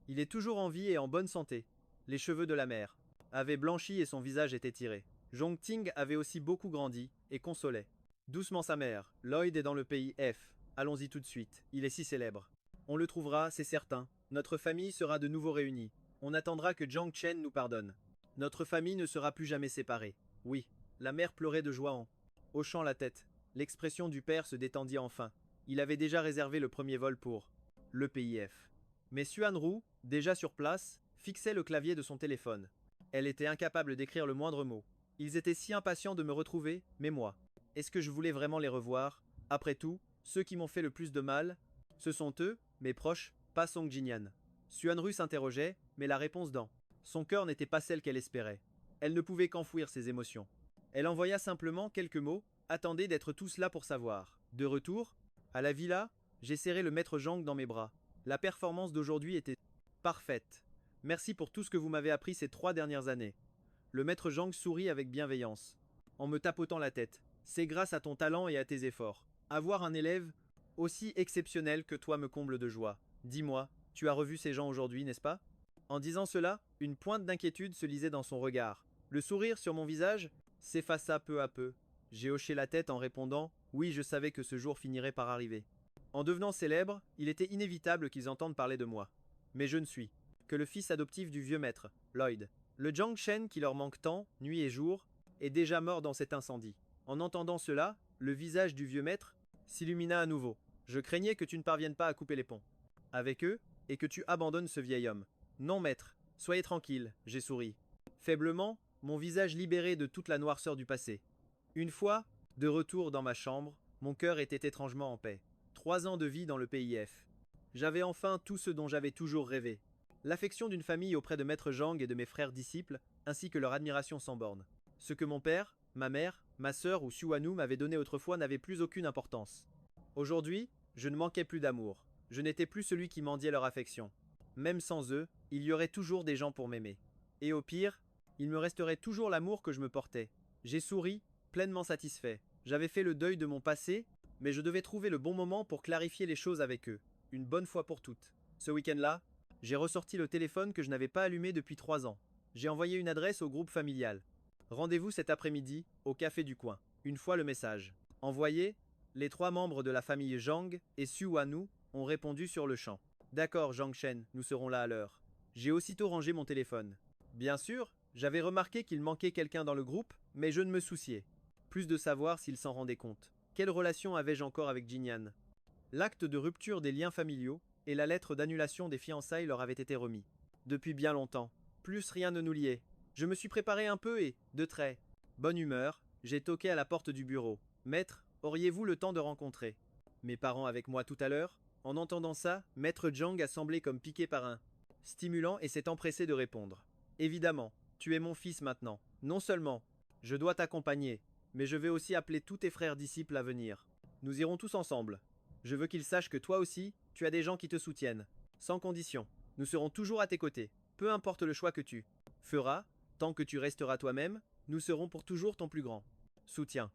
[SPEAKER 1] Il est toujours en vie et en bonne santé. Les cheveux de la mère avaient blanchi et son visage était tiré. Zhongting avait aussi beaucoup grandi et consolait. Doucement sa mère, Lloyd est dans le pays F. Allons-y tout de suite, il est si célèbre. On le trouvera, c'est certain. Notre famille sera de nouveau réunie. On attendra que Zhang Chen nous pardonne. Notre famille ne sera plus jamais séparée. Oui, la mère pleurait de joie en hochant la tête. L'expression du père se détendit enfin. Il avait déjà réservé le premier vol pour le pays F. Mais Xuanru, déjà sur place, fixait le clavier de son téléphone. Elle était incapable d'écrire le moindre mot. Ils étaient si impatients de me retrouver, mais moi, est-ce que je voulais vraiment les revoir? Après tout, ceux qui m'ont fait le plus de mal, ce sont eux, mes proches, pas Song Jinyan. Xuanru s'interrogeait, mais la réponse dans son cœur n'était pas celle qu'elle espérait. Elle ne pouvait qu'enfouir ses émotions. Elle envoya simplement quelques mots, attendez d'être tous là pour savoir. De retour, à la villa, j'ai serré le maître Zhang dans mes bras. La performance d'aujourd'hui était parfaite. Merci pour tout ce que vous m'avez appris ces 3 dernières années. Le maître Zhang sourit avec bienveillance, en me tapotant la tête. C'est grâce à ton talent et à tes efforts. Avoir un élève aussi exceptionnel que toi me comble de joie. Dis-moi, tu as revu ces gens aujourd'hui, n'est-ce pas? En disant cela, une pointe d'inquiétude se lisait dans son regard. Le sourire sur mon visage s'effaça peu à peu. J'ai hoché la tête en répondant « Oui, je savais que ce jour finirait par arriver. » En devenant célèbre, il était inévitable qu'ils entendent parler de moi. Mais je ne suis que le fils adoptif du vieux maître, Lloyd. Le Jiang Shen qui leur manque tant, nuit et jour, est déjà mort dans cet incendie. En entendant cela, le visage du vieux maître s'illumina à nouveau. Je craignais que tu ne parviennes pas à couper les ponts avec eux et que tu abandonnes ce vieil homme. Non, maître, soyez tranquille, j'ai souri. Faiblement, mon visage libéré de toute la noirceur du passé. Une fois, de retour dans ma chambre, mon cœur était étrangement en paix. 3 ans de vie dans le PIF. J'avais enfin tout ce dont j'avais toujours rêvé. L'affection d'une famille auprès de Maître Zhang et de mes frères disciples, ainsi que leur admiration sans borne. Ce que mon père, ma mère, ma sœur ou Xuanu m'avaient donné autrefois n'avait plus aucune importance. Aujourd'hui, je ne manquais plus d'amour. Je n'étais plus celui qui mendiait leur affection. Même sans eux, il y aurait toujours des gens pour m'aimer. Et au pire, il me resterait toujours l'amour que je me portais. J'ai souri, pleinement satisfait. J'avais fait le deuil de mon passé, mais je devais trouver le bon moment pour clarifier les choses avec eux, une bonne fois pour toutes. Ce week-end-là, j'ai ressorti le téléphone que je n'avais pas allumé depuis 3 ans. J'ai envoyé une adresse au groupe familial. Rendez-vous cet après-midi, au café du coin. Une fois le message envoyé, les 3 membres de la famille Zhang et Xuanu ont répondu sur le champ. D'accord, Zhang Shen, nous serons là à l'heure. J'ai aussitôt rangé mon téléphone. Bien sûr, j'avais remarqué qu'il manquait quelqu'un dans le groupe, mais je ne me souciais plus de savoir s'il s'en rendait compte. Quelle relation avais-je encore avec Jinyan? L'acte de rupture des liens familiaux et la lettre d'annulation des fiançailles leur avaient été remis. Depuis bien longtemps. Plus rien ne nous liait. Je me suis préparé un peu et, de trait, bonne humeur, j'ai toqué à la porte du bureau. Maître, auriez-vous le temps de rencontrer mes parents avec moi tout à l'heure? En entendant ça, Maître Zhang a semblé comme piqué par un stimulant et s'est empressé de répondre. Évidemment, tu es mon fils maintenant. Non seulement, je dois t'accompagner, mais je vais aussi appeler tous tes frères disciples à venir. Nous irons tous ensemble. Je veux qu'ils sachent que toi aussi, tu as des gens qui te soutiennent. Sans condition. Nous serons toujours à tes côtés. Peu importe le choix que tu feras, tant que tu resteras toi-même, nous serons pour toujours ton plus grand soutien.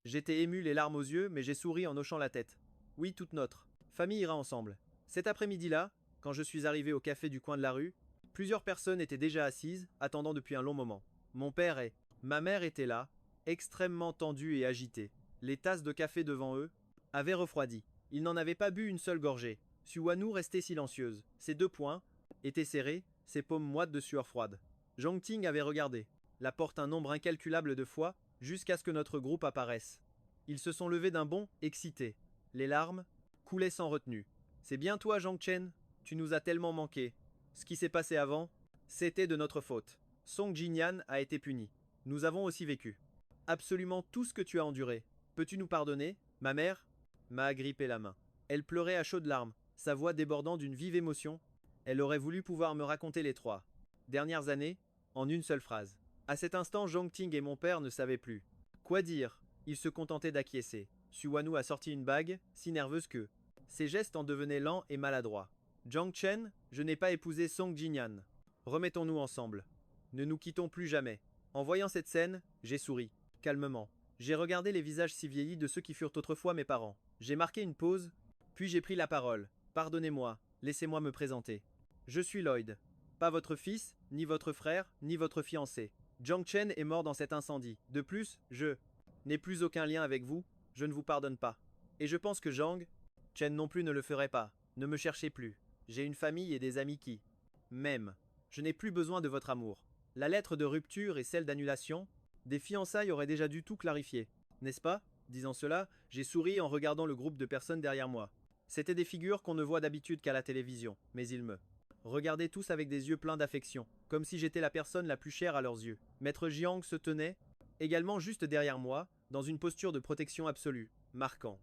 [SPEAKER 1] J'étais ému les larmes aux yeux, mais j'ai souri en hochant la tête. Oui, toute notre famille ira ensemble. Cet après-midi-là, quand je suis arrivé au café du coin de la rue, plusieurs personnes étaient déjà assises, attendant depuis un long moment. Mon père et ma mère étaient là, extrêmement tendus et agités. Les tasses de café devant eux avaient refroidi. Ils n'en avaient pas bu une seule gorgée. Xuanu restait silencieuse. Ses 2 poings étaient serrés, ses paumes moites de sueur froide. Zhang Ting avait regardé la porte un nombre incalculable de fois, jusqu'à ce que notre groupe apparaisse. Ils se sont levés d'un bond, excités. Les larmes coulaient sans retenue. C'est bien toi, Zhang Chen? Tu nous as tellement manqué. Ce qui s'est passé avant, c'était de notre faute. Song Jinyan a été puni. Nous avons aussi vécu absolument tout ce que tu as enduré. Peux-tu nous pardonner? Ma mère m'a agrippé la main. Elle pleurait à chaudes larmes, sa voix débordant d'une vive émotion. Elle aurait voulu pouvoir me raconter les 3 dernières années en une seule phrase. À cet instant, Zhang Ting et mon père ne savaient plus quoi dire. Ils se contentaient d'acquiescer. Xuanu a sorti une bague, si nerveuse que ses gestes en devenaient lents et maladroits. Zhang Chen, je n'ai pas épousé Song Jinyan. Remettons-nous ensemble. Ne nous quittons plus jamais. En voyant cette scène, j'ai souri, calmement. J'ai regardé les visages si vieillis de ceux qui furent autrefois mes parents. J'ai marqué une pause, puis j'ai pris la parole. Pardonnez-moi, laissez-moi me présenter. Je suis Lloyd. Pas votre fils, ni votre frère, ni votre fiancé. Zhang Chen est mort dans cet incendie. De plus, je n'ai plus aucun lien avec vous, je ne vous pardonne pas. Et je pense que Zhang Chen non plus ne le ferait pas. Ne me cherchez plus. J'ai une famille et des amis qui m'aiment. Je n'ai plus besoin de votre amour. La lettre de rupture et celle d'annulation des fiançailles auraient déjà dû tout clarifier, n'est-ce pas? Disant cela, j'ai souri en regardant le groupe de personnes derrière moi. C'étaient des figures qu'on ne voit d'habitude qu'à la télévision, mais ils me regardaient tous avec des yeux pleins d'affection, comme si j'étais la personne la plus chère à leurs yeux. Maître Jiang se tenait, également juste derrière moi, dans une posture de protection absolue, marquant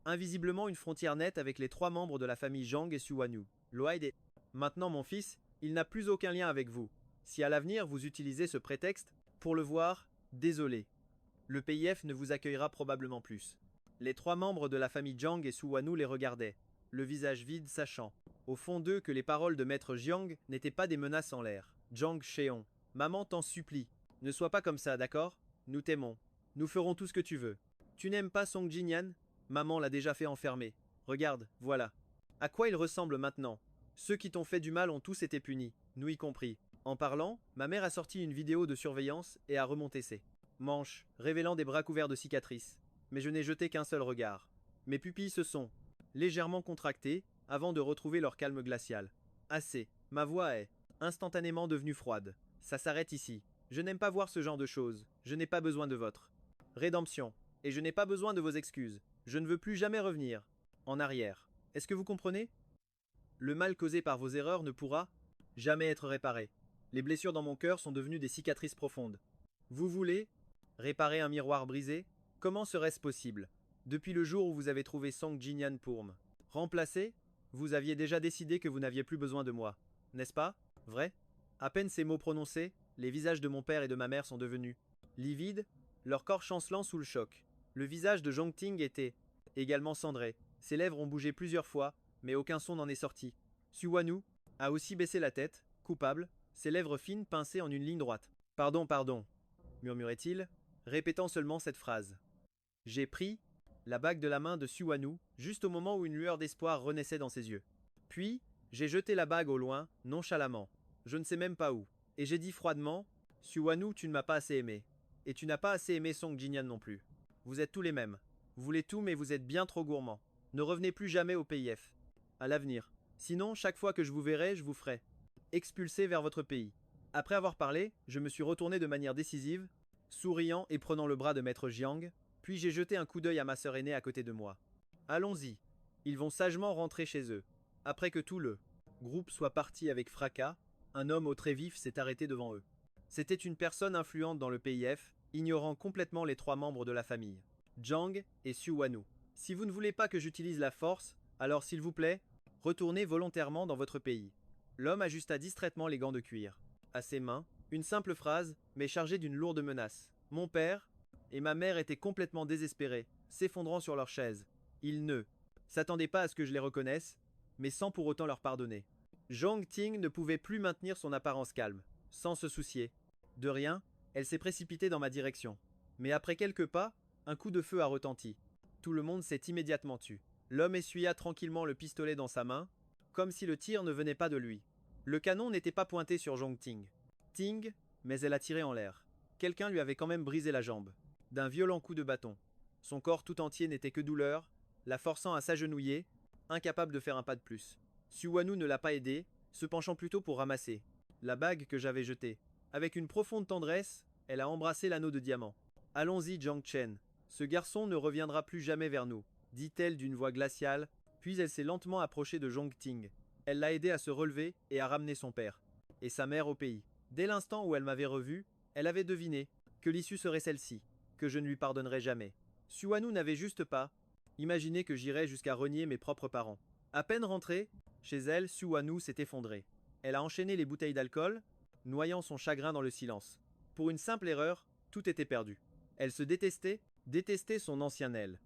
[SPEAKER 1] invisiblement une frontière nette avec les 3 membres de la famille Zhang et Xuanu. Lloyd est... Maintenant mon fils, il n'a plus aucun lien avec vous. Si à l'avenir vous utilisez ce prétexte pour le voir, désolé. Le PIF ne vous accueillera probablement plus. Les 3 membres de la famille Jiang et Suwanu les regardaient, le visage vide sachant, au fond d'eux, que les paroles de maître Jiang n'étaient pas des menaces en l'air. Jiang Cheong, maman t'en supplie, ne sois pas comme ça, d'accord? Nous t'aimons. Nous ferons tout ce que tu veux. Tu n'aimes pas Song Jinyan? Maman l'a déjà fait enfermer. Regarde, voilà. À quoi il ressemble maintenant? Ceux qui t'ont fait du mal ont tous été punis, nous y compris. En parlant, ma mère a sorti une vidéo de surveillance et a remonté ses manches, révélant des bras couverts de cicatrices. Mais je n'ai jeté qu'un seul regard. Mes pupilles se sont légèrement contractées avant de retrouver leur calme glacial. Assez. Ma voix est instantanément devenue froide. Ça s'arrête ici. Je n'aime pas voir ce genre de choses. Je n'ai pas besoin de votre rédemption. Et je n'ai pas besoin de vos excuses. Je ne veux plus jamais revenir en arrière. Est-ce que vous comprenez? Le mal causé par vos erreurs ne pourra jamais être réparé. Les blessures dans mon cœur sont devenues des cicatrices profondes. Vous voulez réparer un miroir brisé? Comment serait-ce possible? Depuis le jour où vous avez trouvé Song Jinyan pour me remplacer, vous aviez déjà décidé que vous n'aviez plus besoin de moi. N'est-ce pas? Vrai? À peine ces mots prononcés, les visages de mon père et de ma mère sont devenus livides, leur corps chancelant sous le choc. Le visage de Zhongting était également cendré. Ses lèvres ont bougé plusieurs fois, mais aucun son n'en est sorti. Suwanu a aussi baissé la tête, coupable, ses lèvres fines pincées en une ligne droite. Pardon, pardon, murmurait-il, répétant seulement cette phrase. J'ai pris la bague de la main de Suwanu, juste au moment où une lueur d'espoir renaissait dans ses yeux. Puis, j'ai jeté la bague au loin, nonchalamment. Je ne sais même pas où. Et j'ai dit froidement, Suwanu, tu ne m'as pas assez aimé. Et tu n'as pas assez aimé Song Jinyan non plus. Vous êtes tous les mêmes. Vous voulez tout, mais vous êtes bien trop gourmand. Ne revenez plus jamais au PIF. À l'avenir. Sinon, chaque fois que je vous verrai, je vous ferai expulser vers votre pays. Après avoir parlé, je me suis retourné de manière décisive, souriant et prenant le bras de maître Jiang, puis j'ai jeté un coup d'œil à ma sœur aînée à côté de moi. Allons-y. Ils vont sagement rentrer chez eux. Après que tout le groupe soit parti avec fracas, un homme au trait vif s'est arrêté devant eux. C'était une personne influente dans le PIF, ignorant complètement les 3 membres de la famille, Jiang et Suwanu. Si vous ne voulez pas que j'utilise la force, alors s'il vous plaît, retournez volontairement dans votre pays. L'homme ajusta distraitement les gants de cuir. À ses mains, une simple phrase, mais chargée d'une lourde menace. Mon père et ma mère étaient complètement désespérés, s'effondrant sur leur chaise. Ils ne s'attendaient pas à ce que je les reconnaisse, mais sans pour autant leur pardonner. Zhong Ting ne pouvait plus maintenir son apparence calme, sans se soucier de rien, elle s'est précipitée dans ma direction. Mais après quelques pas, un coup de feu a retenti. Tout le monde s'est immédiatement tu. L'homme essuya tranquillement le pistolet dans sa main, comme si le tir ne venait pas de lui. Le canon n'était pas pointé sur Zhong Ting. Ting, mais elle a tiré en l'air. Quelqu'un lui avait quand même brisé la jambe, d'un violent coup de bâton. Son corps tout entier n'était que douleur, la forçant à s'agenouiller, incapable de faire un pas de plus. Suwanu ne l'a pas aidé, se penchant plutôt pour ramasser la bague que j'avais jetée. Avec une profonde tendresse, elle a embrassé l'anneau de diamant. Allons-y, Jiang Chen. Ce garçon ne reviendra plus jamais vers nous, dit-elle d'une voix glaciale, puis elle s'est lentement approchée de Zhong Ting. Elle l'a aidé à se relever et à ramener son père et sa mère au pays. Dès l'instant où elle m'avait revu, elle avait deviné que l'issue serait celle-ci, que je ne lui pardonnerais jamais. Suwanu n'avait juste pas imaginé que j'irais jusqu'à renier mes propres parents. À peine rentrée, chez elle, Suwanu s'est effondrée. Elle a enchaîné les bouteilles d'alcool, noyant son chagrin dans le silence. Pour une simple erreur, tout était perdu. Elle se détestait son ancien elle.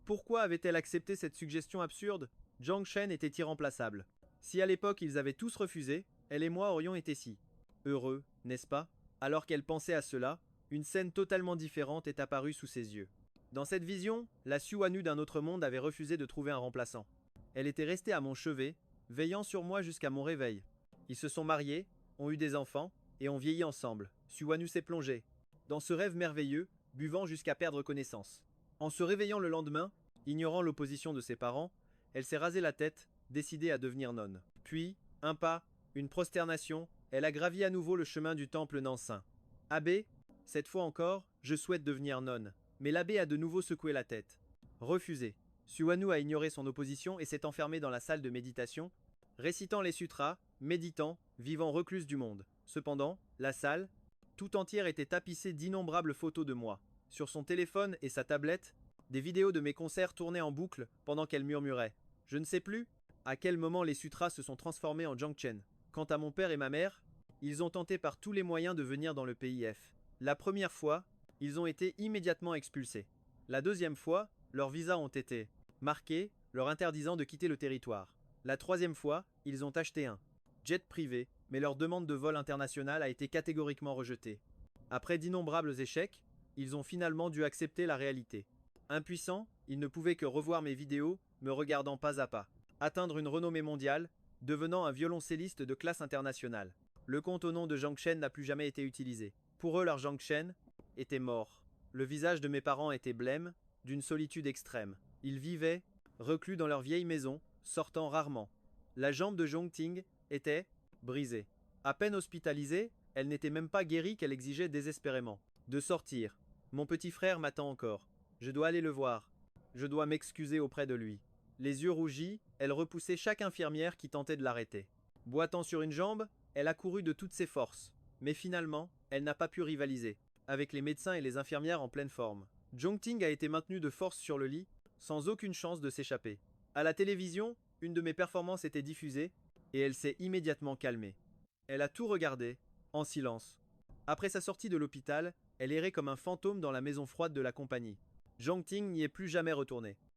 [SPEAKER 1] Pourquoi avait-elle accepté cette suggestion absurde? Jiang Shen était irremplaçable. Si à l'époque ils avaient tous refusé, elle et moi aurions été si heureux, n'est-ce pas? Alors qu'elle pensait à cela, une scène totalement différente est apparue sous ses yeux. Dans cette vision, la Suwanu d'un autre monde avait refusé de trouver un remplaçant. Elle était restée à mon chevet, veillant sur moi jusqu'à mon réveil. Ils se sont mariés, ont eu des enfants, et ont vieilli ensemble. Suwanu s'est plongée dans ce rêve merveilleux, buvant jusqu'à perdre connaissance. En se réveillant le lendemain, ignorant l'opposition de ses parents, elle s'est rasé la tête, décidée à devenir nonne. Puis, un pas, une prosternation, elle a gravi à nouveau le chemin du temple Nansin. Abbé, cette fois encore, je souhaite devenir nonne. Mais l'abbé a de nouveau secoué la tête. Refusé. Suwanu a ignoré son opposition et s'est enfermé dans la salle de méditation, récitant les sutras, méditant, vivant recluse du monde. Cependant, la salle, tout entière était tapissée d'innombrables photos de moi. Sur son téléphone et sa tablette, des vidéos de mes concerts tournaient en boucle pendant qu'elle murmurait. Je ne sais plus À quel moment les sutras se sont transformés en Jiangchen? Quant à mon père et ma mère, ils ont tenté par tous les moyens de venir dans le pays F. La première fois, ils ont été immédiatement expulsés. La deuxième fois, leurs visas ont été marqués, leur interdisant de quitter le territoire. La troisième fois, ils ont acheté un jet privé, mais leur demande de vol international a été catégoriquement rejetée. Après d'innombrables échecs, ils ont finalement dû accepter la réalité. Impuissants, ils ne pouvaient que revoir mes vidéos, me regardant pas à pas. Atteindre une renommée mondiale, devenant un violoncelliste de classe internationale. Le compte au nom de Zhang Shen n'a plus jamais été utilisé. Pour eux, leur Zhang Shen était mort. Le visage de mes parents était blême, d'une solitude extrême. Ils vivaient, reclus dans leur vieille maison, sortant rarement. La jambe de Zhongting était brisée. À peine hospitalisée, elle n'était même pas guérie qu'elle exigeait désespérément de sortir. Mon petit frère m'attend encore. Je dois aller le voir. Je dois m'excuser auprès de lui. Les yeux rougis, elle repoussait chaque infirmière qui tentait de l'arrêter. Boitant sur une jambe, elle a couru de toutes ses forces. Mais finalement, elle n'a pas pu rivaliser avec les médecins et les infirmières en pleine forme. Zhongting a été maintenue de force sur le lit, sans aucune chance de s'échapper. À la télévision, une de mes performances était diffusée, et elle s'est immédiatement calmée. Elle a tout regardé, en silence. Après sa sortie de l'hôpital, elle errait comme un fantôme dans la maison froide de la compagnie. Zhongting n'y est plus jamais retournée.